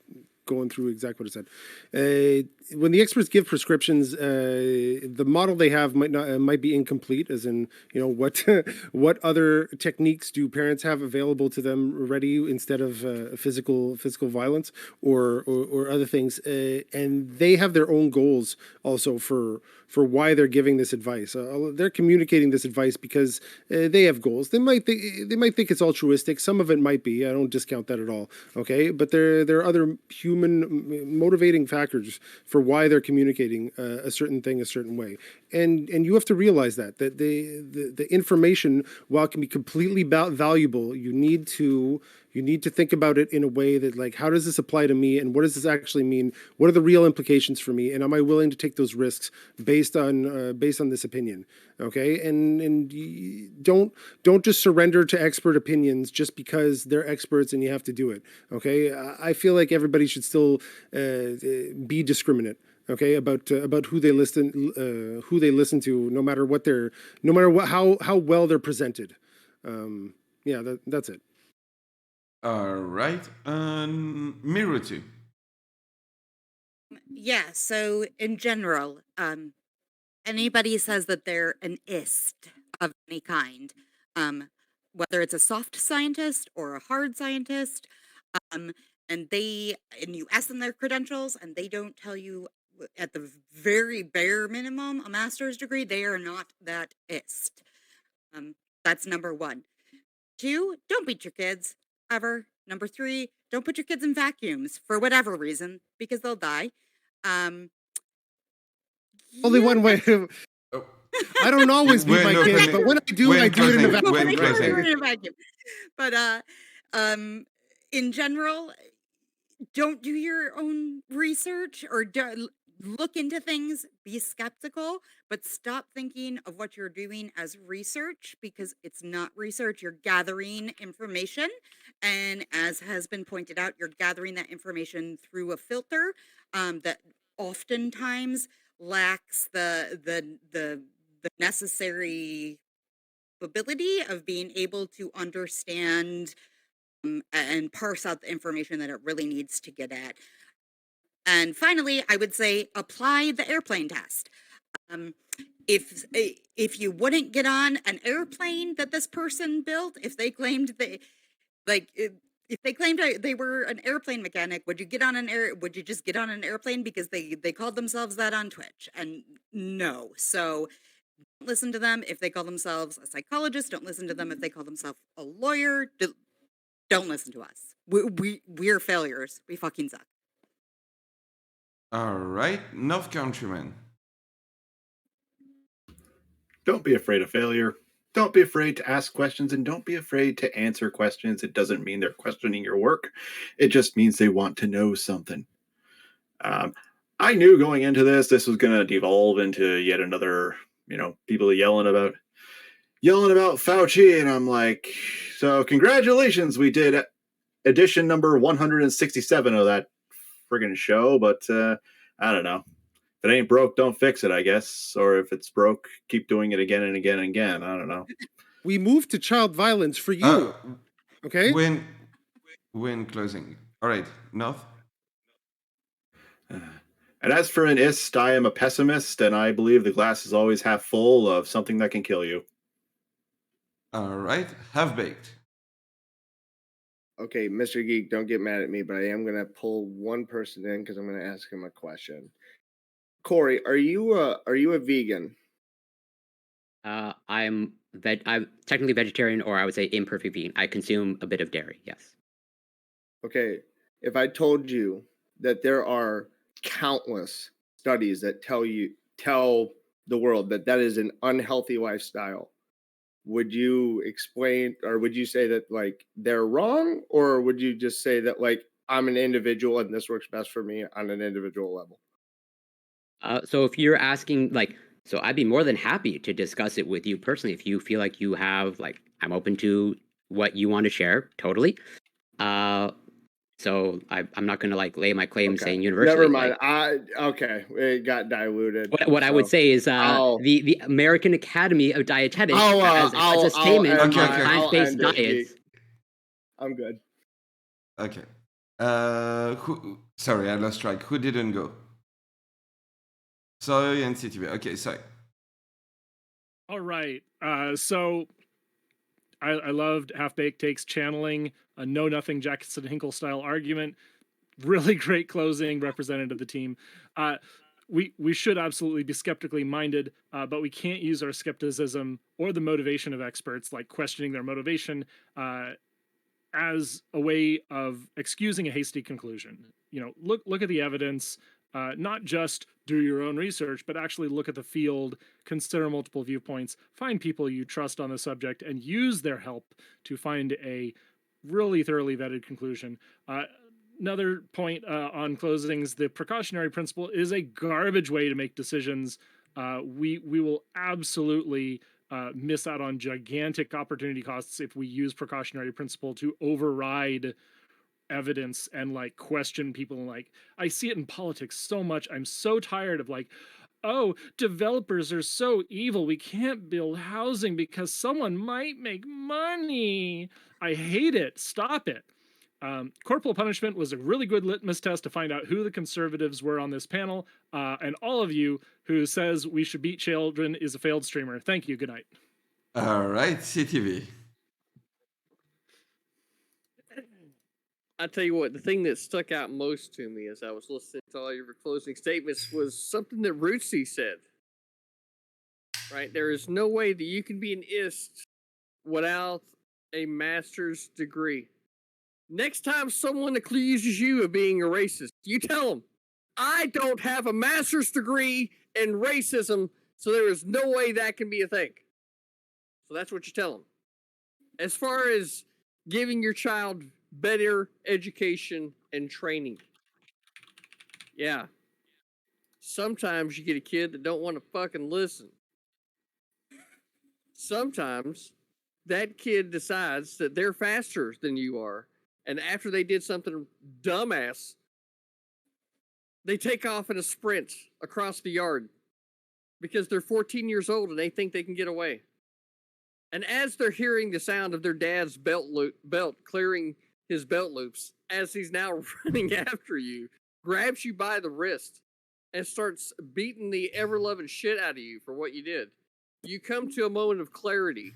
going through exactly what I said. When the experts give prescriptions, the model they have might be incomplete. As in, what other techniques do parents have available to them ready instead of physical violence or other things? And they have their own goals also for why they're giving this advice. They're communicating this advice because they have goals. They might think it's altruistic. Some of it might be. I don't discount that at all. Okay, but there are other human motivating factors for why they're communicating a certain thing a certain way. And you have to realize that the information, while it can be completely valuable, you need to think about it in a way that, like, how does this apply to me, and what does this actually mean? What are the real implications for me, and am I willing to take those risks based on this opinion? Okay, and don't just surrender to expert opinions just because they're experts and you have to do it. Okay, I feel like everybody should still be discriminate. Okay, about who they listen to, no matter how well they're presented. Yeah, that's it. All right. Mirutu. Yeah, so in general, anybody says that they're an ist of any kind, whether it's a soft scientist or a hard scientist, um, and you ask them their credentials and they don't tell you at the very bare minimum a master's degree, they are not that ist. That's number one. Two, don't beat your kids ever. Number three, don't put your kids in vacuums for whatever reason because they'll die. Only one way. Oh, I don't always beat my kids, but when I do, I do it in a vacuum. But in general, don't do your own research or look into things. Be skeptical, but stop thinking of what you're doing as research because it's not research. You're gathering information, and as has been pointed out, you're gathering that information through a filter that oftentimes lacks the necessary ability of being able to understand and parse out the information that it really needs to get at. And finally, I would say apply the airplane test. If you wouldn't get on an airplane that this person built, if they claimed if they claimed they were an airplane mechanic, would you just get on an airplane because they called themselves that on Twitch? And no. So don't listen to them if they call themselves a psychologist. Don't listen to them if they call themselves a lawyer. Don't listen to us. We're failures. We fucking suck. all right. North Countryman. Don't be afraid of failure. Don't be afraid to ask questions, and don't be afraid to answer questions. It doesn't mean they're questioning your work. It just means they want to know something. I knew going into this was going to devolve into yet another, people yelling about Fauci, and I'm like, so congratulations, we did edition number 167 of that friggin' show, but I don't know. If it ain't broke, don't fix it, I guess. Or if it's broke, keep doing it again and again and again. I don't know. We moved to child violence for you. Okay? When closing. All right, North. And as for an ist, I am a pessimist, and I believe the glass is always half full of something that can kill you. All right, Half-Baked. Okay, Mr. Geek, don't get mad at me, but I am going to pull one person in because I'm going to ask him a question. Corey, are you a vegan? I'm technically vegetarian, or I would say imperfect vegan. I consume a bit of dairy, yes. Okay, if I told you that there are countless studies that tell the world that is an unhealthy lifestyle, would you explain, or would you say that like they're wrong, or would you just say that like I'm an individual and this works best for me on an individual level? So if you're asking, so I'd be more than happy to discuss it with you personally. If you feel like you have, I'm open to what you want to share, totally. So I'm not going to lay my claim saying universally. Never mind. Okay, it got diluted. What I would say is the American Academy of Dietetics has a statement on science-based diets. I'm good. Okay. Sorry, I lost track. Who didn't go? Soy and CTV. Okay, sorry. All right. So I loved Half-Baked Takes channeling a know-nothing Jackson Hinkle style argument. Really great closing, representative of the team. We should absolutely be skeptically minded, but we can't use our skepticism or the motivation of experts, like questioning their motivation, as a way of excusing a hasty conclusion. Look at the evidence. not just do your own research, but actually look at the field, consider multiple viewpoints, find people you trust on the subject, and use their help to find a really thoroughly vetted conclusion. Another point on closings, the precautionary principle is a garbage way to make decisions. We will absolutely miss out on gigantic opportunity costs if we use precautionary principle to override evidence and like question people. Like, I see it in politics so much. I'm so tired of like, oh, developers are so evil, we can't build housing because someone might make money. I hate it. Stop it. Corporal punishment was a really good litmus test to find out who the conservatives were on this panel. And all of you who says we should beat children is a failed streamer. Thank you. Good night. All right, CTV. I tell you what, the thing that stuck out most to me as I was listening to all your closing statements was something that Rootsy said. Right? There is no way that you can be an IST without a master's degree. Next time someone accuses you of being a racist, you tell them, I don't have a master's degree in racism, so there is no way that can be a thing. So that's what you tell them. As far as giving your child better education and training, yeah, sometimes you get a kid that don't want to fucking listen. Sometimes that kid decides that they're faster than you are, and after they did something dumbass, they take off in a sprint across the yard because they're 14 years old and they think they can get away. And as they're hearing the sound of their dad's belt clearing his belt loops, as he's now running after you, grabs you by the wrist and starts beating the ever-loving shit out of you for what you did, you come to a moment of clarity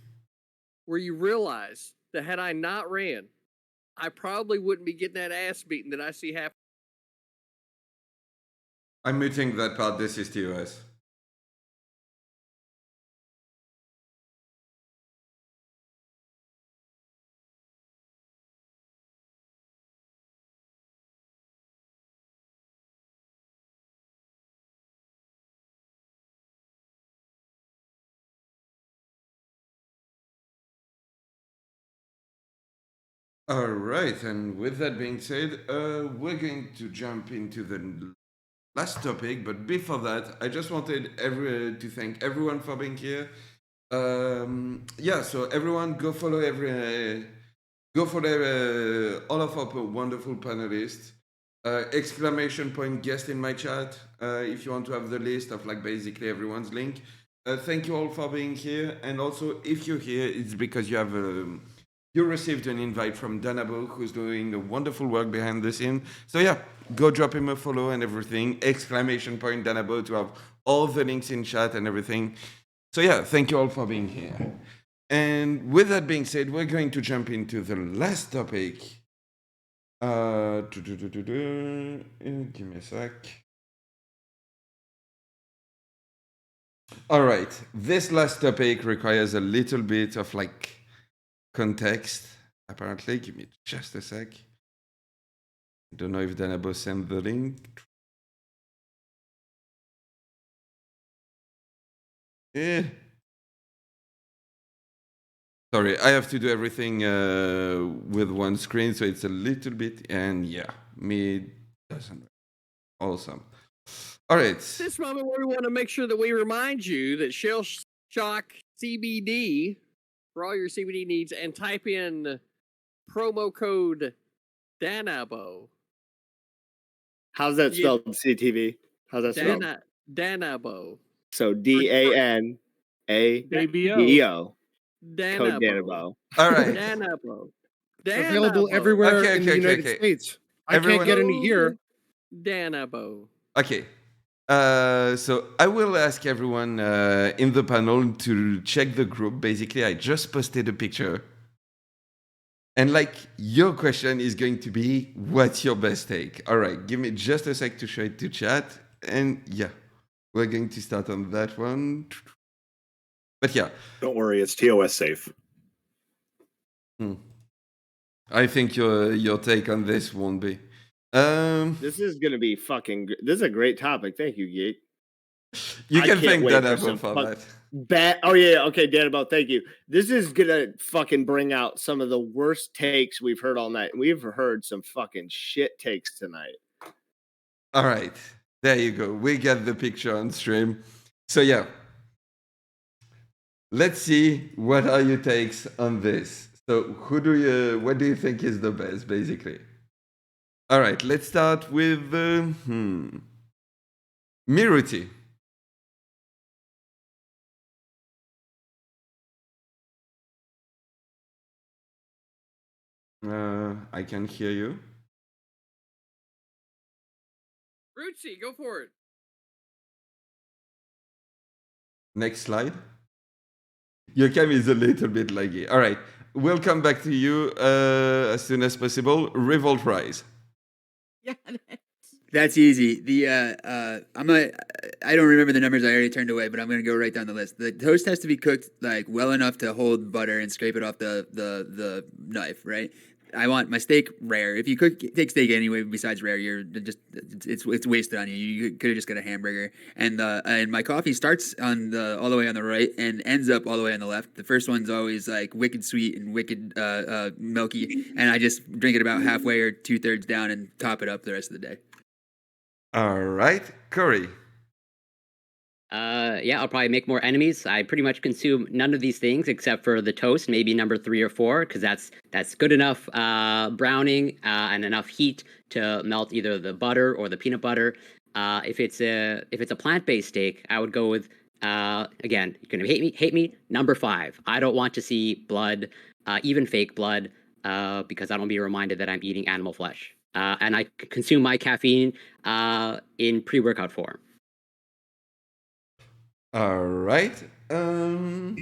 where you realize that had I not ran, I probably wouldn't be getting that ass beaten that I see happen. I'm muting that part. This is TOS. All right, and with that being said, we're going to jump into the last topic. But before that, I just wanted to thank everyone for being here. Yeah, so everyone, go follow all of our wonderful panelists. Exclamation point guest in my chat if you want to have the list of like basically everyone's link. Thank you all for being here, and also if you're here, it's because you have you received an invite from Danabo, who's doing a wonderful work behind the scene. So yeah, go drop him a follow and everything. Exclamation point Danabo to have all the links in chat and everything. So yeah, thank you all for being here. And with that being said, we're going to jump into the last topic. Give me a sec. All right, this last topic requires a little bit of like context, apparently. Give me just a sec. I don't know if Danabo sent the link. Sorry, I have to do everything with one screen, so it's a little bit, and yeah, me doesn't. Awesome. All right. This moment where we want to make sure that we remind you that Shell Shock CBD for all your CBD needs, and type in promo code Danabo. How's that spelled, CTV? How's that spelled? Danabo. So DANABO. Code Danabo. All right. Danabo. Available everywhere in the United States. Everyone, I can't get any here. Danabo. Okay. So I will ask everyone in the panel to check the group. Basically, I just posted a picture. And like, your question is going to be, what's your best take? All right, give me just a sec to show it to chat. And yeah, we're going to start on that one. But yeah. Don't worry, it's TOS safe. I think your take on this won't be. This is gonna be fucking. This is a great topic. Thank you, Geek. You I can can't thank wait for Danabo some for fuck- that. Oh yeah, okay, Danabo, thank you. This is gonna fucking bring out some of the worst takes we've heard all night. We've heard some fucking shit takes tonight. All right, there you go. We get the picture on stream. So yeah, let's see what are your takes on this. So what do you think is the best, basically? All right, let's start with Miruti. I can hear you. Rootsy, go for it. Next slide. Your cam is a little bit laggy. All right, we'll come back to you as soon as possible. RevoltRise. Yeah. That's easy. I don't remember the numbers. I already turned away, but I'm gonna go right down the list. The toast has to be cooked like well enough to hold butter and scrape it off the knife, right? I want my steak rare. If you take steak anyway, besides rare, you're just it's wasted on you. You could have just got a hamburger. And my coffee starts on all the way on the right and ends up all the way on the left. The first one's always like wicked sweet and wicked milky, and I just drink it about halfway or 2/3 down and top it up the rest of the day. All right, Cory. Yeah, I'll probably make more enemies. I pretty much consume none of these things except for the toast, maybe number 3 or 4, because that's good enough browning and enough heat to melt either the butter or the peanut butter. If it's a plant-based steak, I would go with again. You're gonna hate me. Number 5. I don't want to see blood, even fake blood, because I don't want to be reminded that I'm eating animal flesh. And I consume my caffeine in pre-workout form. All right. North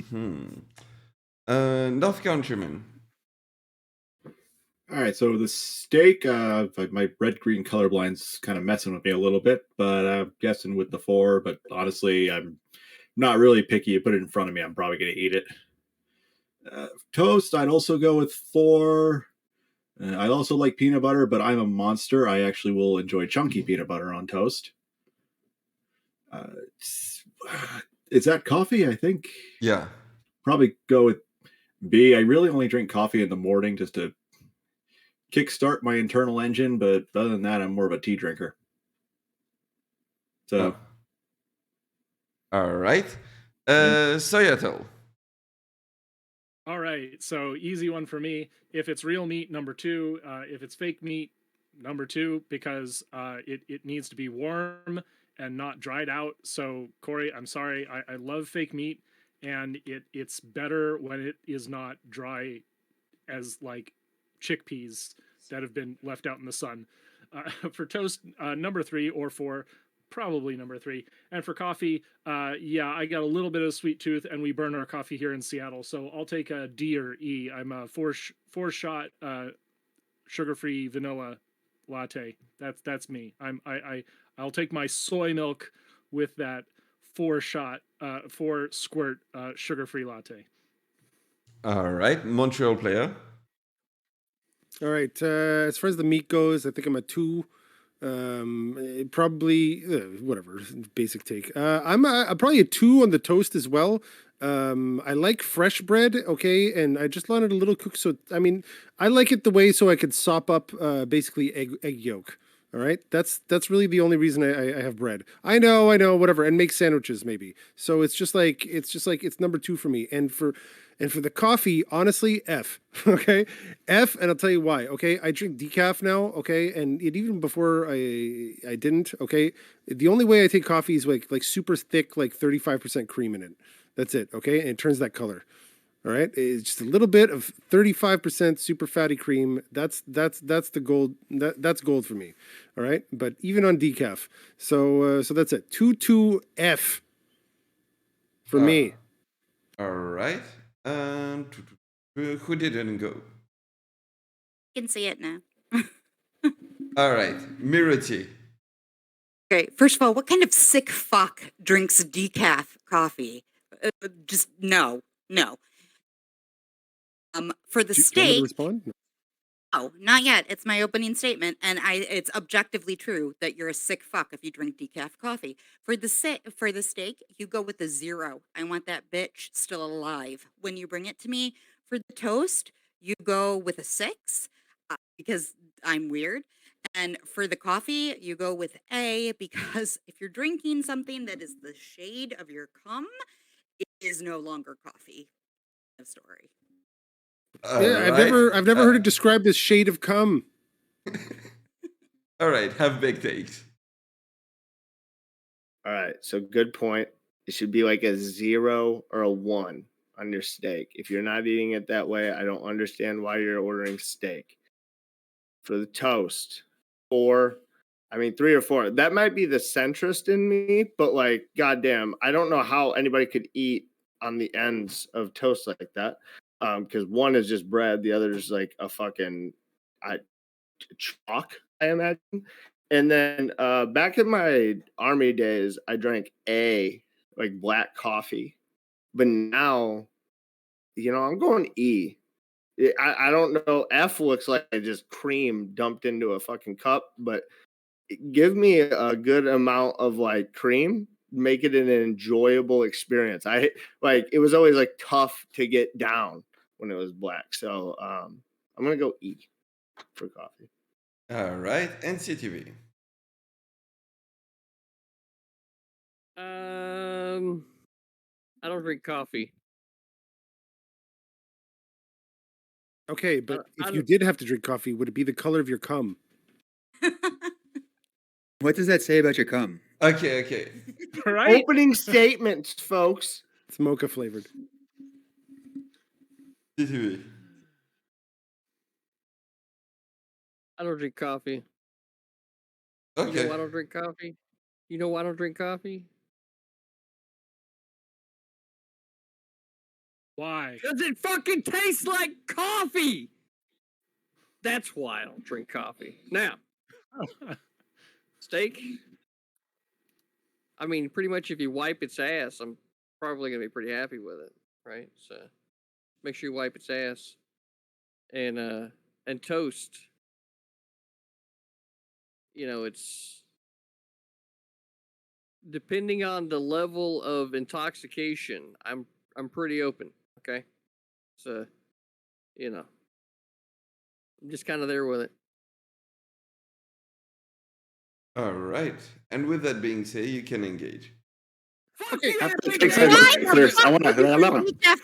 Countryman. All right, so the steak, my red-green colorblind's kind of messing with me a little bit, but I'm guessing with the 4. But honestly, I'm not really picky. You put it in front of me, I'm probably going to eat it. Toast, I'd also go with 4. I also like peanut butter, but I'm a monster. I actually will enjoy chunky peanut butter on toast. Is that coffee? I think. Yeah. Probably go with B. I really only drink coffee in the morning just to kickstart my internal engine, but other than that, I'm more of a tea drinker. So. All right. Soyattle. All right, so easy one for me. If it's real meat, number 2. If it's fake meat, number 2, because it needs to be warm and not dried out. So Cory, I'm sorry, I love fake meat, and it's better when it is not dry as like chickpeas that have been left out in the sun. For toast, number 3 or 4. Probably number 3. And for coffee, yeah, I got a little bit of a sweet tooth, and we burn our coffee here in Seattle, so I'll take a D or E. I'm a four shot sugar-free vanilla latte. That's me. I'll take my soy milk with that 4 squirt sugar-free latte. All right, Montreal player. All right. As far as the meat goes, I think I'm a 2. Probably whatever, basic take. I'm probably a 2 on the toast as well. I like fresh bread, okay, and I just want it a little cooked. So I mean, I like it the way so I could sop up basically egg yolk. All right, that's really the only reason I have bread. I know, whatever, and make sandwiches maybe. So it's it's number 2 for me. And for the coffee, honestly, F. Okay, F, and I'll tell you why. Okay, I drink decaf now. Okay, and even before I didn't. Okay, the only way I take coffee is like super thick, like 35% cream in it. That's it. Okay, and it turns that color. All right, it's just a little bit of 35% super fatty cream. That's the gold. That's gold for me. All right, but even on decaf. So that's it. 2-2-F for me. All right. Who didn't go? You can see it now. All right, Miruti. Okay, first of all, what kind of sick fuck drinks decaf coffee? Just no. For the Do you want me to steak, respond? No. Oh, not yet. It's my opening statement, and it's objectively true that you're a sick fuck if you drink decaf coffee. For the steak, you go with a 0. I want that bitch still alive when you bring it to me. For the toast, you go with a 6 because I'm weird. And for the coffee, you go with A because if you're drinking something that is the shade of your cum, it is no longer coffee. No story. Yeah, I've never heard it described as shade of cum. All right, have big takes. All right, so good point. It should be like a 0 or a 1 on your steak. If you're not eating it that way, I don't understand why you're ordering steak. For the toast, 4. I mean, 3 or 4. That might be the centrist in me, but like, goddamn, I don't know how anybody could eat on the ends of toast like that. Because one is just bread, the other is like a fucking chalk, I imagine. And then back in my army days, I drank like black coffee. But now, I'm going E. I don't know. F looks like just cream dumped into a fucking cup, but give me a good amount of like cream, make it an enjoyable experience. It was always like tough to get down when it was black. So I'm gonna go E for coffee. All right, NCTV. I don't drink coffee. Okay, but if you did have to drink coffee, would it be the color of your cum? What does that say about your cum? Okay. Right? Opening statements, folks. It's mocha flavored. CTV. I don't drink coffee. Okay. You know why I don't drink coffee? You know why I don't drink coffee? Why? Because it fucking tastes like coffee. That's why I don't drink coffee. Now, steak. I mean, pretty much if you wipe its ass, I'm probably gonna be pretty happy with it, right? So make sure you wipe its ass. And toast. It's depending on the level of intoxication. I'm pretty open. Okay, so I'm just kind of there with it. All right. And with that being said, you can engage. Okay. Why decaf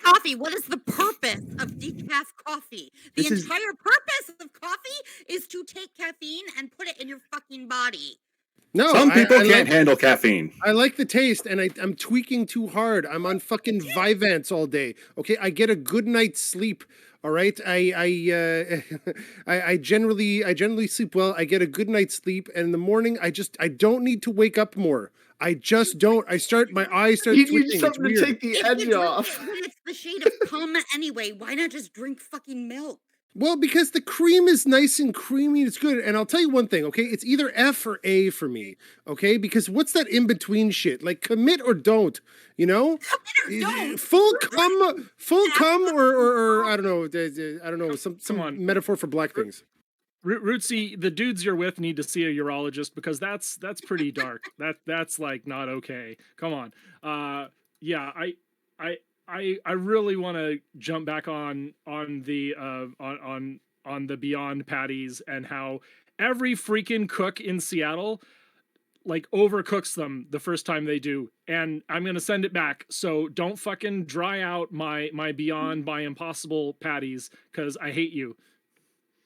coffee? What is the purpose of decaf coffee? The entire purpose of coffee is to take caffeine and put it in your fucking body. No, some people can't handle caffeine. I like the taste, and I'm tweaking too hard. I'm on fucking Vyvanse all day. Okay, I get a good night's sleep. All right, I generally sleep well. I get a good night's sleep, and in the morning, I don't need to wake up more. I just don't. My eyes start You twitching. need something to take the edge off. When it's the shade of cum anyway, why not just drink fucking milk? Well, because the cream is nice and creamy, it's good. And I'll tell you one thing, okay? It's either F or A for me, okay? Because what's that in between shit? Like commit or don't, you know? Full cum, or I don't know, some metaphor for black things. Rootsy, the dudes you're with need to see a urologist because that's pretty dark. That's like not okay. Come on. Yeah, I really want to jump back on the Beyond patties and how every freaking cook in Seattle like overcooks them the first time they do, and I'm gonna send it back. So don't fucking dry out my Beyond by Impossible patties because I hate you.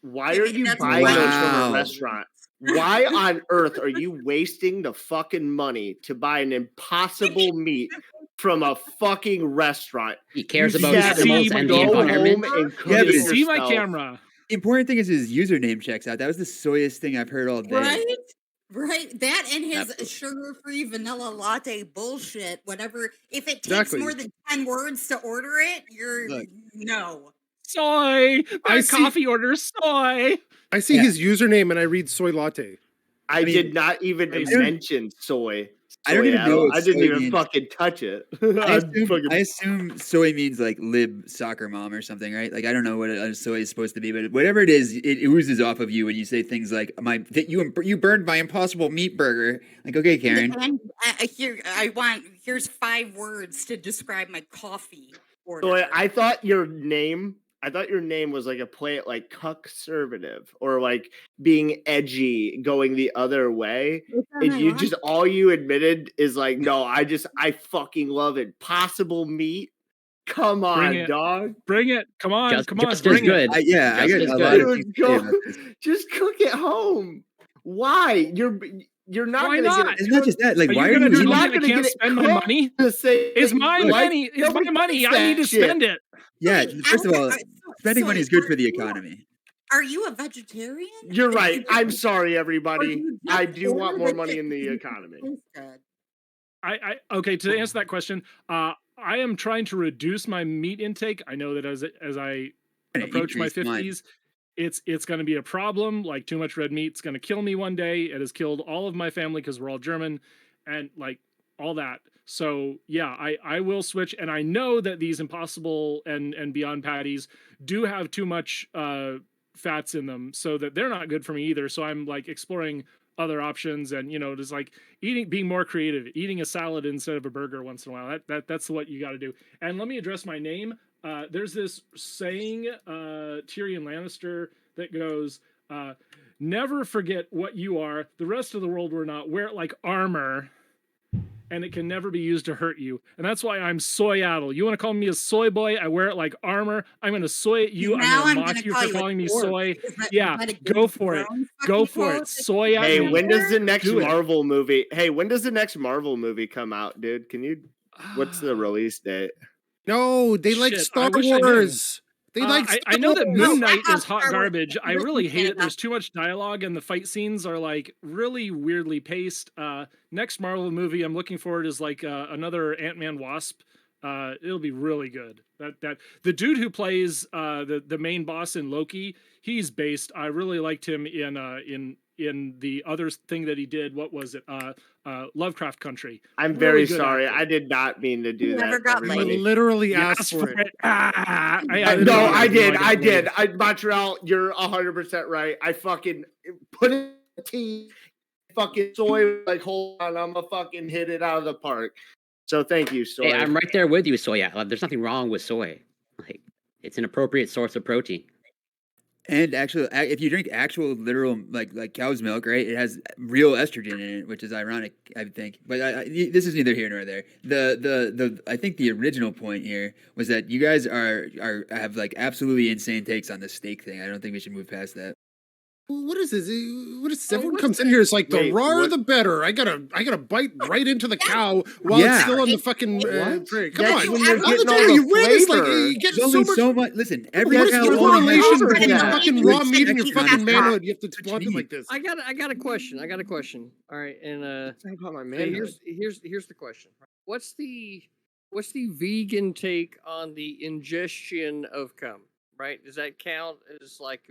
Why are you buying those from a restaurant? Why on earth are you wasting the fucking money to buy an Impossible meat from a fucking restaurant? He cares about animals and the environment. See my camera. The important thing is his username checks out. That was the soyest thing I've heard all day. Right. That and his sugar-free vanilla latte bullshit. Whatever. If it takes more than 10 words to order it, no. Soy. Coffee order soy. I see his username and I read soy latte. I did not even mention soy. I don't even know Soyattle. what I didn't soy even means. fucking touch it. I I'm fucking- assume soy means like lib soccer mom or something, right? Like I don't know what a soy is supposed to be, but whatever it is, it oozes off of you when you say things like you burned my Impossible Meat Burger. Like, okay, Karen. And here's 5 words to describe my coffee order. So I thought your name was like a play at like conservative or like being edgy, going the other way. And you just all you admitted is like, no, I fucking love Impossible Meat. Come Bring on, it. dog. Bring it. Come on. Just Come on. as Bring good. it. I Just got as a lot of good. things Dude, to say go, about this. just cook it home. Why? You're not Why gonna not? get it. It's not just that. Like, Are why you are gonna you tell You're me not I gonna can't get it spend my cooked money? to say It's my like, money. It's my nobody money. likes I need to that shit. spend it. Yeah, Wait, first of all, so- spending so money is good for the are you- economy. Are you a vegetarian? You're right. I'm sorry, Or everybody. you I just do want order more the money shit in the because it economy. tastes good? Okay, to answer that question, I am trying to reduce my meat intake. I know that as I approach my Increase mine. 50s, it's going to be a problem. Like too much red meat's going to kill me one day. It has killed all of my family because we're all German, and like all that. So yeah, I will switch, and I know that these Impossible and Beyond patties do have too much fats in them, so that they're not good for me either. So I'm like exploring other options, and just like being more creative, eating a salad instead of a burger once in a while. That's what you got to do. And let me address my name. There's this saying, Tyrion Lannister, that goes, never forget what you are. The rest of the world will not. Wear it like armor, and it can never be used to hurt you. And that's why I'm Soyattle. You want to call me a soy boy? I wear it like armor. I'm going to soy at you. Now I'm I'm going to gonna mock you call for you a calling me dork. soy. Is that- Yeah, is that a go Game of for it. Thrones Go fucking for it. quote? Soy at Hey, me. when does the next Do it. Marvel movie? Hey, when does the next Marvel movie come out, dude? Can you? What's the release date? No, they like Shit, Star I wish I knew. Wars. They like Star I know that Wars. Moon No, Knight I have is hot Star Wars garbage. I written really hate it. down. There's too much dialogue, and the fight scenes are like really weirdly paced. Next Marvel movie I'm looking forward is like another Ant-Man Wasp. It'll be really good. That the dude who plays the main boss in Loki, he's based. I really liked him in the other thing that he did. What was it? Lovecraft Country. I'm Really very good sorry. actor. I did not mean to do You that. never got You everybody. literally Yes, asked for it. No, I did. I did. Montreal, you're 100% right. I fucking put it in tea, fucking soy. Like, hold on, I'm gonna fucking hit it out of the park. So thank you, soy. Hey, I'm right there with you, soy. There's nothing wrong with soy. Like, it's an appropriate source of protein. And actually, if you drink actual literal like cow's milk, right, it has real estrogen in it, which is ironic, I think. But this is neither here nor there. The I think the original point here was that you guys have like absolutely insane takes on the steak thing. I don't think we should move past that. What is this? What is this? Everyone what's comes in here. It's like the Wait, rawer what? the better. I gotta bite right into the cow while it's Yeah. still on the fucking What? tray. Come That's on, when you're how the getting all dare the you win? It's like flavor. you get There's so only much. so much. Listen, every What is cow the only has correlation flavor between that. fucking Good raw meat and your section on fucking the top. manhood? You have to Touch flaunt it meat. like this. I got a question. All right, and Talking about my so manhood. here's the question. What's the vegan take on the ingestion of cum? Right? Does that count as like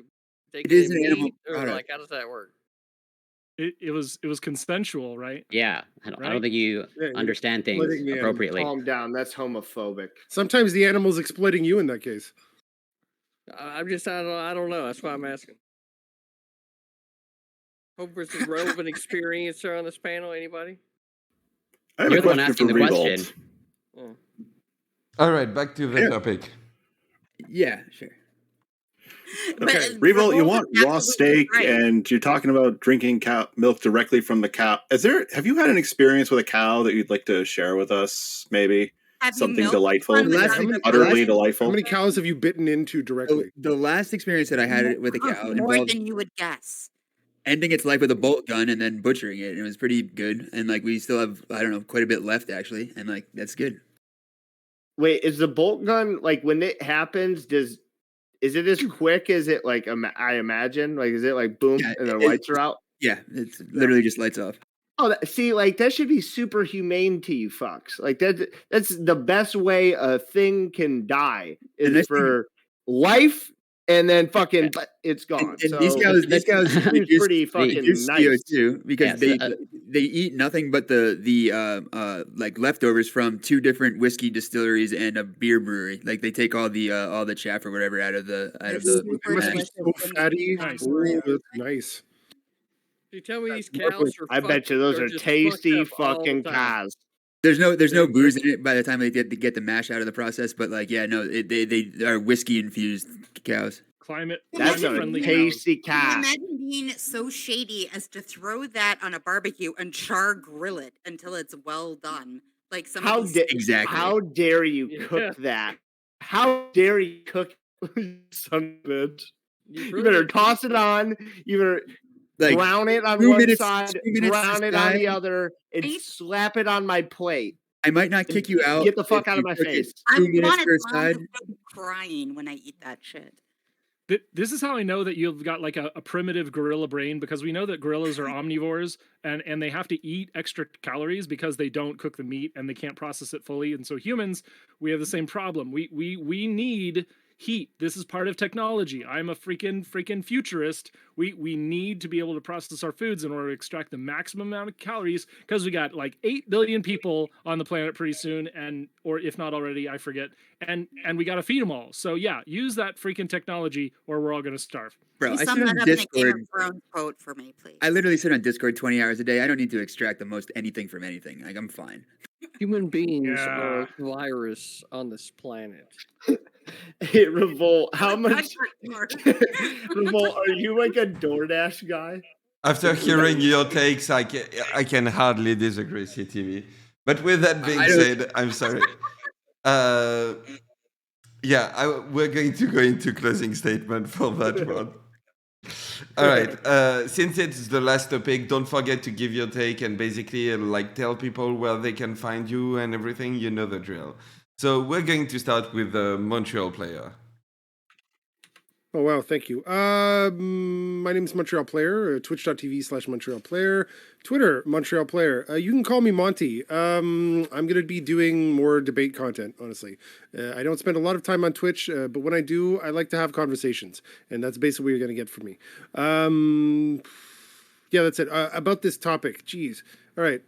taking is an animal meat, or product. like how does that work? It was consensual, right? Yeah, I Right? don't think you Yeah, understand things splitting the animal. appropriately. Calm down. That's homophobic. Sometimes the animal's exploiting you in that case. I'm just I don't know. That's why I'm asking. Hope for some relevant experiencer on this panel. Anybody? I have You're a the one question asking for the Revolt. question. Oh. All right, back to the Yeah. topic. Yeah, sure. Okay, Revolt, you Revolt want is raw absolutely steak, right. and you're talking about drinking cow milk directly from the cow. Have you had an experience with a cow that you'd like to share with us? Maybe Have you something milked delightful, one Last without thing- the utterly blood? How delightful. many cows have you bitten into So directly? the last experience that I had with a cow More involved than you would guess. ending its life with a bolt gun and then butchering it. And it was pretty good. And like we still have, I don't know, quite a bit left actually. And like that's good. Wait, is the bolt gun like when it happens? Is it as quick as it like I imagine? Like, is it like boom Yeah, and the it- lights are out? Yeah, it's literally just lights off. Oh, see, like that should be super humane to you fucks. Like that's the best way a thing can die The is nice thing- for life, and then fucking it's gone. And so these cows seems pretty reduce fucking reduce nice. CO2 because Yeah, so, they eat nothing but the like leftovers from 2 different whiskey distilleries and a beer brewery. Like they take all the chaff or whatever out of the It's It super must be delicious so and fatty. Nice. Oh, that's nice. You tell me these Mark, cows are I bet you those they're are just tasty fucked up all the fucking time. cows. There's no booze in it by the time they get the mash out of the process, but like yeah, no, they are whiskey infused cows. Climate That's a friendly cows. tasty I mean, cow. imagine being so shady as to throw that on a barbecue and char grill it until it's well done. Like some How of these Exactly. How dare you Yeah. cook that? How dare you cook you son of a bitch? You've You really better got- toss it on. You better Like brown it on 2 one minutes- side, 2 minutes brown to it on the side. other, and Right? slap it on my plate. I might not kick you out. Get the fuck if out of you my cook it face. 2 I'm minutes on per it side. crying when I eat that shit. This is how I know that you've got like a primitive gorilla brain, because we know that gorillas are omnivores and they have to eat extra calories because they don't cook the meat and they can't process it fully. And so humans, we have the same problem. We need heat. This is part of technology. I'm a freaking futurist. We need to be able to process our foods in order to extract the maximum amount of calories, because we got like 8 billion people on the planet pretty soon, and or if not already, I forget. And we got to feed them all. So yeah, use that freaking technology or we're all going to starve. Bro, Please I sum sit that on up in a Game Discord. of Thrones quote for me, please. I literally sit on Discord 20 hours a day. I don't need to extract the most anything from anything. Like I'm fine. Human beings are Yeah. a virus on this planet. Hey, Revolt, how much? Mark. Revolt, are you like a DoorDash guy? After hearing your takes, I can hardly disagree, CTV. But with that being I don't- said, I'm sorry. Yeah, we're going to go into closing statement for that one. All right. Since it's the last topic, don't forget to give your take and basically like tell people where they can find you and everything. You know the drill. So we're going to start with the Montreal player. Oh, wow. Thank you. My name is Montreal Player, twitch.tv/Montreal Player, Twitter, Montreal Player. You can call me Monty. I'm going to be doing more debate content, honestly. I don't spend a lot of time on Twitch, but when I do, I like to have conversations. And that's basically what you're going to get from me. Yeah, that's it. About this topic. Jeez. All right.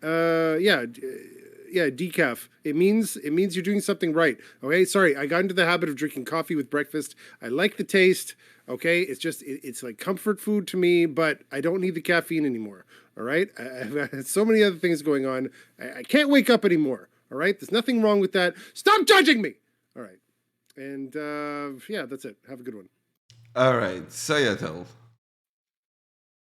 Yeah, decaf. It means you're doing something right. Okay, sorry, I got into the habit of drinking coffee with breakfast. I like the taste. Okay, it's just it's like comfort food to me, but I don't need the caffeine anymore. All right, I've had so many other things going on. I can't wake up anymore. All right, there's nothing wrong with that. Stop judging me. All right, and yeah, that's it. Have a good one. All right, Soyattle.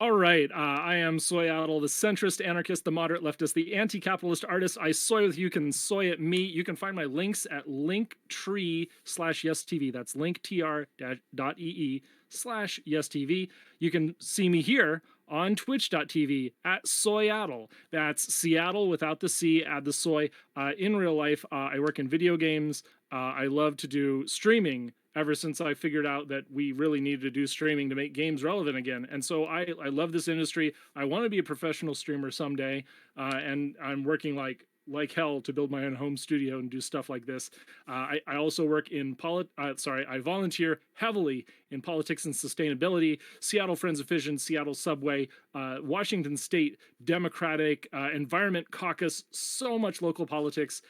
All right, I am Soyattle, the centrist anarchist, the moderate leftist, the anti-capitalist artist. I soy with you, can soy at me. You can find my links at linktree/YesTV. That's linktr.ee/YesTV. You can see me here on twitch.tv at Soyattle. That's Seattle without the C, add the soy. In real life, I work in video games. I love to do streaming ever since I figured out that we really needed to do streaming to make games relevant again. And so I love this industry. I want to be a professional streamer someday, and I'm working like hell to build my own home studio and do stuff like this. I also work in I volunteer heavily in politics and sustainability, Seattle Friends of Fission, Seattle Subway, Washington State Democratic Environment Caucus, so much local politics.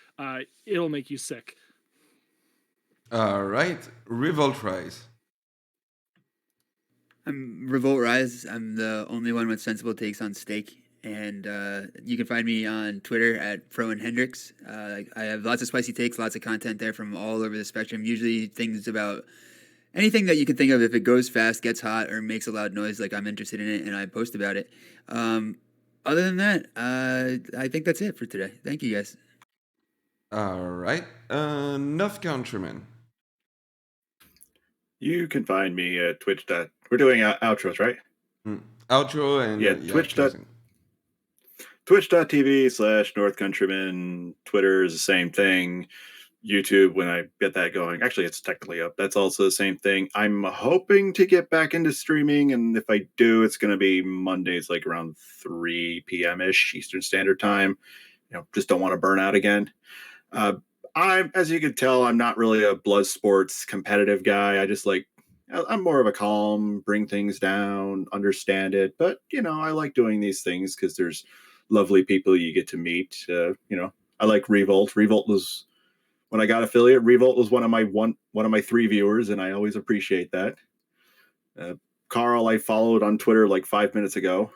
It'll make you sick. All right, RevoltRise. I'm RevoltRise. I'm the only one with sensible takes on steak. And you can find me on Twitter at ProandHendrix. I have lots of spicy takes, lots of content there from all over the spectrum. Usually things about anything that you can think of. If it goes fast, gets hot, or makes a loud noise, like I'm interested in it, and I post about it. Other than that, I think that's it for today. Thank you, guys. All right, North Countryman. You can find me at Twitch. We're doing outros, right? Outro and Yeah, closing. Twitch.tv/North Countryman. Twitter is the same thing. YouTube, when I get that going, actually, it's technically up. That's also the same thing. I'm hoping to get back into streaming, and if I do, it's going to be Mondays, like around 3 p.m. ish Eastern Standard Time. Just don't want to burn out again. As you can tell, I'm not really a blood sports competitive guy. I'm more of a calm, bring things down, understand it. But, I like doing these things because there's lovely people you get to meet. I like Revolt. Revolt was when I got affiliate. Revolt was one of my 3 viewers, and I always appreciate that. Carl, I followed on Twitter like 5 minutes ago,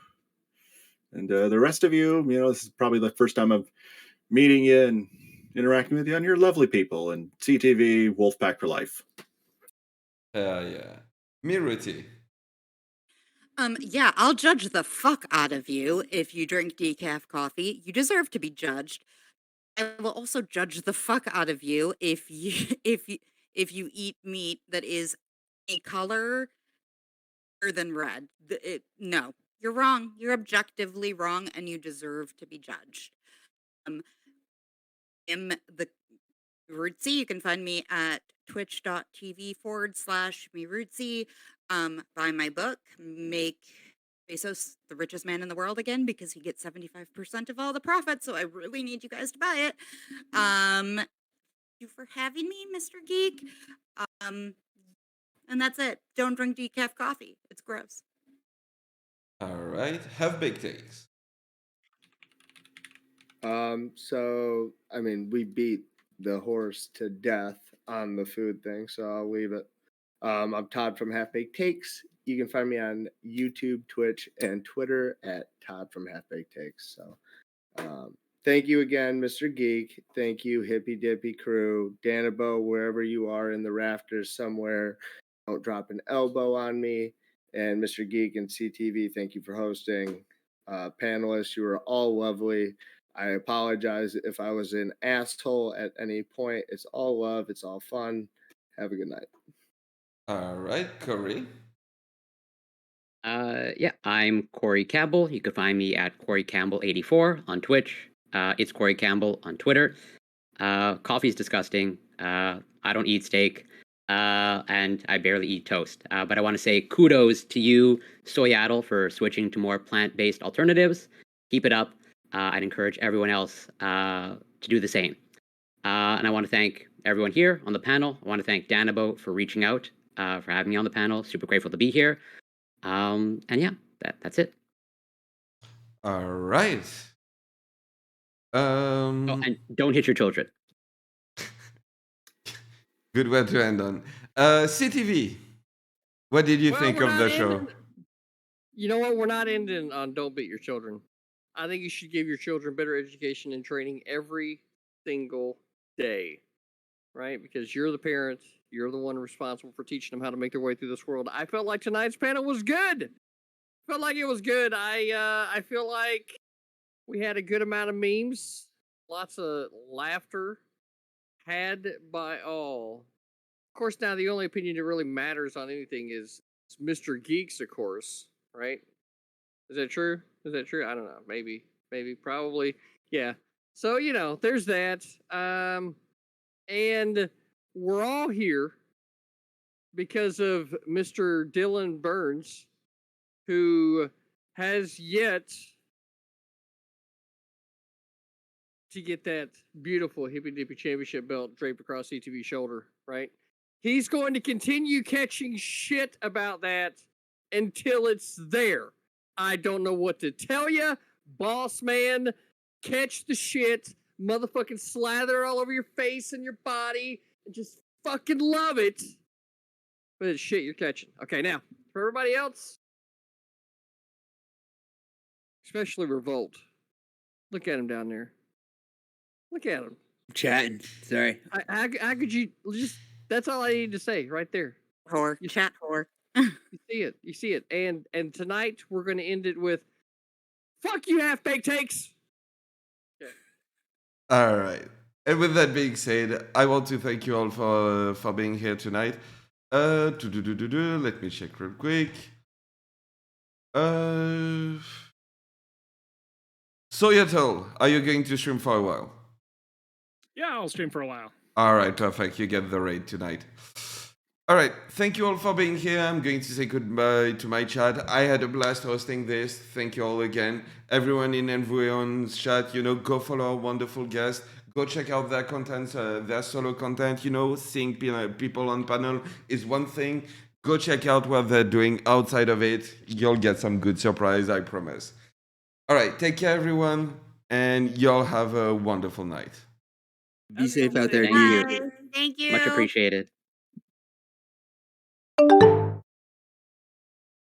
and the rest of you, this is probably the first time I'm meeting you and interacting with you, and you're lovely people. And CTV, Wolfpack for life. Yeah. Miruti. Yeah, I'll judge the fuck out of you if you drink decaf coffee. You deserve to be judged. I will also judge the fuck out of you if you if you eat meat that is a color other than red. No, you're wrong. You're objectively wrong, and you deserve to be judged. I'm the Rootsy. You can find me at twitch.tv/me buy my book, make Bezos the richest man in the world again, because he gets 75% of all the profits. So I really need you guys to buy it. Thank you for having me, Mr. Geek. And that's it. Don't drink decaf coffee. It's gross. All right. Have big takes. So I mean, we beat the horse to death on the food thing, so I'll leave it. I'm Todd from Half Baked Takes. You can find me on YouTube, Twitch, and Twitter at Todd from Half Baked Takes. So, thank you again, Mr. Geek. Thank you, Hippy Dippy crew, Danabo, wherever you are in the rafters somewhere. Don't drop an elbow on me. And Mr. Geek and CTV, thank you for hosting. Panelists, you were all lovely. I apologize if I was an asshole at any point. It's all love. It's all fun. Have a good night. All right, Cory. Yeah, I'm CoryCampbell. You can find me at CoryCampbell84 on Twitch. It's CoryCampbell on Twitter. Coffee's disgusting. I don't eat steak. And I barely eat toast. But I want to say kudos to you, Soyattle, for switching to more plant-based alternatives. Keep it up. I'd encourage everyone else to do the same. And I want to thank everyone here on the panel. I want to thank Danabo for reaching out, for having me on the panel. Super grateful to be here. And yeah, that's it. All right. Oh, and don't hit your children. Good way to end on. CTV, what did you think of the show? You know what? We're not ending on don't beat your children. I think you should give your children better education and training every single day, right? Because you're the parent. You're the one responsible for teaching them how to make their way through this world. I felt like tonight's panel was good. Felt like it was good. I feel like we had a good amount of memes, lots of laughter, had by all. Of course, now the only opinion that really matters on anything is Mr. Geek's, of course, right? Is that true? Is that true? I don't know. Maybe, probably. Yeah. So, there's that. And we're all here because of Mr. Dylan Burns, who has yet to get that beautiful Hippy Dippy Championship belt draped across CTV's shoulder, right? He's going to continue catching shit about that until it's there. I don't know what to tell you. Boss man, catch the shit, motherfucking slather all over your face and your body, and just fucking love it. But it's shit you're catching. Okay, now, for everybody else, especially Revolt, look at him down there. Look at him. I'm chatting. Sorry. How could you just... That's all I need to say right there. Whore. Chat whore. You see it. And tonight we're going to end it with fuck you, half-baked takes. Okay. All right. And with that being said, I want to thank you all for being here tonight. Let me check real quick. Soyattle, are you going to stream for a while? Yeah, I'll stream for a while. All right, perfect. You get the raid tonight. All right, thank you all for being here. I'm going to say goodbye to my chat. I had a blast hosting this. Thank you all again. Everyone in everyone's chat, go follow our wonderful guests. Go check out their content, their solo content. Seeing people on panel is one thing. Go check out what they're doing outside of it. You'll get some good surprise, I promise. All right, take care, everyone, and y'all have a wonderful night. Be safe out there. Bye. Thank you. Much appreciated.